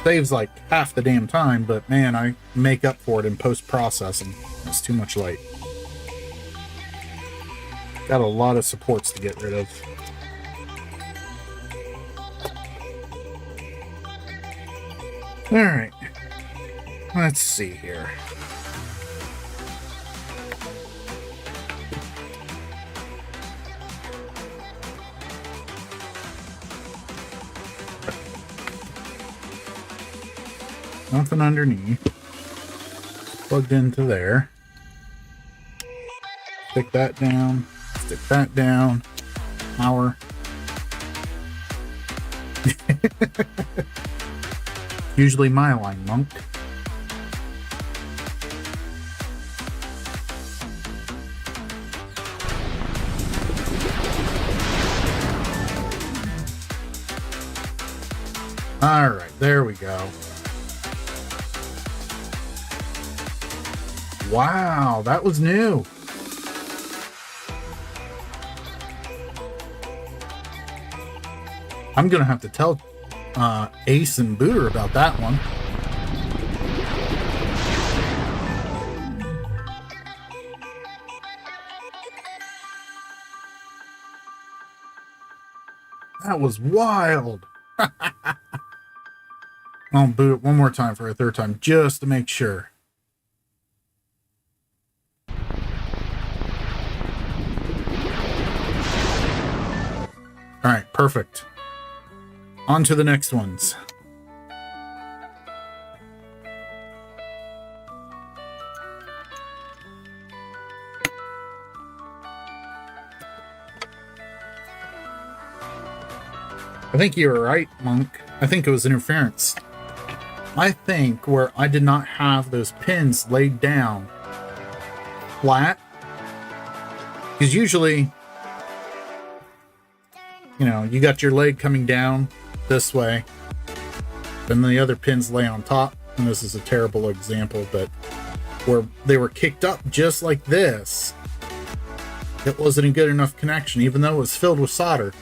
saves like half the damn time, but man, I make up for it in post-processing. It's too much light. Got a lot of supports to get rid of. Alright. Let's see here. Nothing underneath. Plugged into there. Stick that down. Stick that down. Power. Usually my line, Monk. All right, there we go. Wow, that was new. I'm gonna have to tell Ace and Booter about that one. That was wild. I'll boot it one more time for a third time just to make sure. All right, perfect. On to the next ones. I think you were right, Monk. I think it was interference. I think where I did not have those pins laid down flat, Because usually, you know, you got your leg coming down this way, then the other pins lay on top. And this is a terrible example, but where they were kicked up just like this, it wasn't a good enough connection, even though it was filled with solder.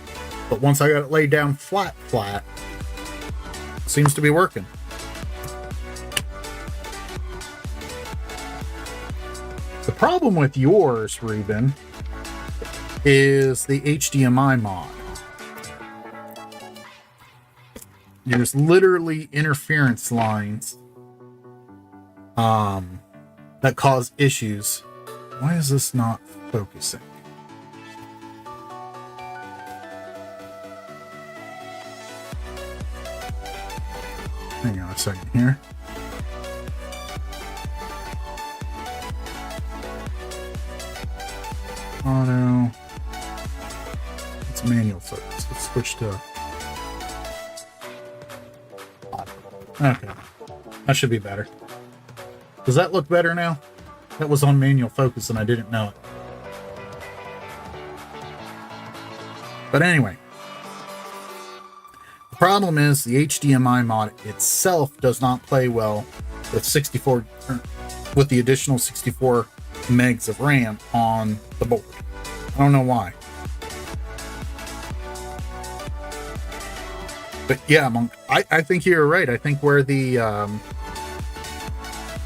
But once I got it laid down flat, it seems to be working. The problem with yours, Ruben, is the HDMI mod. There's literally interference lines that cause issues. Why is this not focusing? Hang on a second here. Auto. It's manual focus. Let's switch to auto. Okay. That should be better. Does that look better now? That was on manual focus and I didn't know it. But anyway. The problem is the HDMI mod itself does not play well with with the additional 64 megs of RAM on the board. I don't know why. But yeah, Monk, I think you're right. I think where the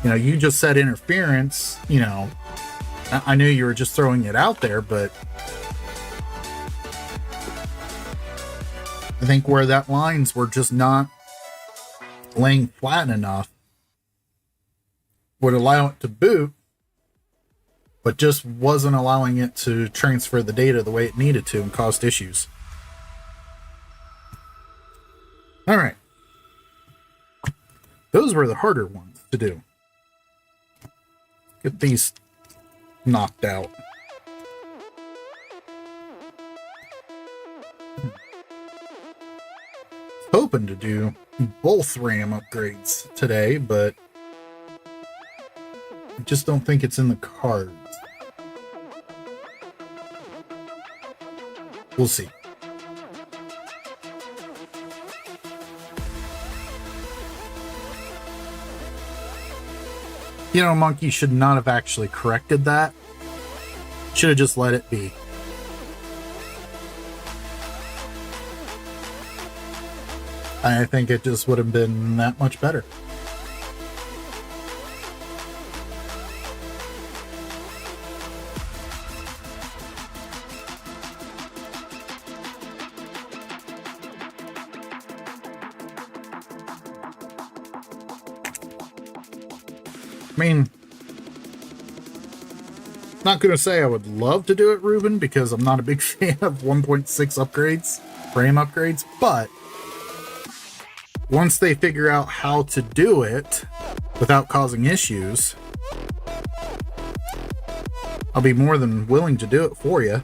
you know, you just said interference, you know, I knew you were just throwing it out there, but I think where that lines were just not laying flat enough would allow it to boot, but just wasn't allowing it to transfer the data the way it needed to and caused issues. All right. Those were the harder ones to do. Get these knocked out. Hoping to do both RAM upgrades today, but I just don't think it's in the cards. We'll see. You know, Monkey should not have actually corrected that. Should have just let it be. I think it just would have been that much better. I mean, not going to say I would love to do it, Ruben, because I'm not a big fan of 1.6 upgrades, RAM upgrades, but once they figure out how to do it without causing issues, I'll be more than willing to do it for you.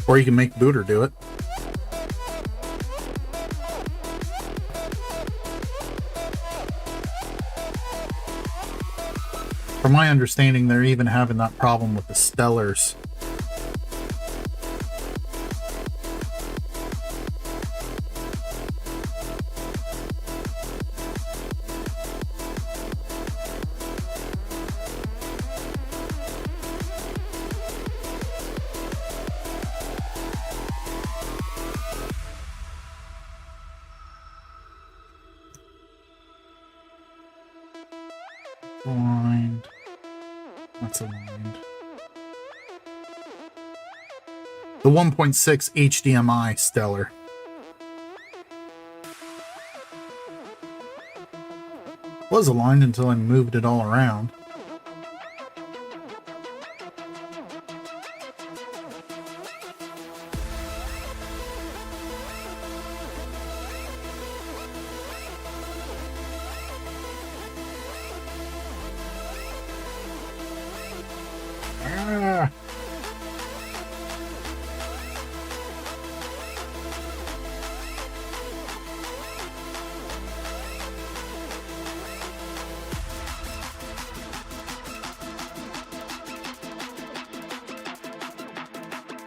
Or you can make Booter do it. From my understanding, they're even having that problem with the Stellars. Aligned. That's aligned. The 1.6 HDMI Stellar. Was aligned until I moved it all around. Ah.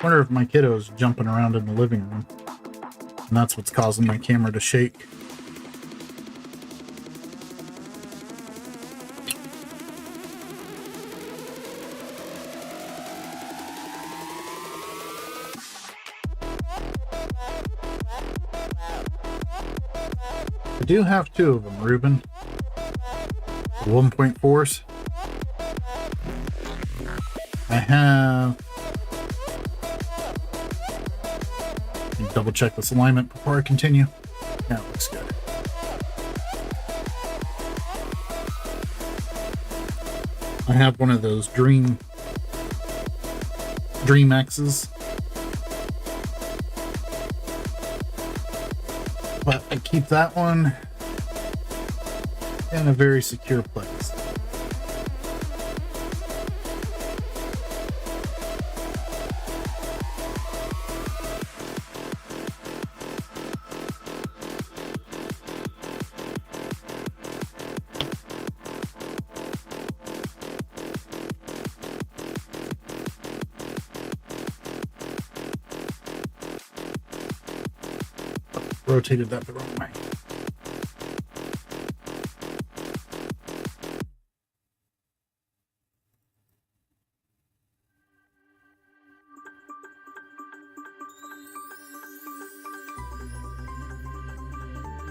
Wonder if my kiddo's jumping around in the living room. And that's what's causing my camera to shake. I do have two of them, Ruben. The 1.4s. I have... Double check this alignment before I continue. Yeah, it looks good. I have one of those Dream X's, but I keep that one in a very secure place. Rotated that the wrong way.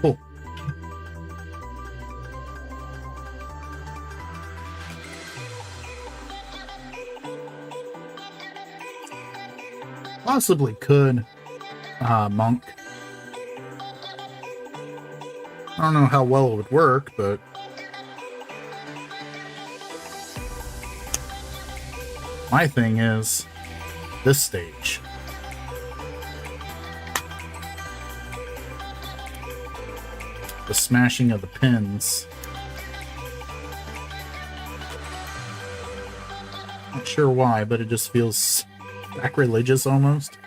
Cool. Possibly could monk. I don't know how well it would work, but my thing is this stage. The smashing of the pins. Not sure why, but it just feels sacrilegious almost.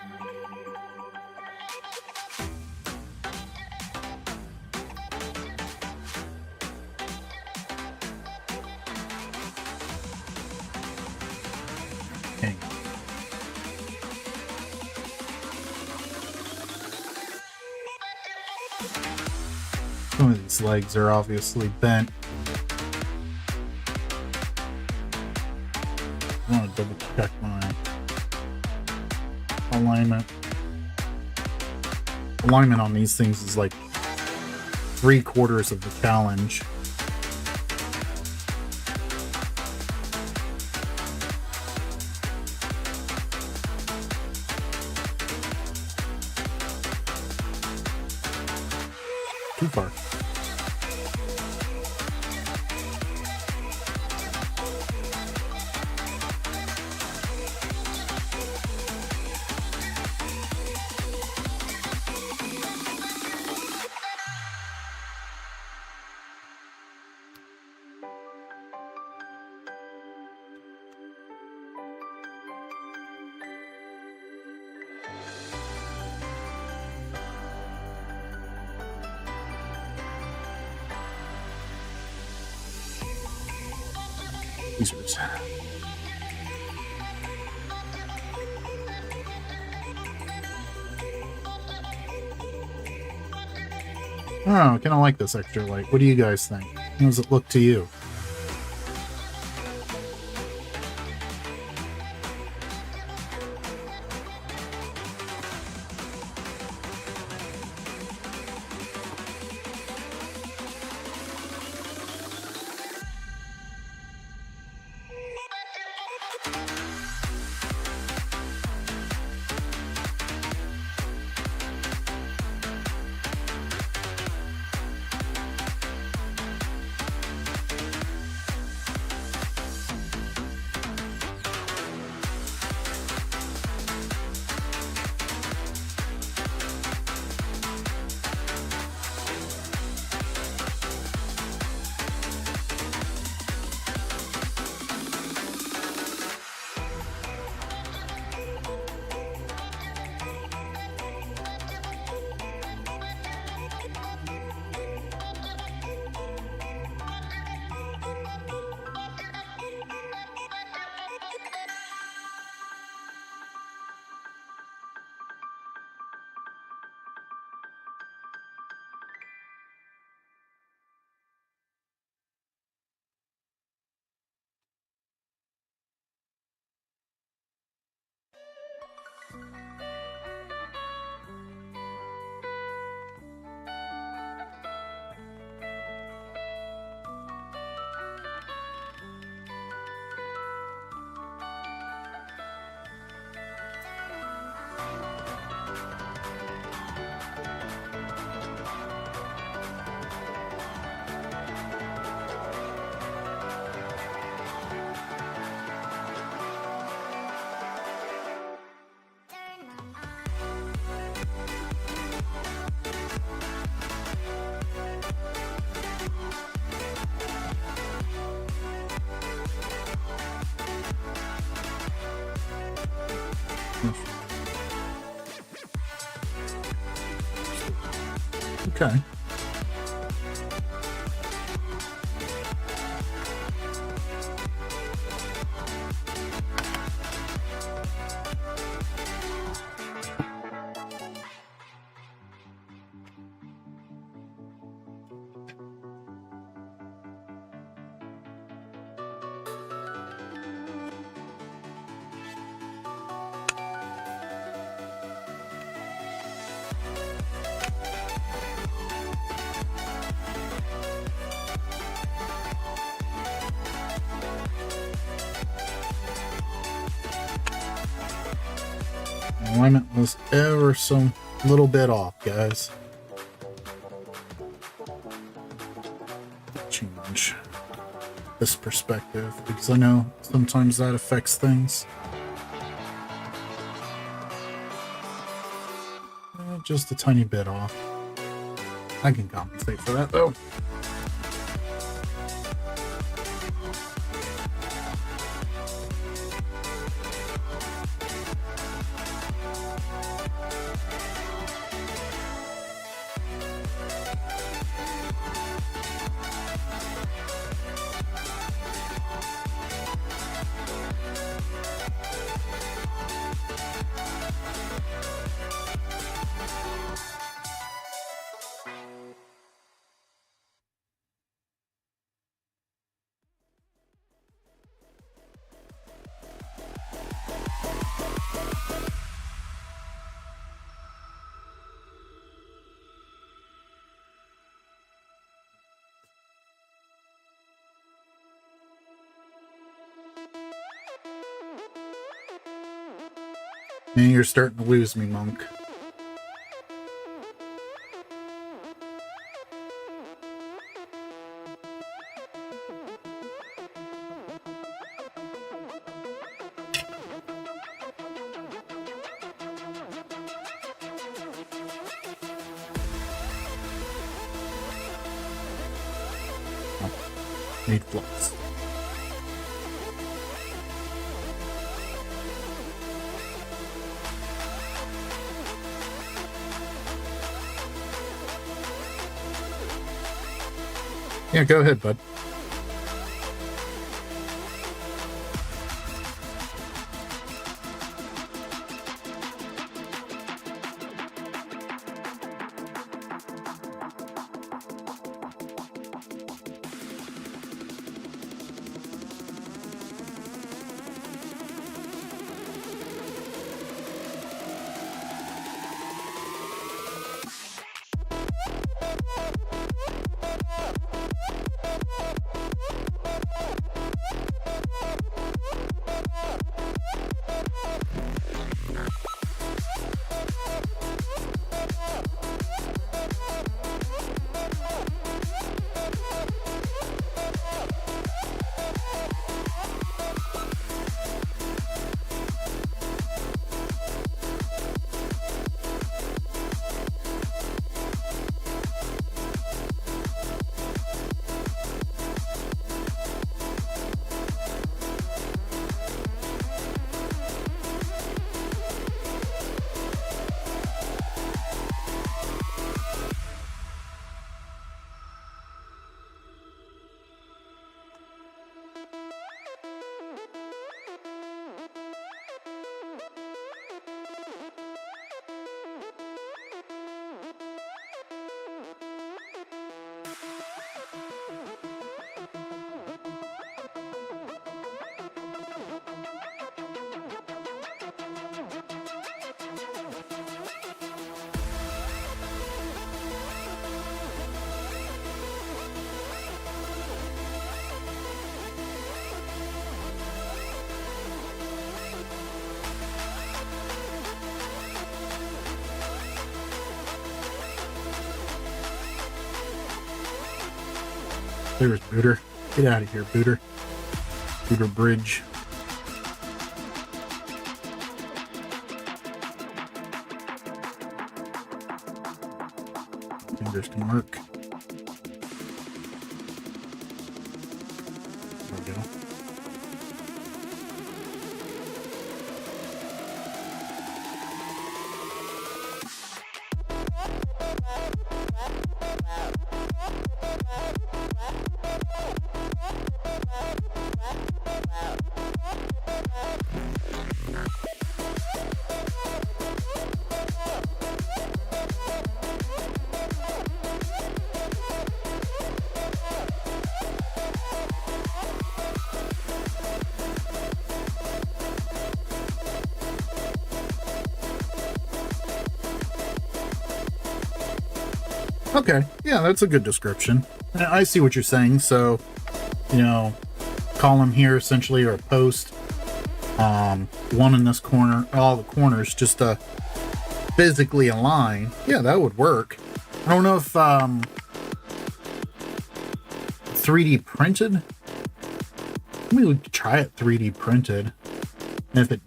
Some of these legs are obviously bent. I want to double check my alignment. Alignment on these things is like 3/4 of the challenge. Too far. Users. Oh, I kind of like this extra light. What do you guys think? How does it look to you? Okay. Alignment was ever so little bit off, guys. Change this perspective because I know sometimes that affects things. Just a tiny bit off. I can compensate for that though. And you're starting to lose me, Monk. Need flux. Yeah, go ahead, bud. There's Booter. Get out of here, Booter. Booter Bridge. Fingers can work. There we go. Okay, yeah, that's a good description. I see what you're saying. So, column here essentially, or a post, one in this corner, all the corners, just to physically align. Yeah, that would work. I don't know if 3D printed. Maybe we could try it 3D printed. And if it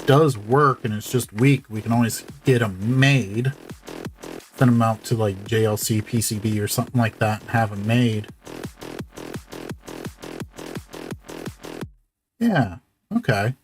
does work and it's just weak, we can always get them made. Send them out to like JLC PCB or something like that and have them made. Yeah, okay.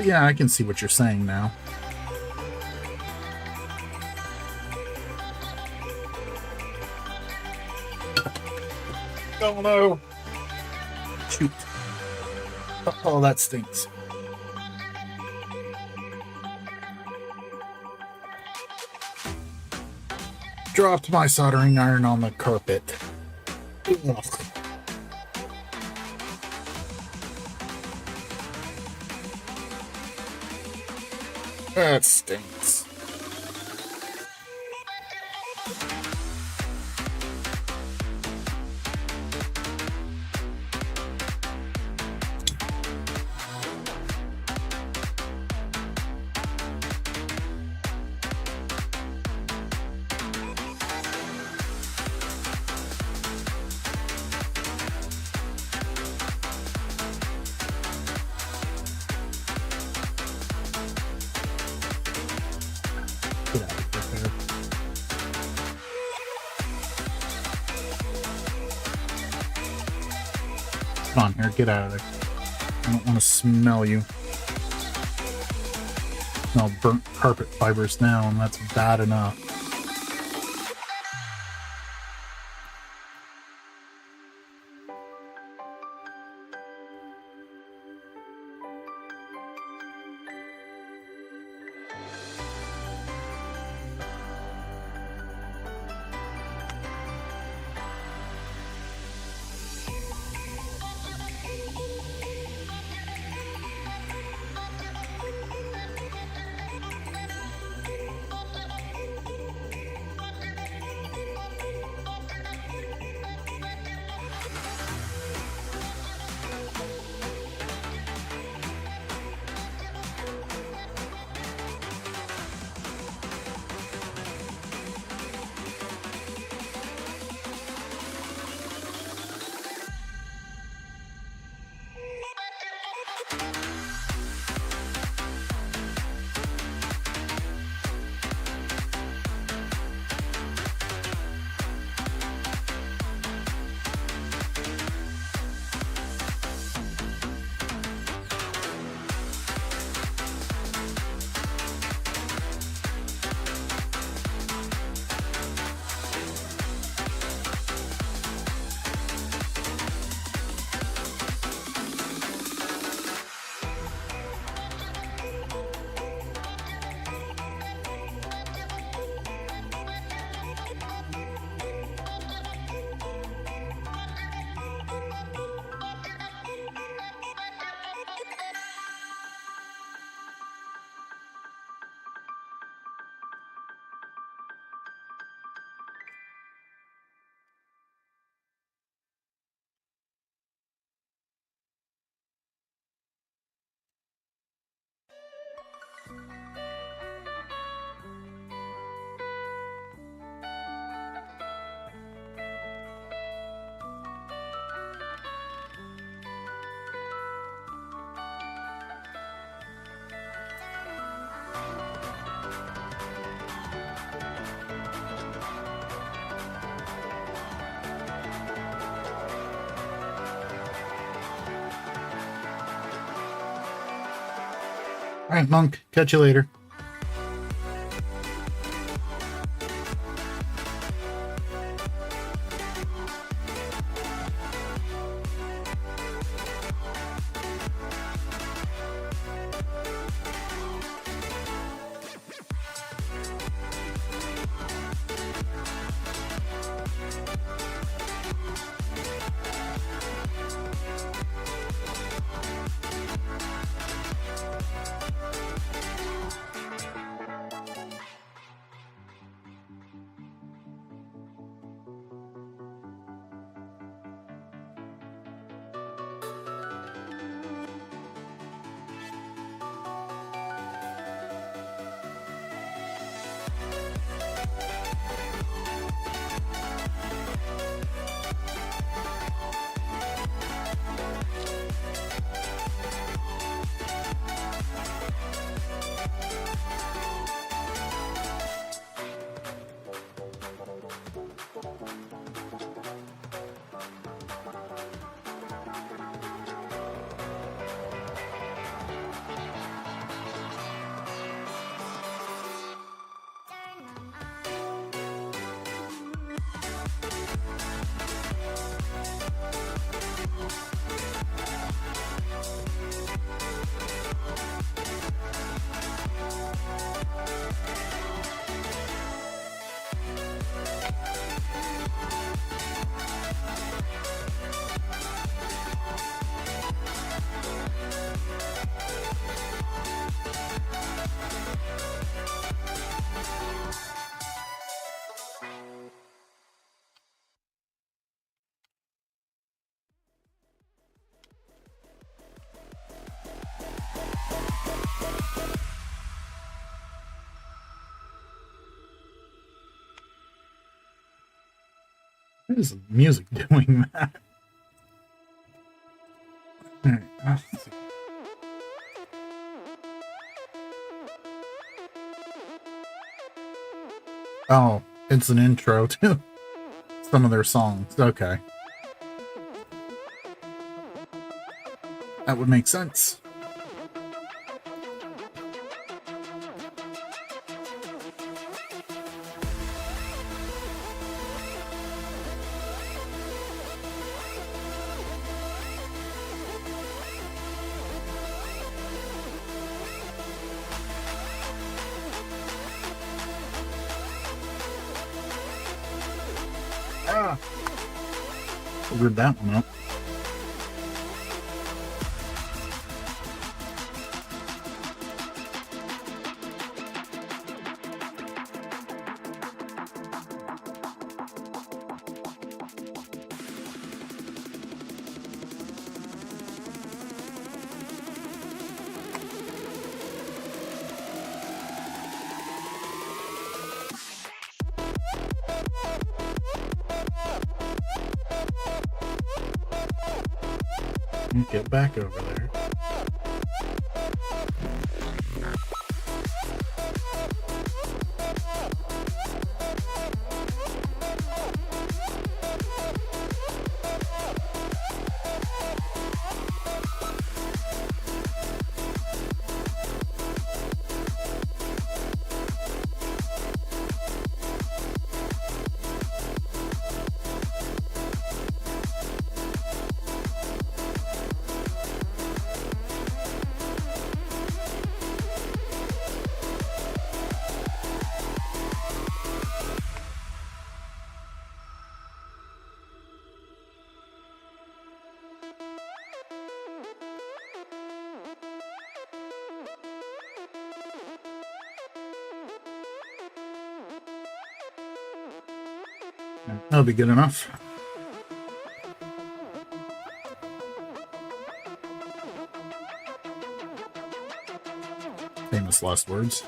Yeah, I can see what you're saying now. Oh no! Shoot. Oh, that stinks. Dropped my soldering iron on the carpet. Ugh. That stinks. Get out of here. Come on here, get out of there. I don't want to smell you. Smell burnt carpet fibers now, and that's bad enough. All right, Monk. Catch you later. What is the music doing that? Alright, let's see. Oh, it's an intro to some of their songs. Okay. That would make sense. Ah! Figured that one up. Get back over there. That'll be good enough. Famous last words.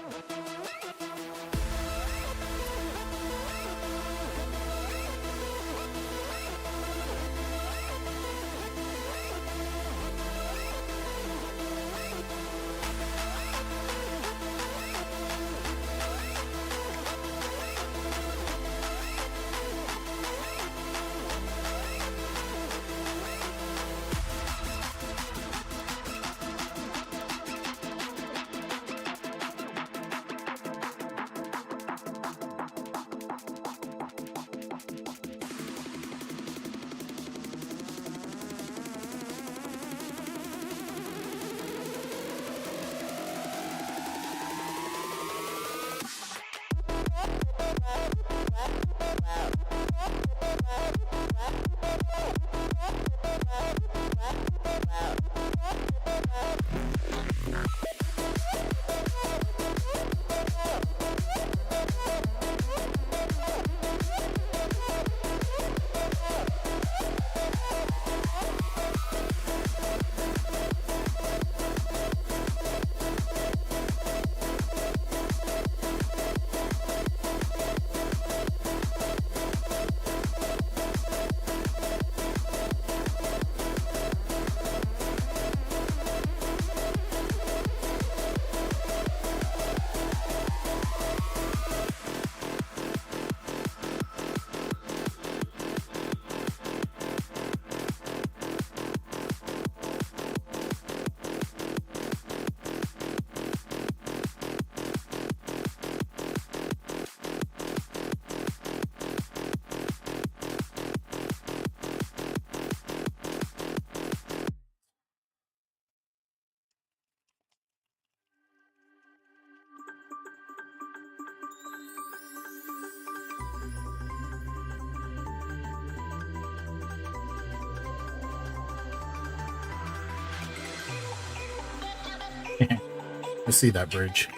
I see that bridge.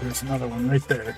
There's another one right there.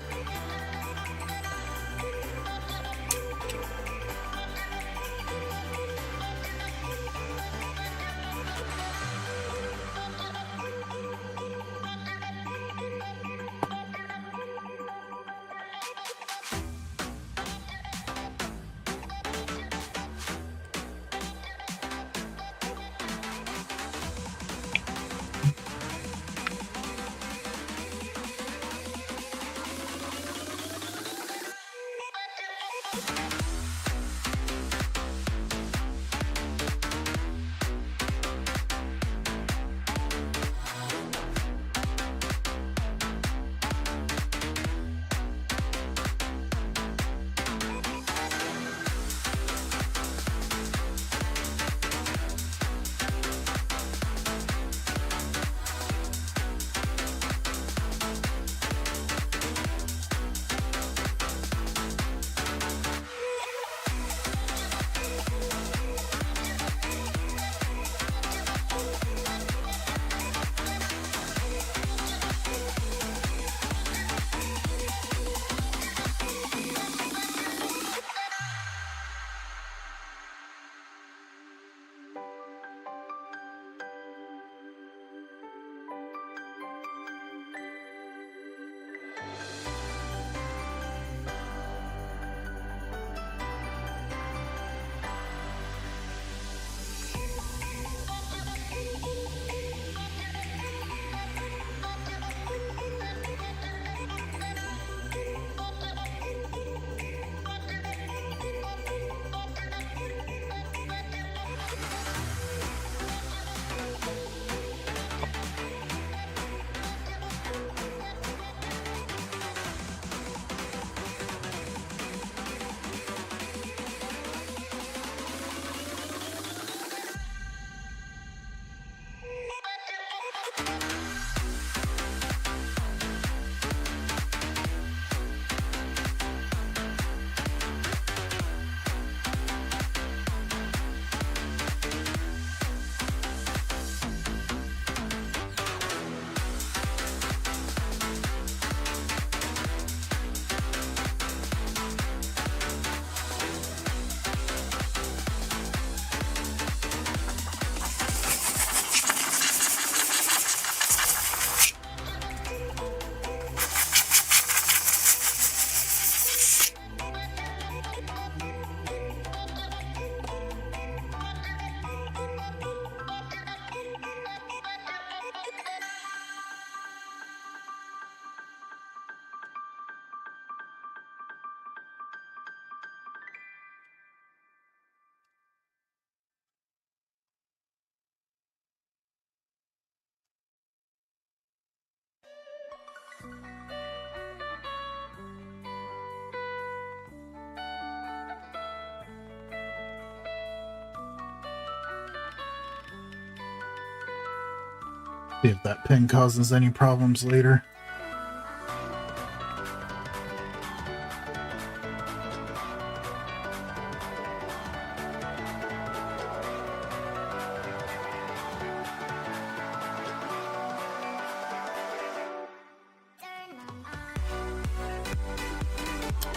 See if that pin causes any problems later.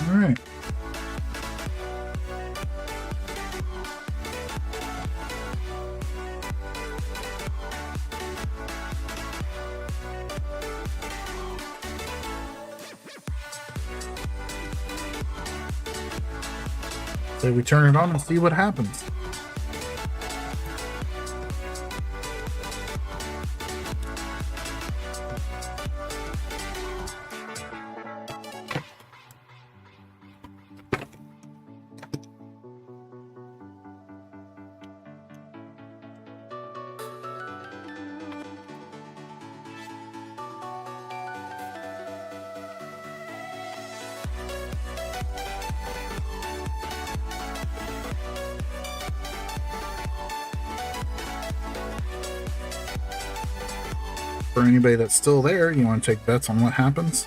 All right. So we turn it on and see what happens. For anybody that's still there, you want to take bets on what happens?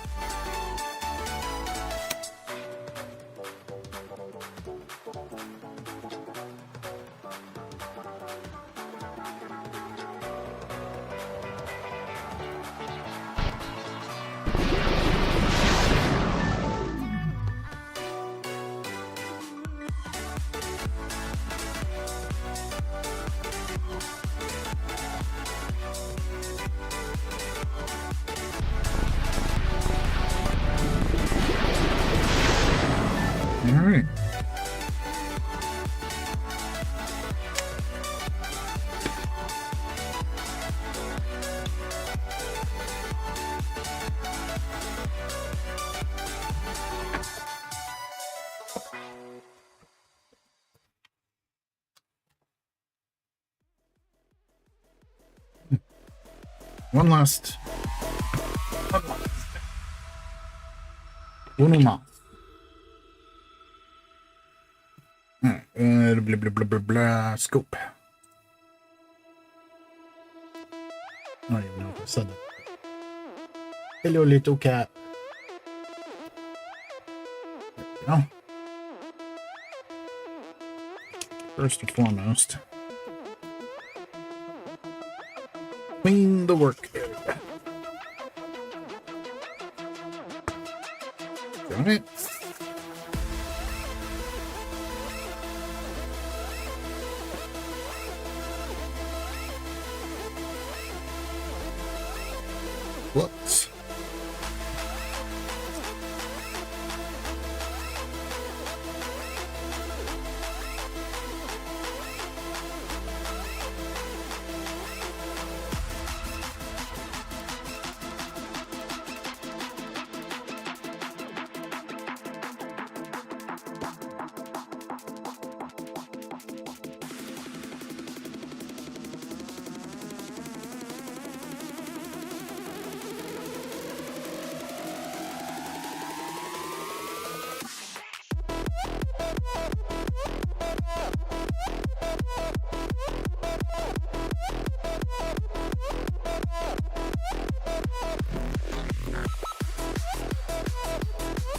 All right. One last. One more. Blah, blah, blah, blah, blah. Scope. I don't even know if I said that. Hello, little cat. There we go. First and foremost, clean the work area. Got it. Whoops.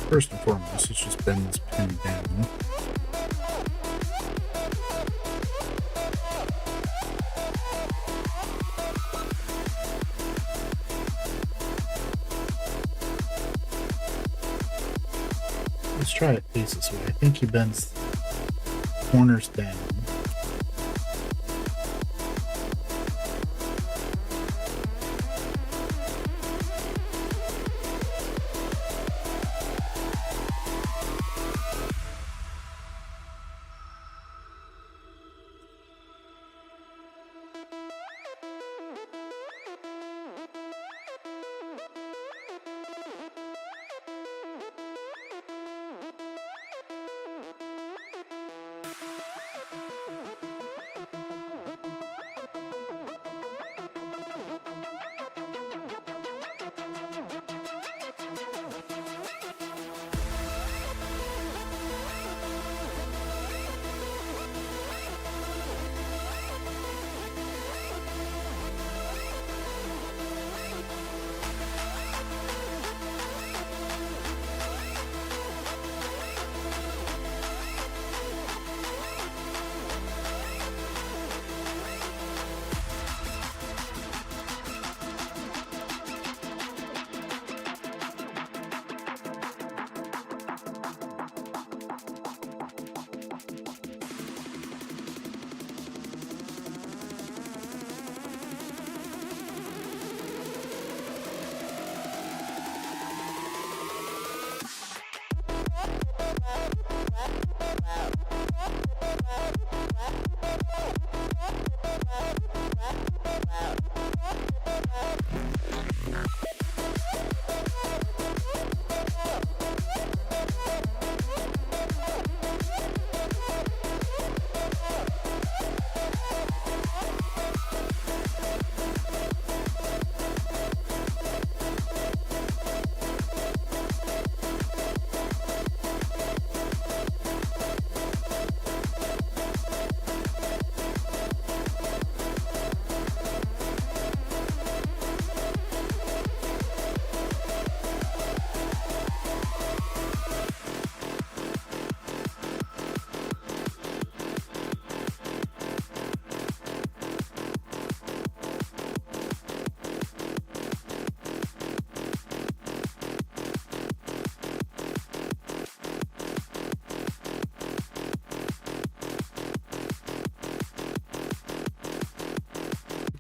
First and foremost, let's just bend this pin down. Let's try it face this way. I think he bends corners down.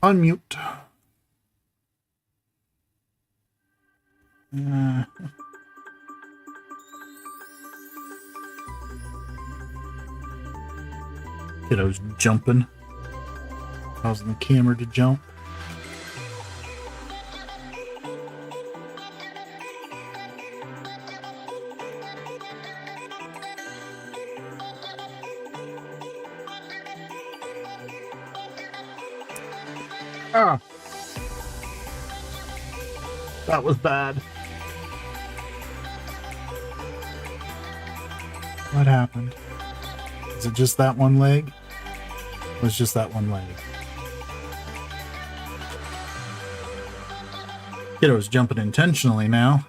Unmute. Kiddo's jumping, causing the camera to jump. Ah. That was bad. What happened? Is it just that one leg? It was just that one leg. Kiddo's jumping intentionally now.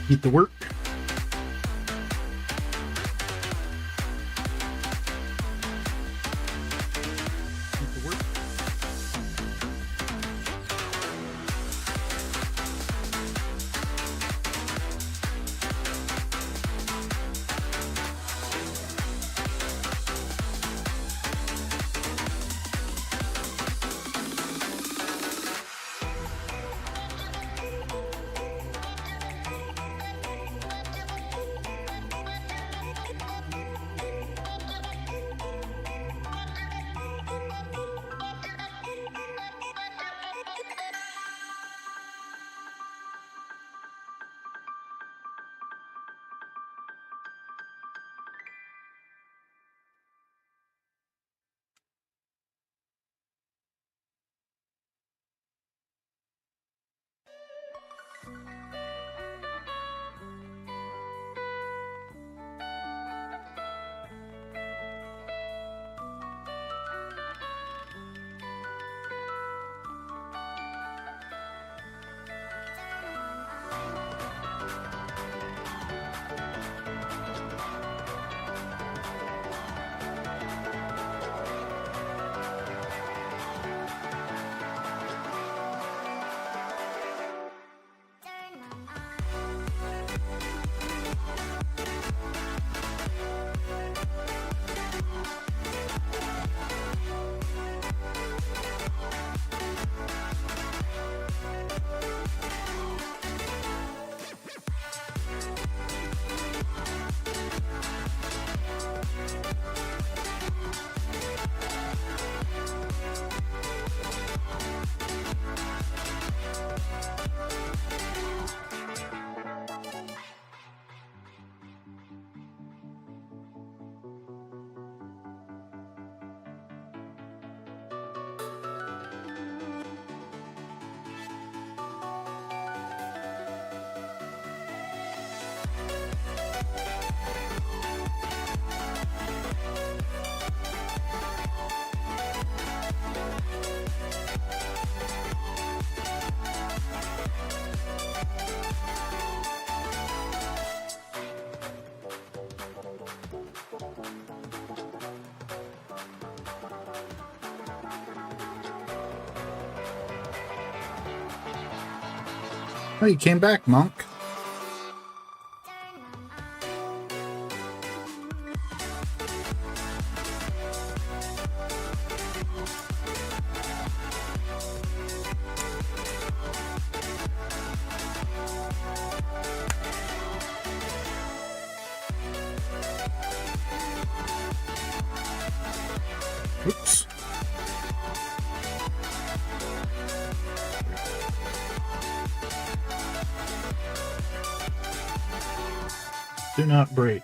Eat the work. Eat the work. Oh, you came back, Monk. Oops. Do not break.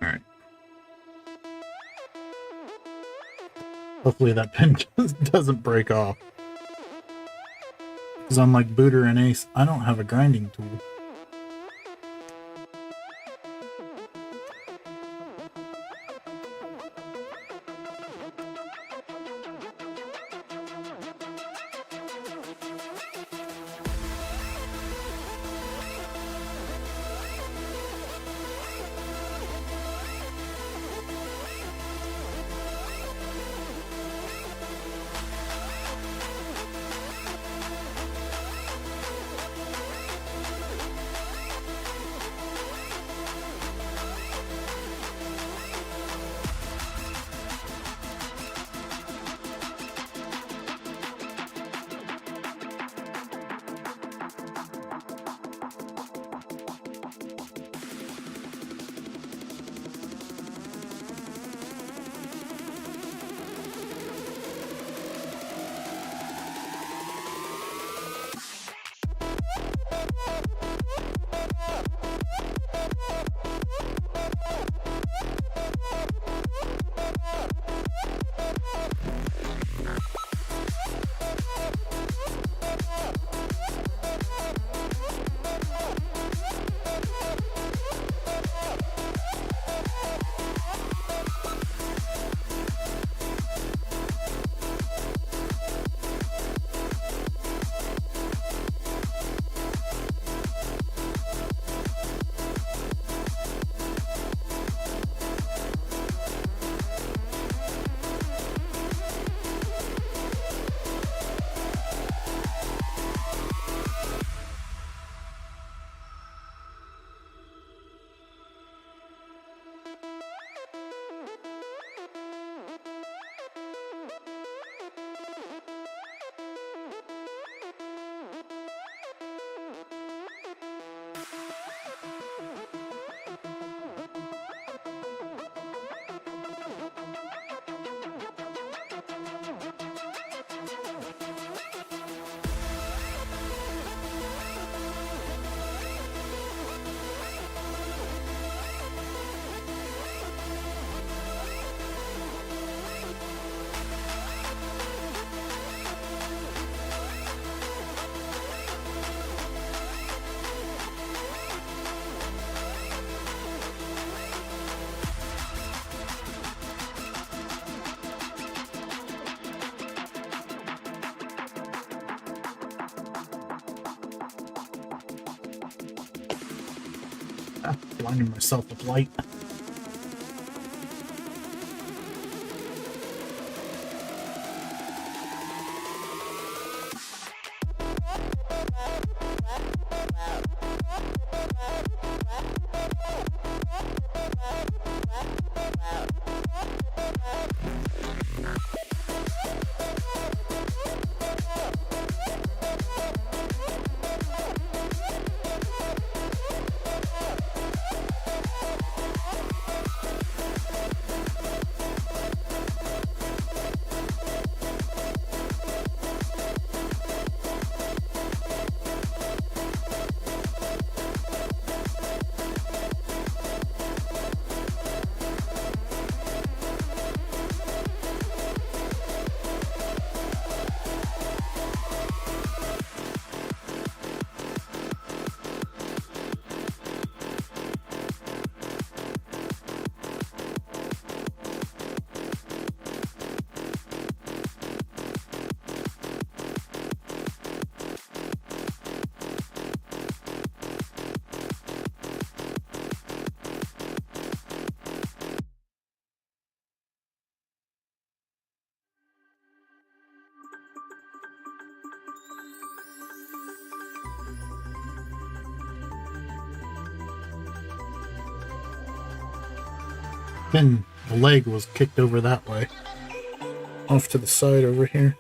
All right. Hopefully that pin doesn't break off. Because unlike Booter and Ace, I don't have a grinding tool. Blinding myself with light. Then the leg was kicked over that way. Off to the side over here.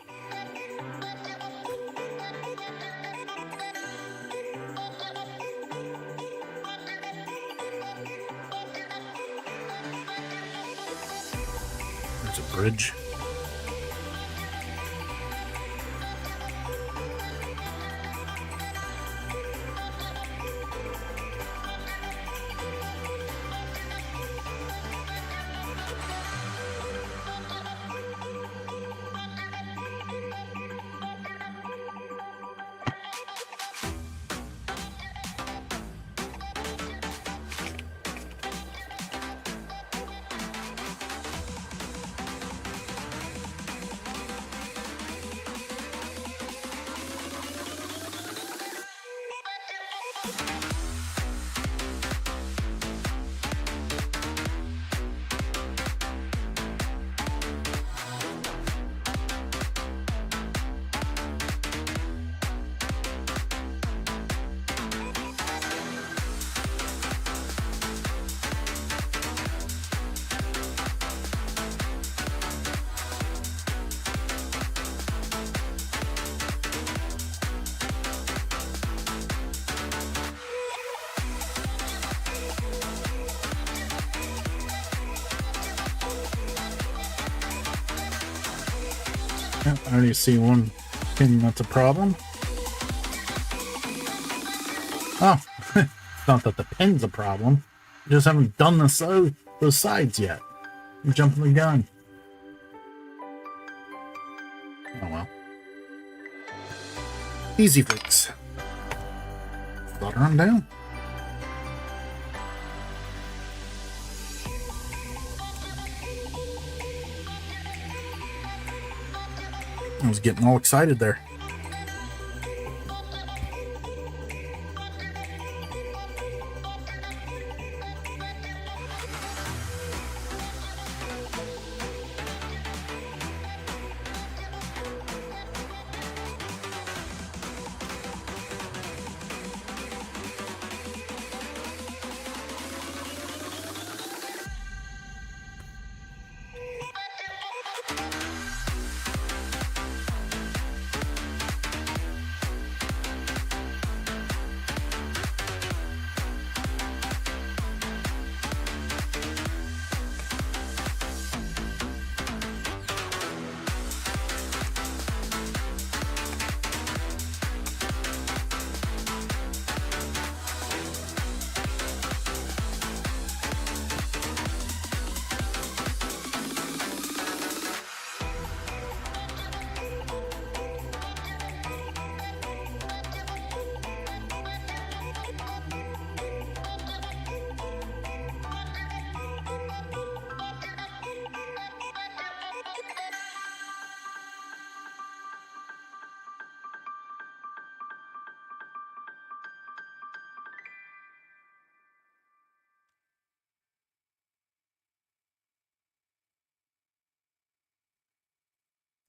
There's a bridge. Yep, I already see one pin that's a problem. Oh, it's not that the pin's a problem. You just haven't done those sides yet. You're jumping the gun. Oh well. Easy fix. Slaughter him down. I was getting all excited there.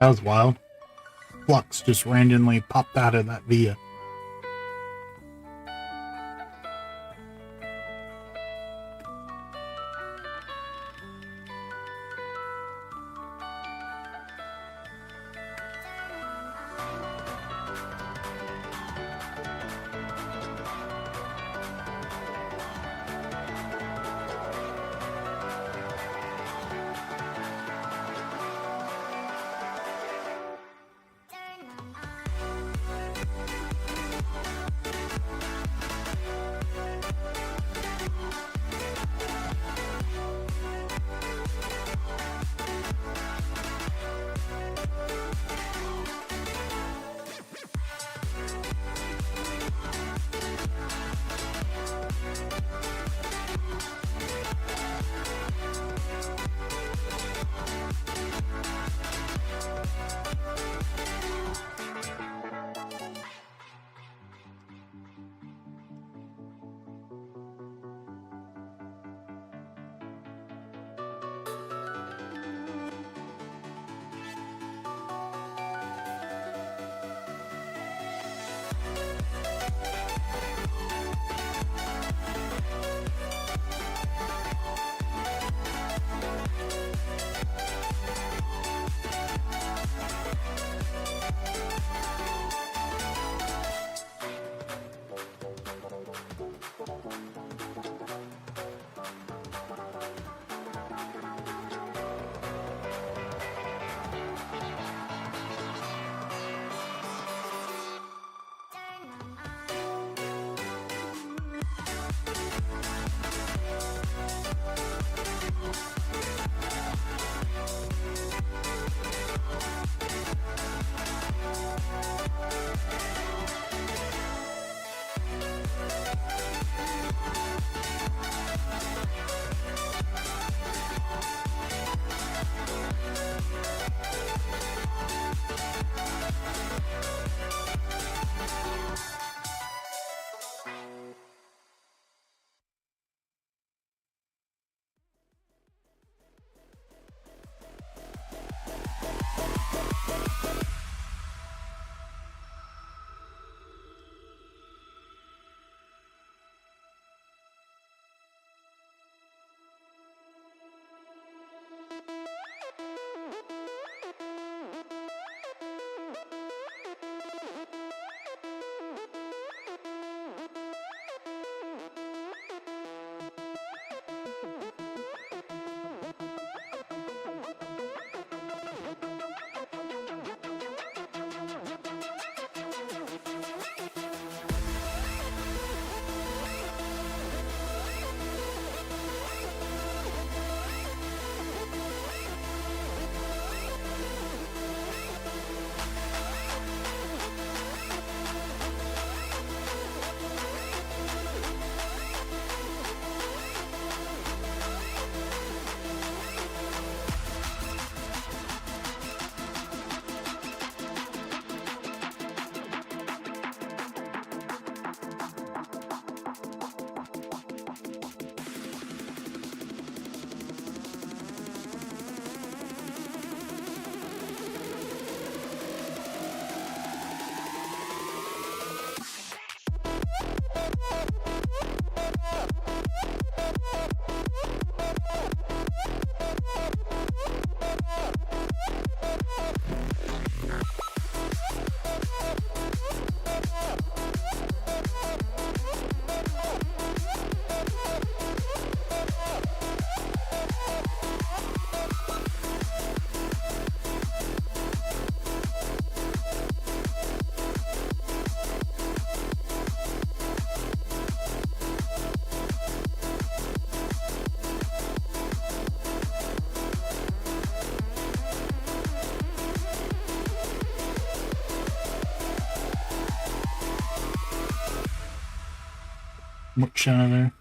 That was wild. Flux just randomly popped out of that via. Much out of there.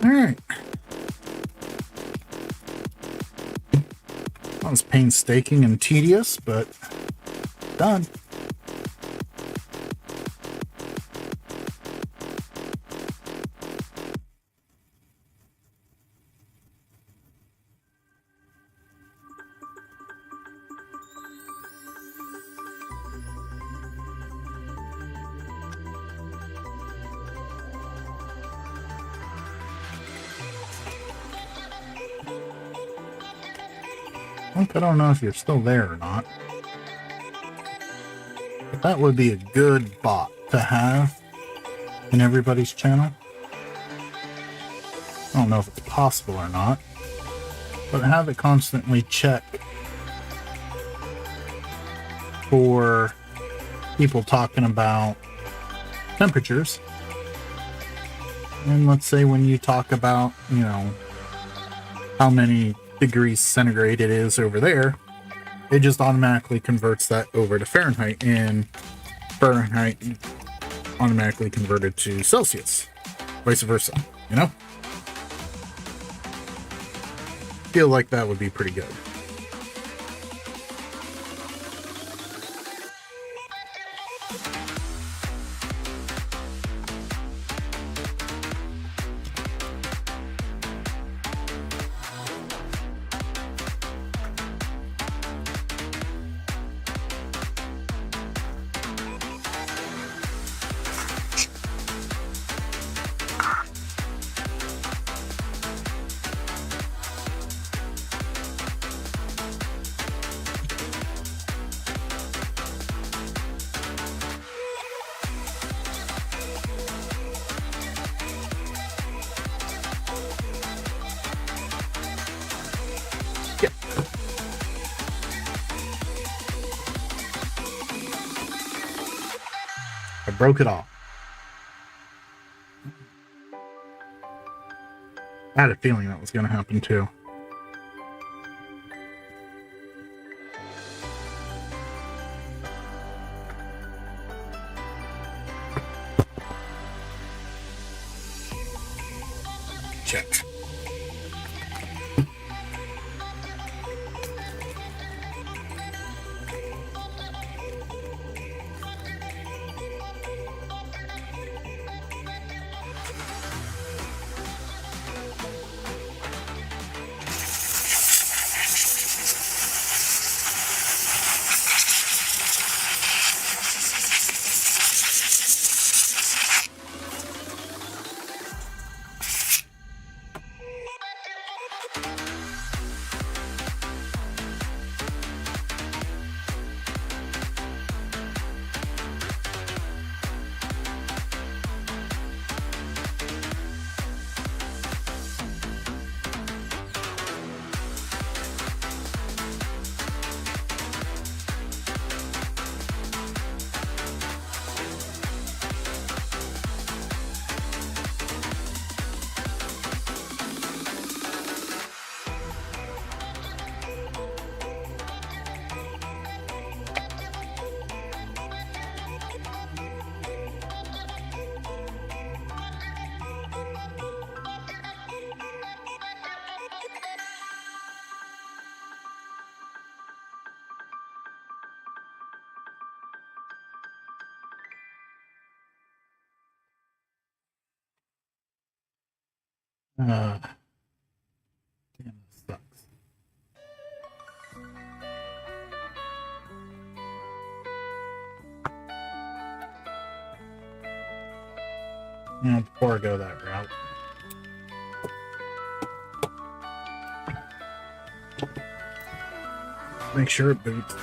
All right. Not as painstaking and tedious, but done. Link, I don't know if you're still there or not. But that would be a good bot to have in everybody's channel. I don't know if it's possible or not, but have it constantly check for people talking about temperatures. And let's say when you talk about, you know, how many degrees centigrade it is over there, it just automatically converts that over to Fahrenheit, and Fahrenheit automatically converted to Celsius, vice versa, you know? Feel like that would be pretty good. I broke it off. I had a feeling that was going to happen too. Check. Damn, this sucks. Before I go that route, make sure it boots.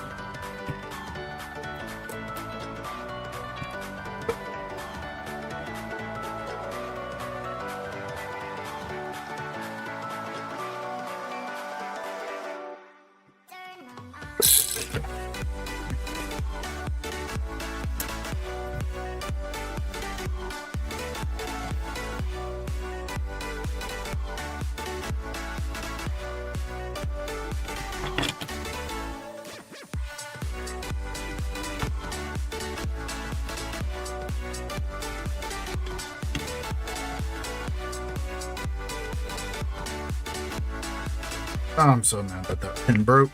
Oh, I'm so mad that that pin broke.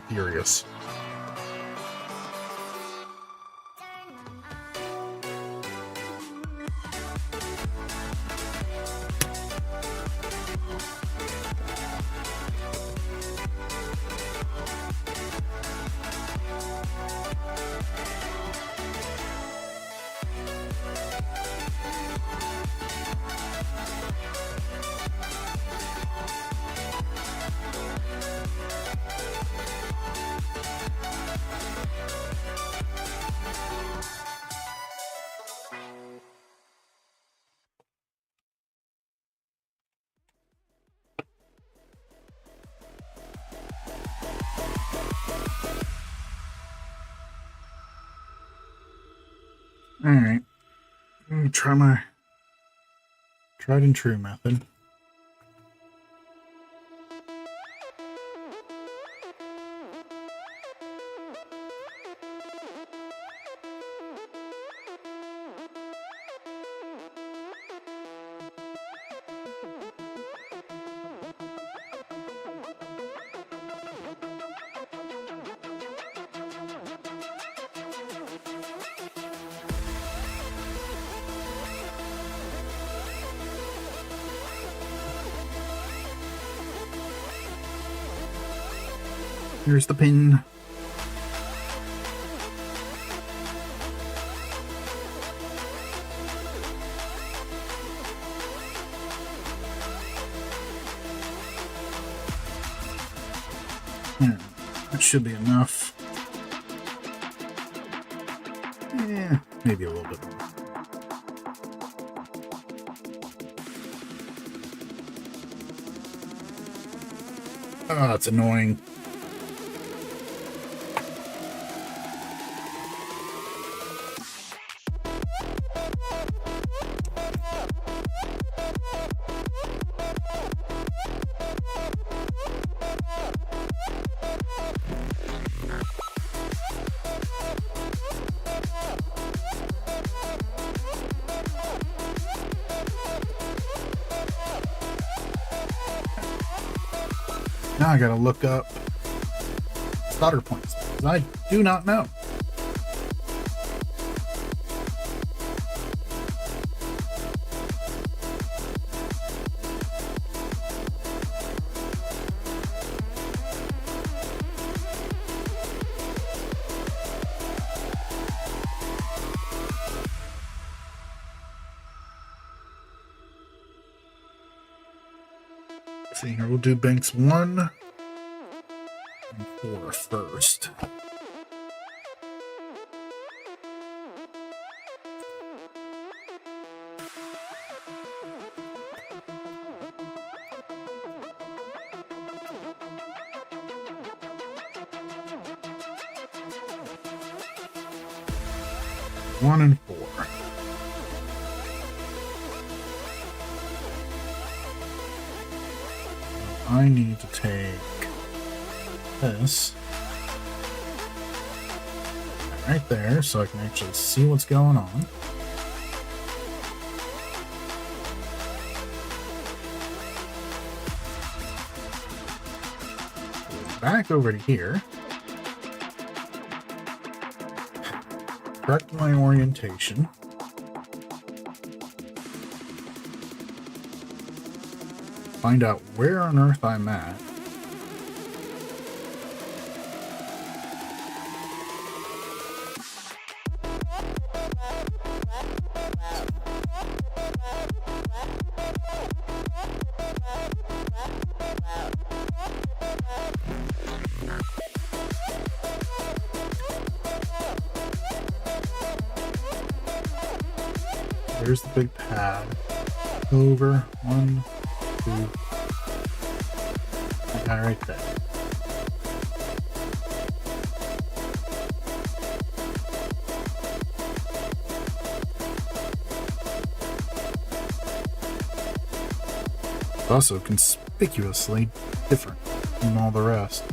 furious. Alright. Let me try my tried and true method. Here's the pin. That should be enough. Yeah, maybe a little bit more. Oh, it's annoying. Now I gotta look up solder points, because I do not know. Let's see here, we'll do banks 1 and 4 first. One and 4. I need to take this right there so I can actually see what's going on. Back over to here. Correct my orientation. Find out where on earth I'm at. There's the big pad. Over 1, 2. The guy right there. It's also conspicuously different from all the rest.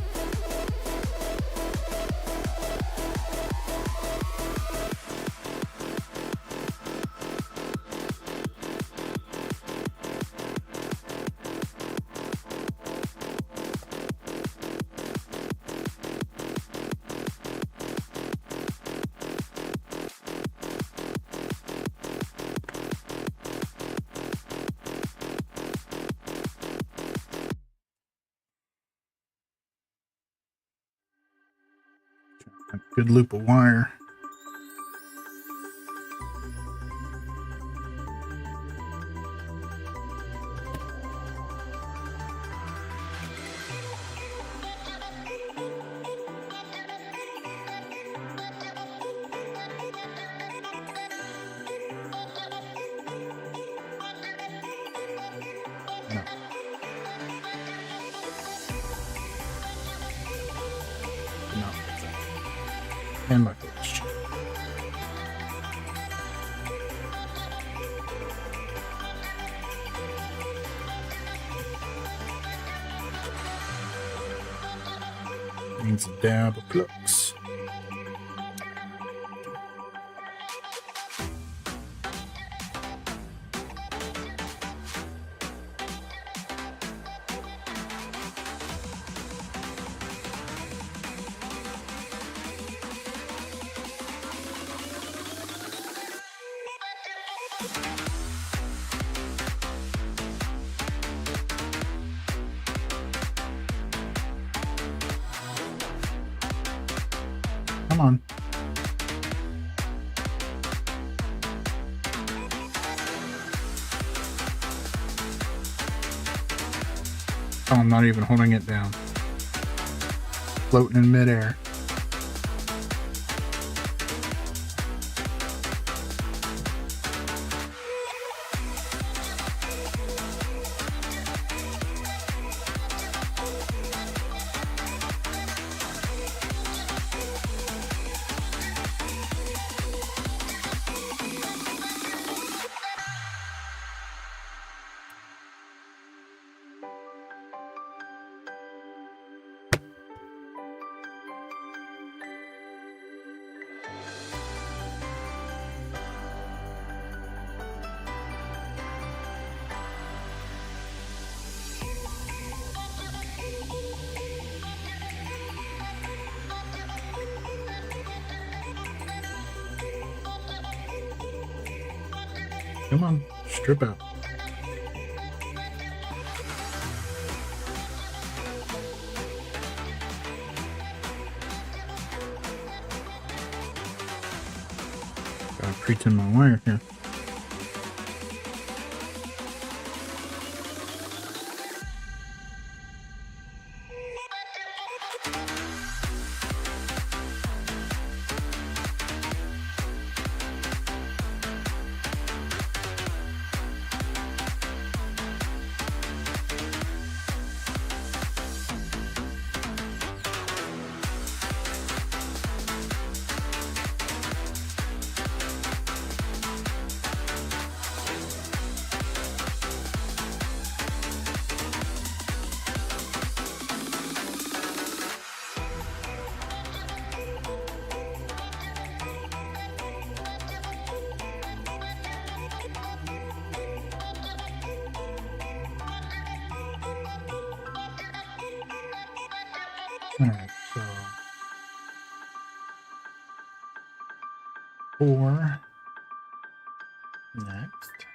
Good loop of wire. No. No. And my focus. Needs a dab of flux. Come on. Oh, I'm not even holding it down. Floating in midair. Come on, strip out. Gotta pretend my wire here. Alright, so 4 next.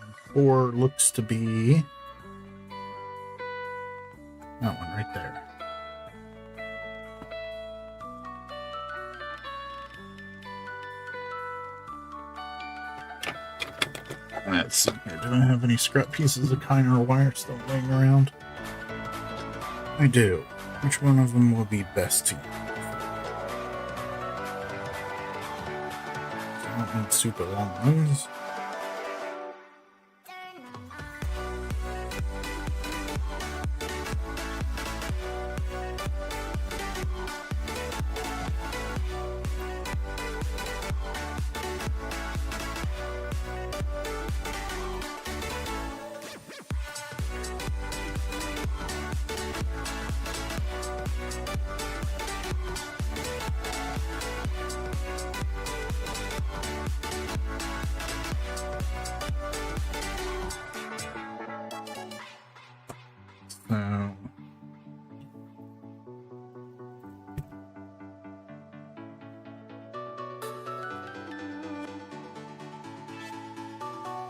And 4 looks to be that one right there. Let's see here. Do I have any scrap pieces of Kiner wire still laying around? I do. Which one of them will be best to use? I don't need super long ones.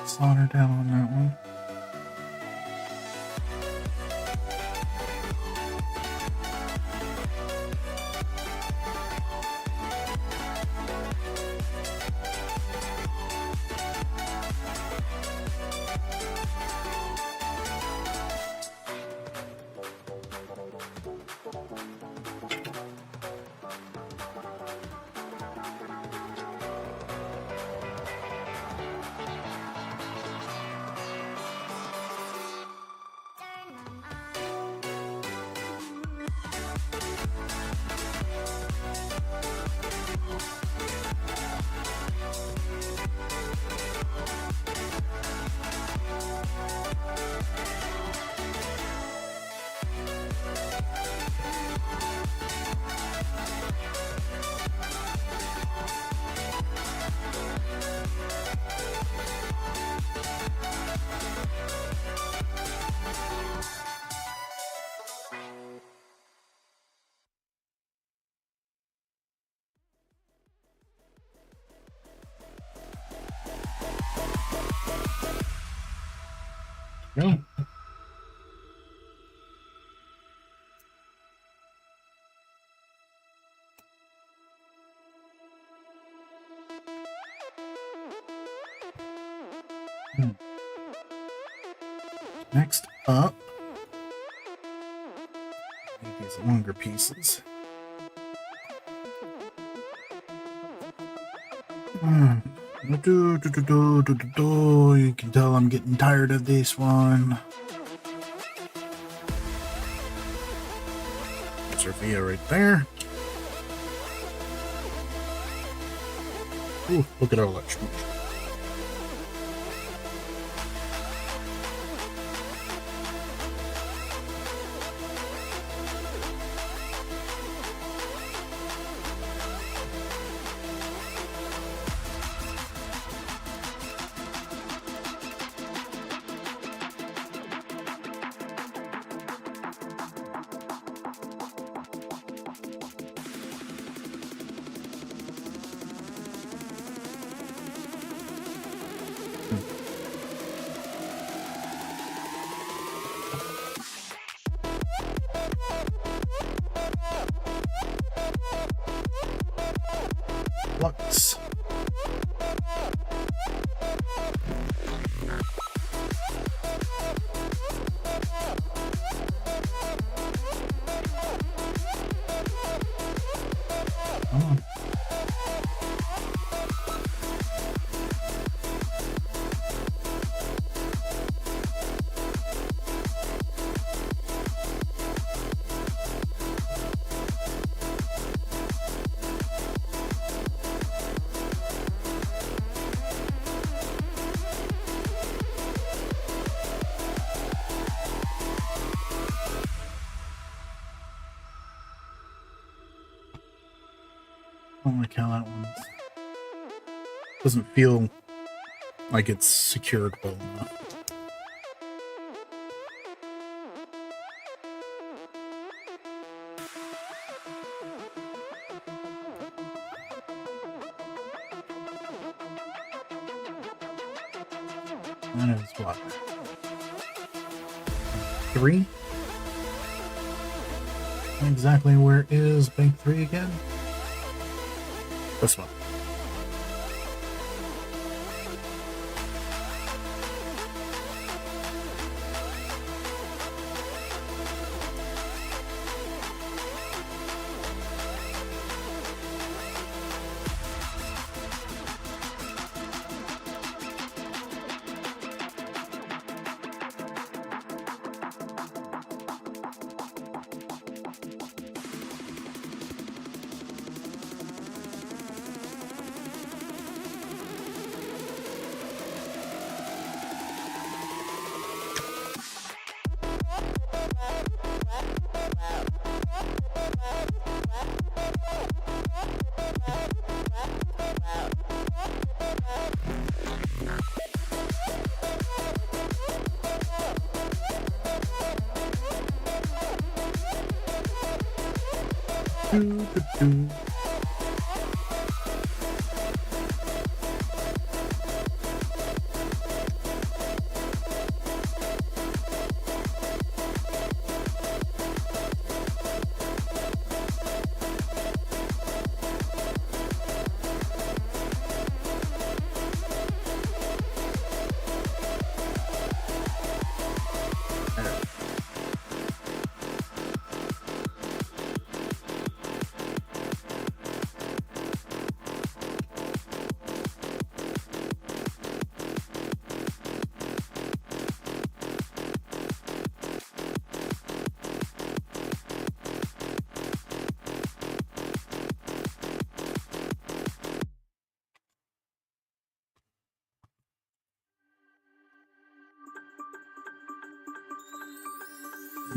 So solder down on that one. Go. Next up, these longer pieces. You can tell I'm getting tired of this one. There's our via right there. Ooh, look at all that schmoosh. Lux. Come on. I don't like how that one doesn't feel like it's secured well enough. That is what? 3? Exactly where is bank 3 again? This one.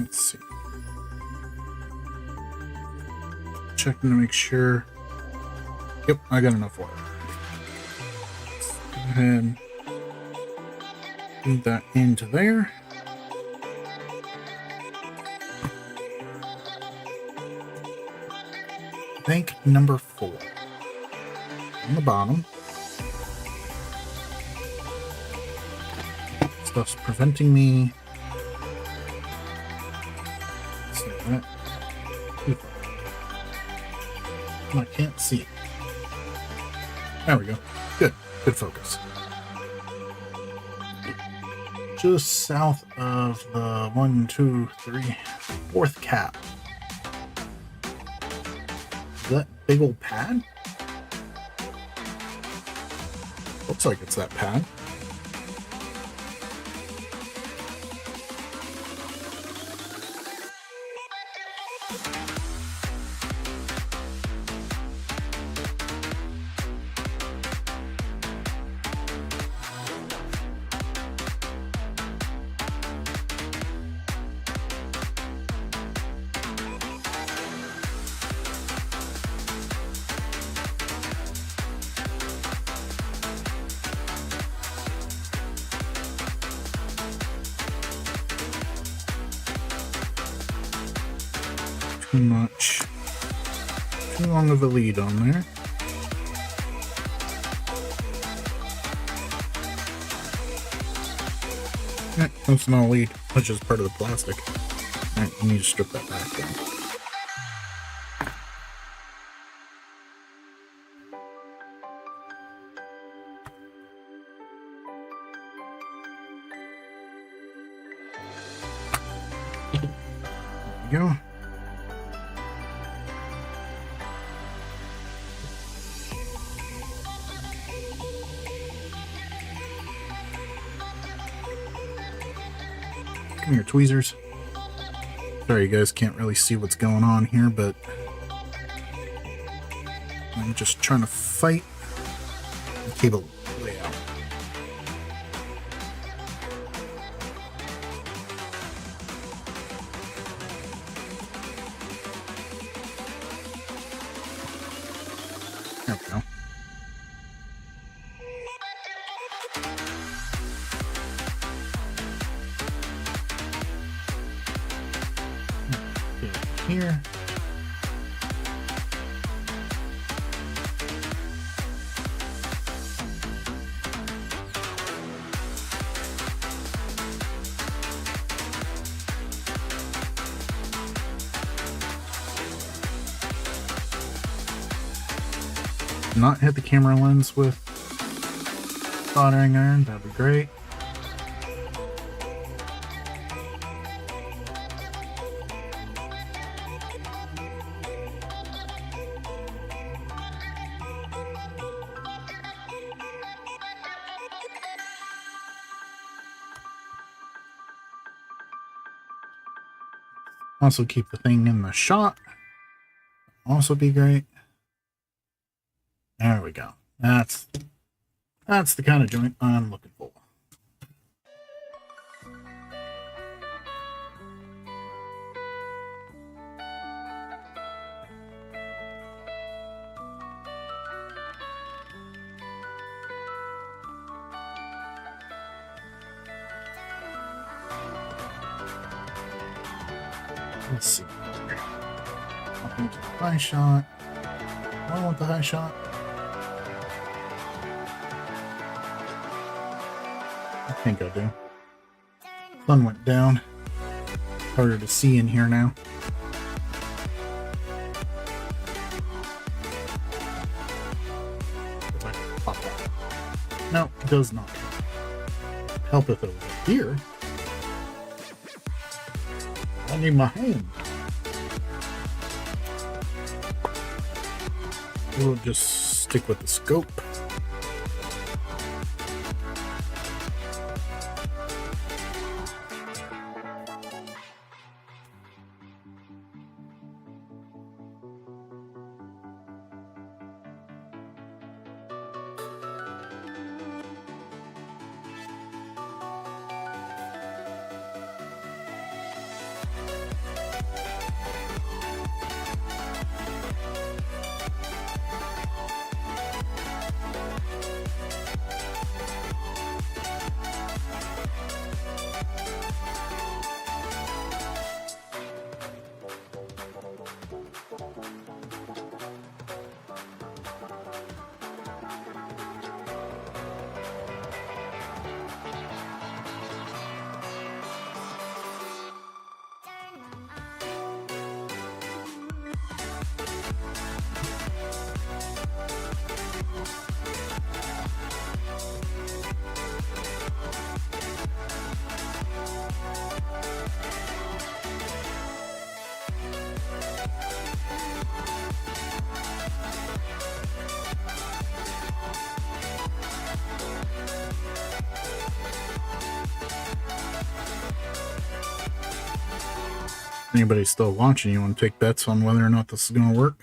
Let's see. Checking to make sure. Yep, I got enough water. Let's go ahead. Feed that into there. Bank number 4. On the bottom. Stuff's preventing me. See that? I can't see it. There we go. Good. Good focus. Just south of the 1, 2, 3, 4th cap. Is that big old pad? Looks like it's that pad. Too much. Too long of a lead on there. That's not a lead, which is part of the plastic. Alright, you need to strip that back then. There we go. Come here, tweezers. Sorry, you guys can't really see what's going on here, but I'm just trying to fight the cable layout. There we go. Here. Not hit the camera lens with soldering iron, that'd be great. Also keep the thing in the shot. Also be great. There we go. That's the kind of joint I'm looking for. Let's see. Up into the high shot. Do I want the high shot? I think I do. Sun went down. Harder to see in here now. If I can pop that. No, it does not. Helpeth over here. I need my hand. We'll just stick with the scope. Anybody still watching, you want to take bets on whether or not this is going to work?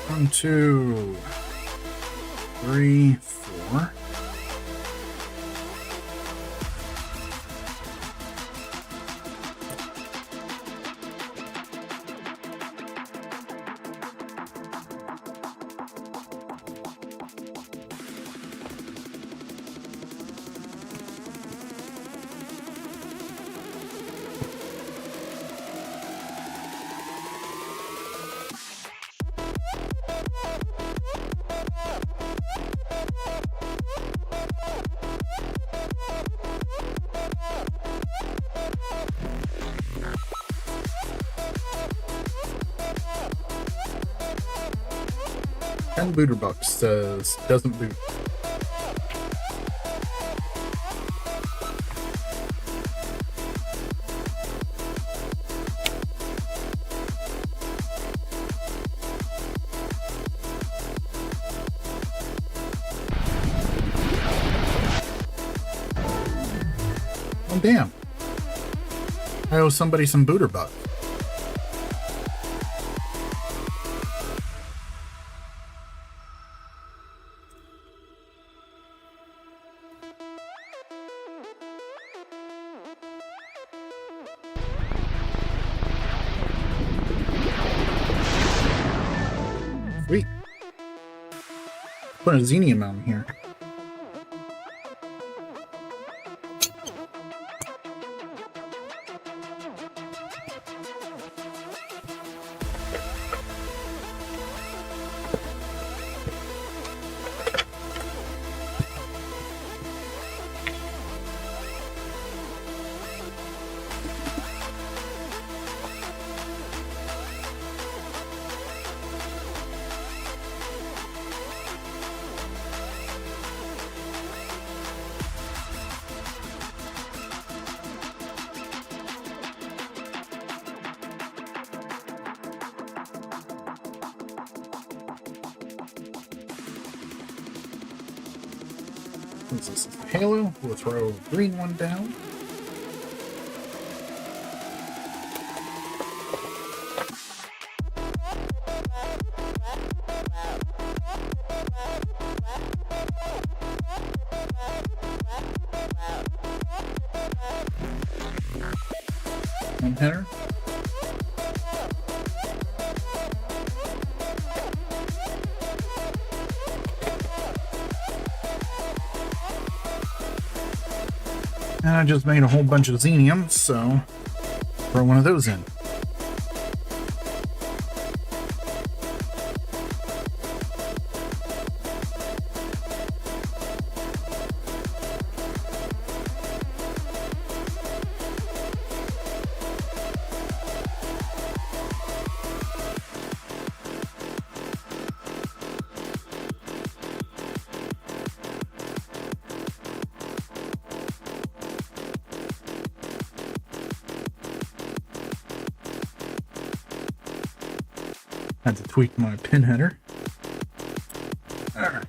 One, two, three, four. Ken Booterbuck says doesn't boot. Oh damn! I owe somebody some Booterbuck. Sweet. Put a Xenium out in here. Since this is the Halo, we'll throw a green one down. One header. And I just made a whole bunch of Xeniums, so throw one of those in. Had to tweak my pin header. Alright.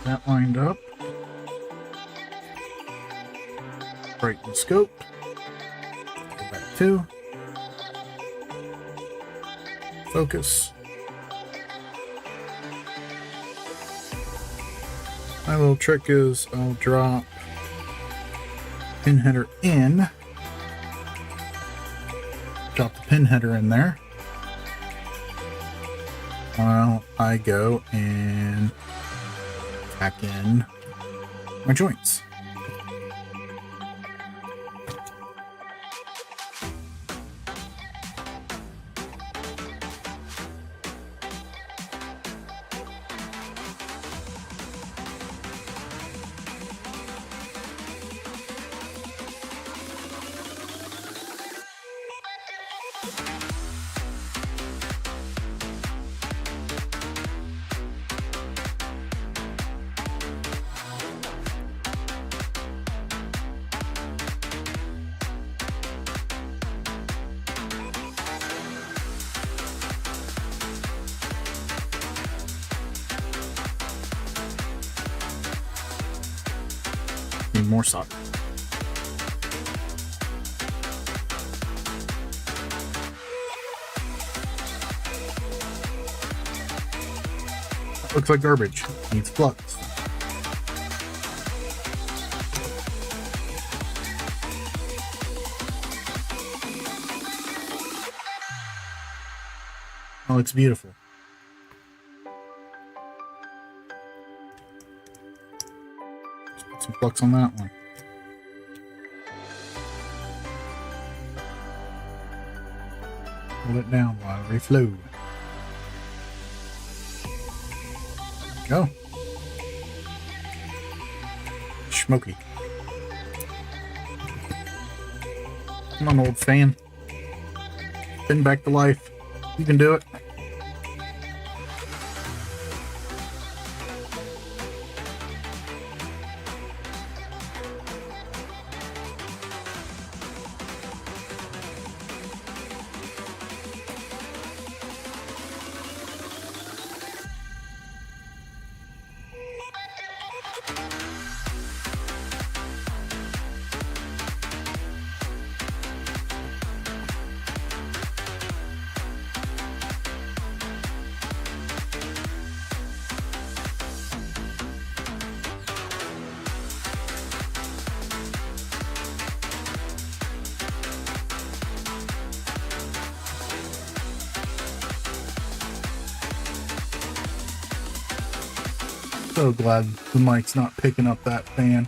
That lined up. Brighten scope. 2. Focus. My little trick is I'll drop pin header in. Drop the pin header in there while I go and tack in my joints. Need more solder. That looks like garbage. Needs flux. Oh, it's beautiful. Some flux on that one. Hold it down while I reflow. Go. Smoky. Come on, old fan. Spin back to life. You can do it. So glad the mic's not picking up that fan.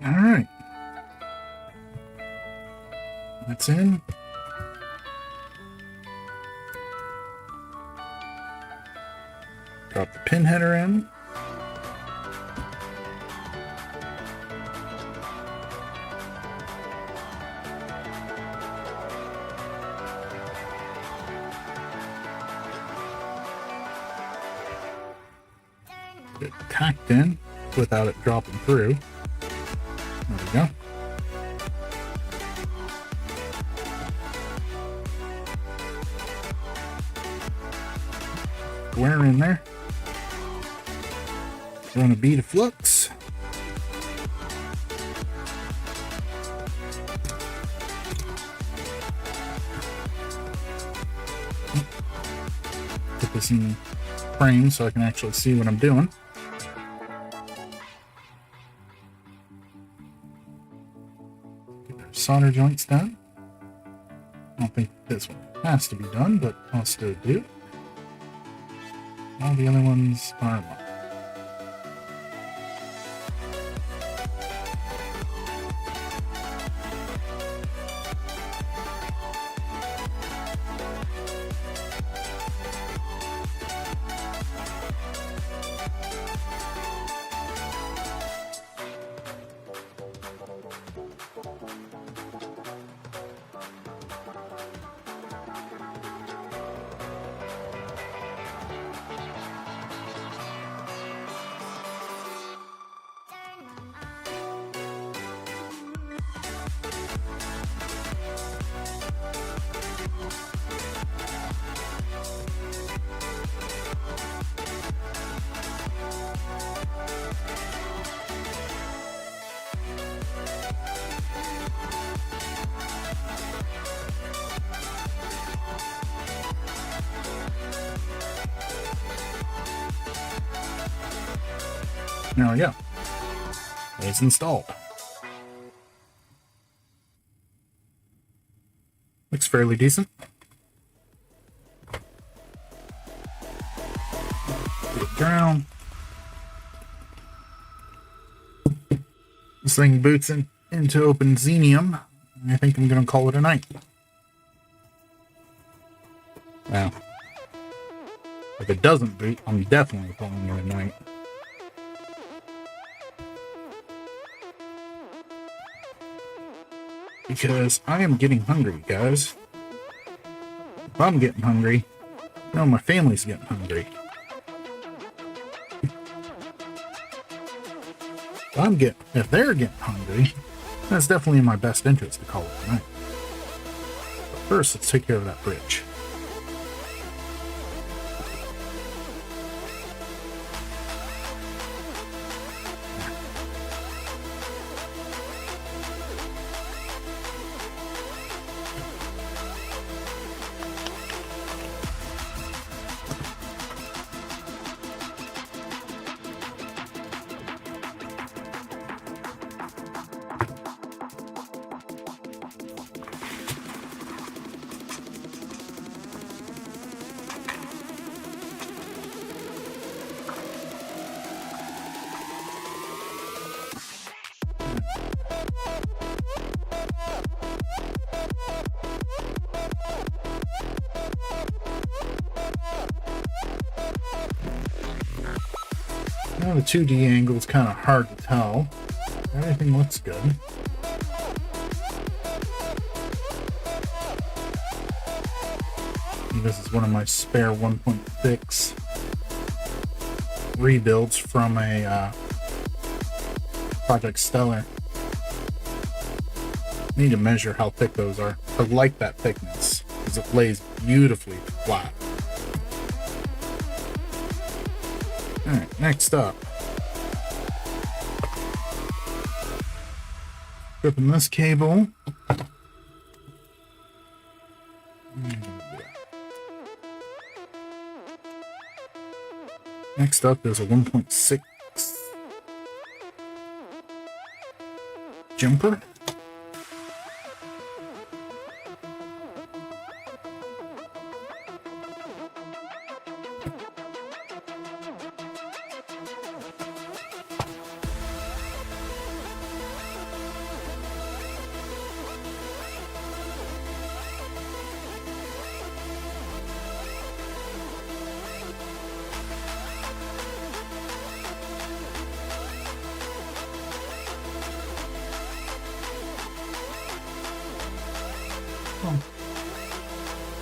All right. That's in. Drop the pin header in. Get it tacked in without it dropping through. There we go. Square in there. Run a bead of flux. Put this in frame so I can actually see what I'm doing. Solder joints done. I don't think this one has to be done, but I'll still do. All the other ones are not. There we go. It's installed. Looks fairly decent. Get it down. This thing boots into Open Xenium. I think I'm going to call it a night. Well, if it doesn't boot, I'm definitely calling it a night. Because I am getting hungry, guys. If I'm getting hungry, no, my family's getting hungry. If they're getting hungry, that's definitely in my best interest to call it a night. But first, let's take care of that bridge. Now the 2D angle is kind of hard to tell. Everything looks good. This is one of my spare 1.6 rebuilds from a Project Stellar. Need to measure how thick those are. I like that thickness because it lays beautifully flat. Alright, next up. Stripping this cable. Next up is a 1.6 jumper.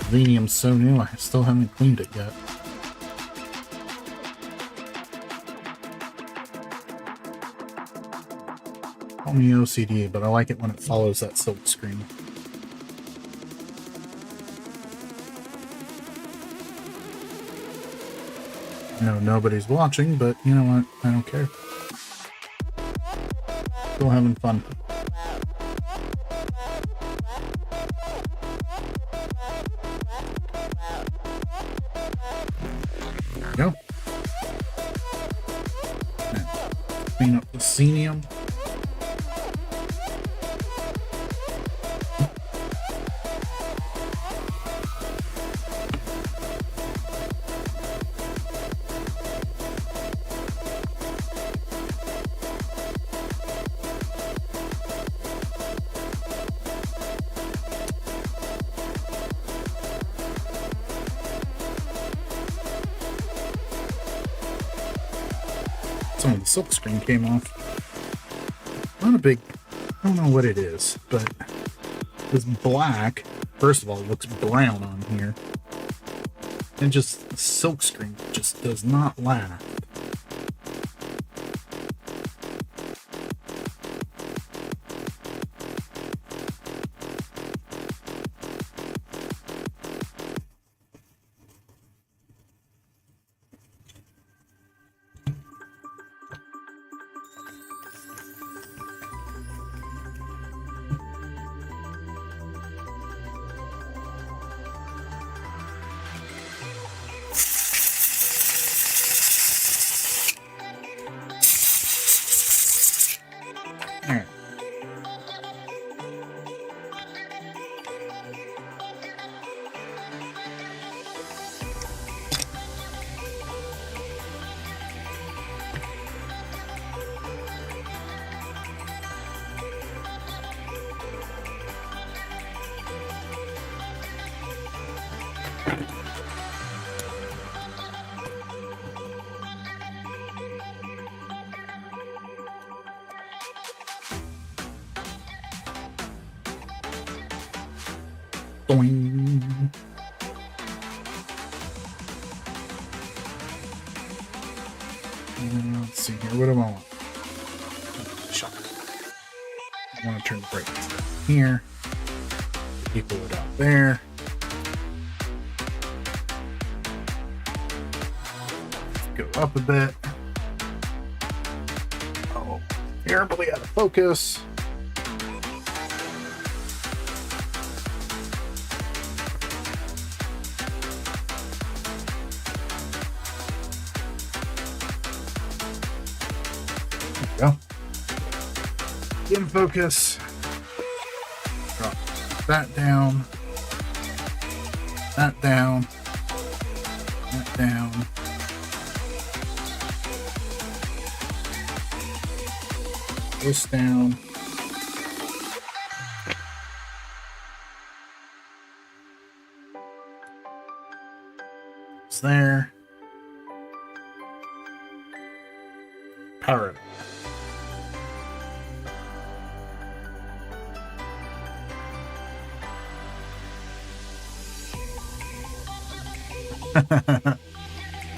Xenium's so new, I still haven't cleaned it yet. Call me OCD, but I like it when it follows that silk screen. I know nobody's watching, but you know what? I don't care. Still having fun. Go. Clean up the Xenium. Some of the silk screen came off. Not a big, I don't know what it is, but this black, first of all, it looks brown on here. And just the silk screen just does not last. Alright. Boing. Let's see here. What do I want? Shut it. I want to turn the brightness down here. Equal it out there. Go up a bit. Oh, terribly out of focus. Go. In focus. Drop that down. That down. That down. This down. It's there. Power it.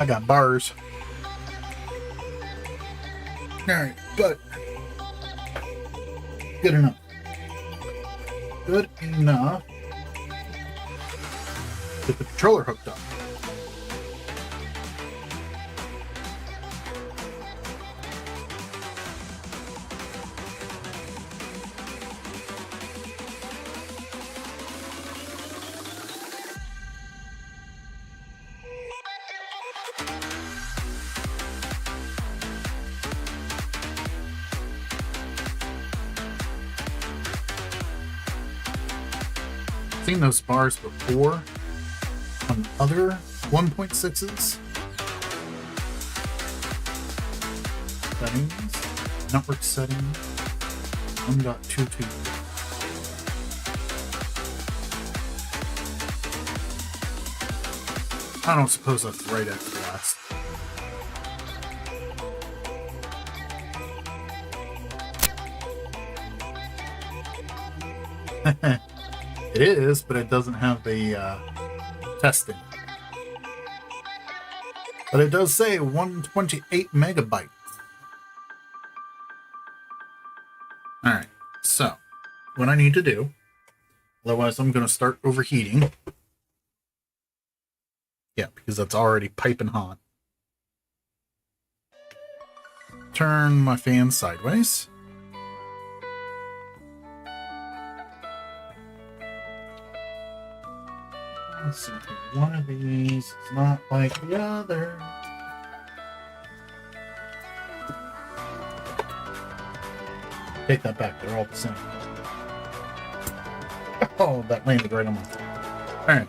I got bars. Alright, but good enough. Good enough. Get the controller hooked up. Seen those bars before on other 1.6s. Settings, network settings, 1.22. I don't suppose that's right at the last. It is, but it doesn't have the testing. But it does say 128 megabytes. Alright, so what I need to do, otherwise I'm going to start overheating. Yeah, because that's already piping hot. Turn my fan sideways. Let's see here. One of these is not like the other. Take that back. They're all the same. Oh, that landed right on my phone. Alright.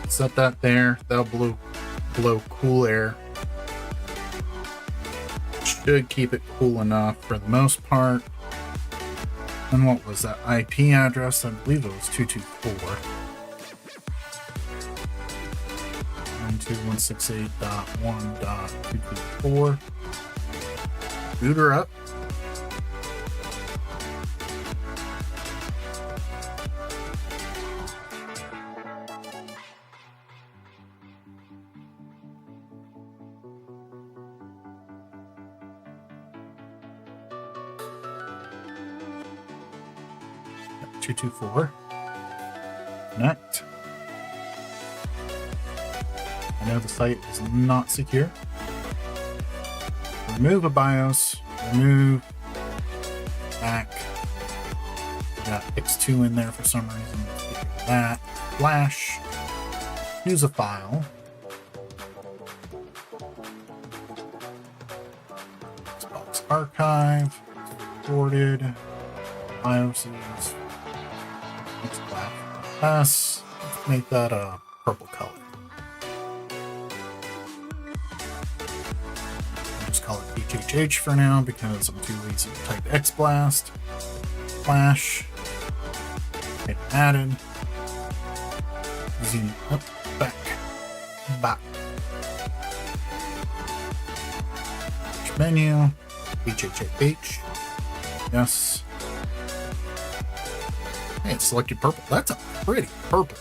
Set that there. That'll blow cool air. Should keep it cool enough for the most part. And what was that IP address? I believe it was 224. 192.168.1.224. Boot her up. Yep, 224. Connect. I know the site is not secure. Remove a BIOS. Remove. Back. We got X2 in there for some reason. Let's get rid of that. Flash. Use a file. Xbox archive. Exported. BIOSes. Let's make that a purple color. I'll just call it HHH for now because I'm too lazy to type XBlast. Flash. Hit added. Zoom up, back. Menu. HHH. Yes. Hey, it's selected purple. That's a pretty purple.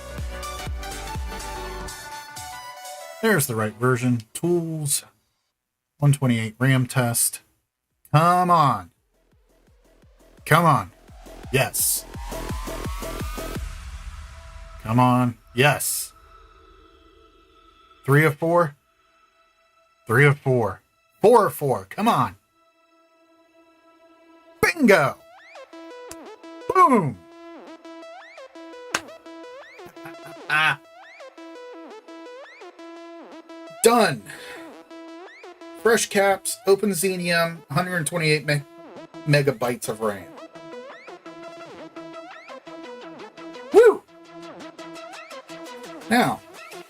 There's the right version. Tools. 128 RAM test. Come on. Come on. Yes. Come on. Yes. 3 of 4. 3 of 4. 4 of 4. Come on. Bingo. Boom. Done. Fresh caps, open Xenium, 128 megabytes of RAM. Woo! Now,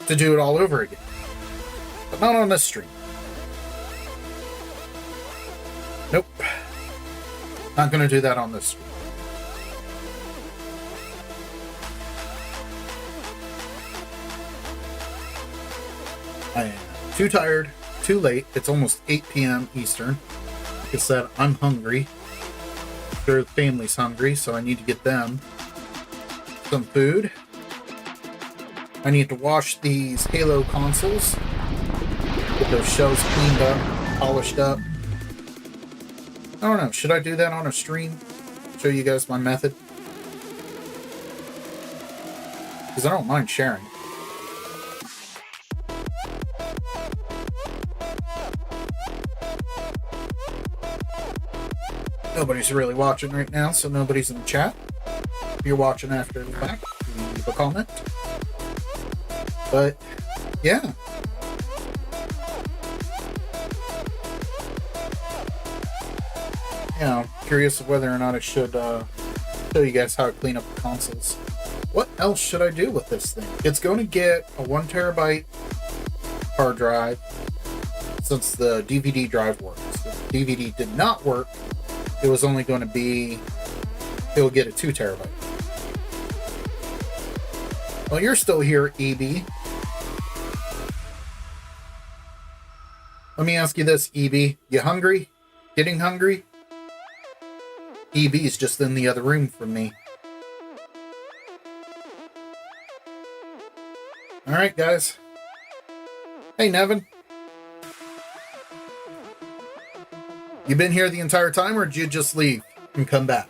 to do it all over again. But not on this stream. Nope. Not going to do that on this stream. I am too tired, too late. It's almost 8 p.m. Eastern. Like I said, I'm hungry. The family's hungry, so I need to get them some food. I need to wash these Halo consoles. Get those shells cleaned up, polished up. I don't know. Should I do that on a stream? Show you guys my method? Because I don't mind sharing. Nobody's really watching right now, so nobody's in the chat. If you're watching after the fact, leave a comment. But, yeah. Yeah, I'm curious of whether or not I should show you guys how to clean up the consoles. What else should I do with this thing? It's going to get a 1 terabyte hard drive since the DVD drive works. If the DVD did not work, it was only going to be, it'll get a 2 terabyte. Well, you're still here, EB. Let me ask you this, EB. You hungry? Getting hungry? EB's just in the other room from me. Alright, guys. Hey, Nevin. You been here the entire time, or did you just leave and come back?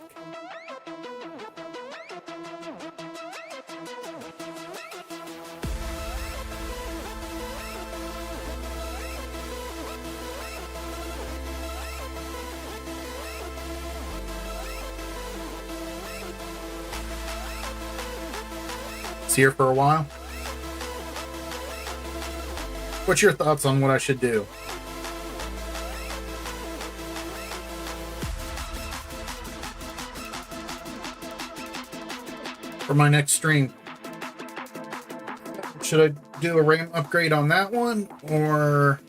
It's here for a while. What's your thoughts on what I should do? For my next stream. Should I do a RAM upgrade on that one, or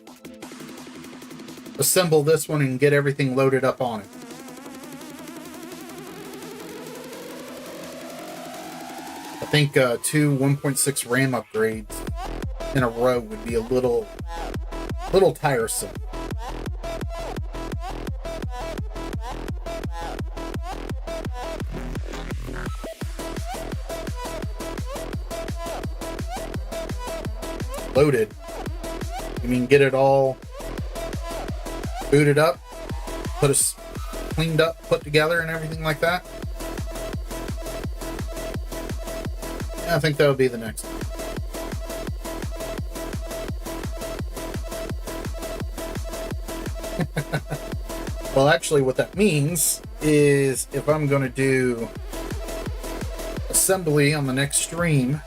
assemble this one and get everything loaded up on it? I think 2 1.6 RAM upgrades in a row would be a little tiresome. Loaded. You mean get it all booted up, put us cleaned up, put together, and everything like that? Yeah, I think that would be the next one. Well, actually, what that means is if I'm going to do assembly on the next stream,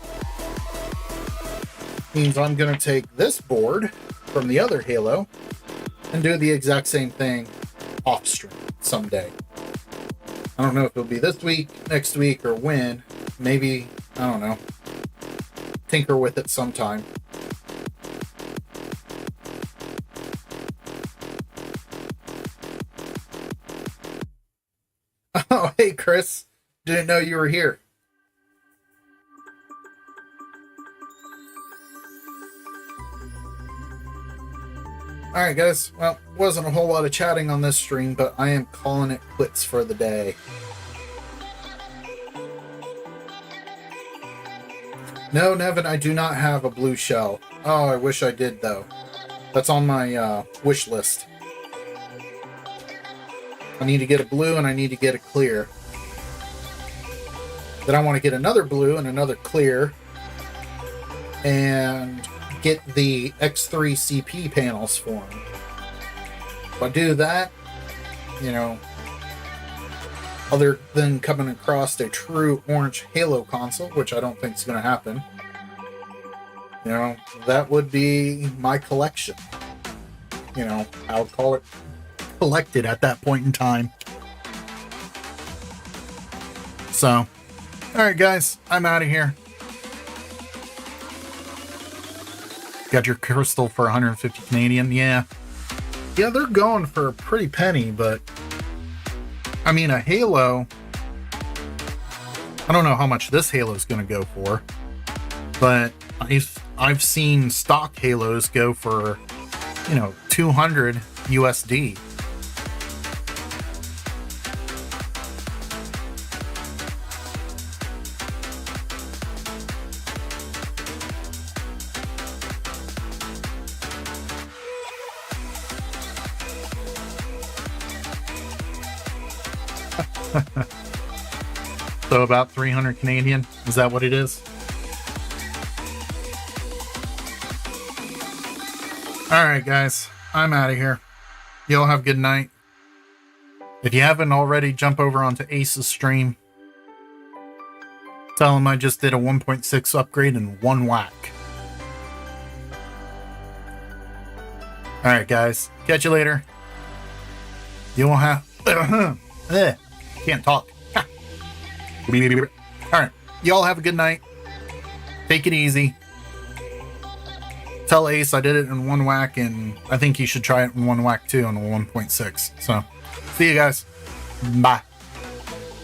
means I'm going to take this board from the other Halo and do the exact same thing off stream someday. I don't know if it'll be this week, next week, or when. Maybe, I don't know, tinker with it sometime. Oh, hey, Chris. Didn't know you were here. Alright, guys. Well, wasn't a whole lot of chatting on this stream, but I am calling it quits for the day. No, Nevin, I do not have a blue shell. Oh, I wish I did, though. That's on my wish list. I need to get a blue and I need to get a clear. Then I want to get another blue and another clear. And get the X3 CP panels for them. If I do that, you know, other than coming across a true orange Halo console, which I don't think is going to happen, you know, that would be my collection. You know, I would call it collected at that point in time. So, alright guys, I'm out of here. Got your crystal for 150 Canadian, yeah. Yeah, they're going for a pretty penny, but I mean, a Halo, I don't know how much this Halo is going to go for, but I've seen stock Halos go for, you know, 200 USD. So about 300 Canadian, is that what it is? Alright guys, I'm out of here. Y'all have a good night. If you haven't already, jump over onto Ace's stream. Tell him I just did a 1.6 upgrade in one whack. Alright guys, catch you later. You won't have... Can't talk. Alright, y'all have a good night. Take it easy. Tell Ace I did it in one whack, and I think you should try it in one whack too on the 1.6. So, see you guys. Bye.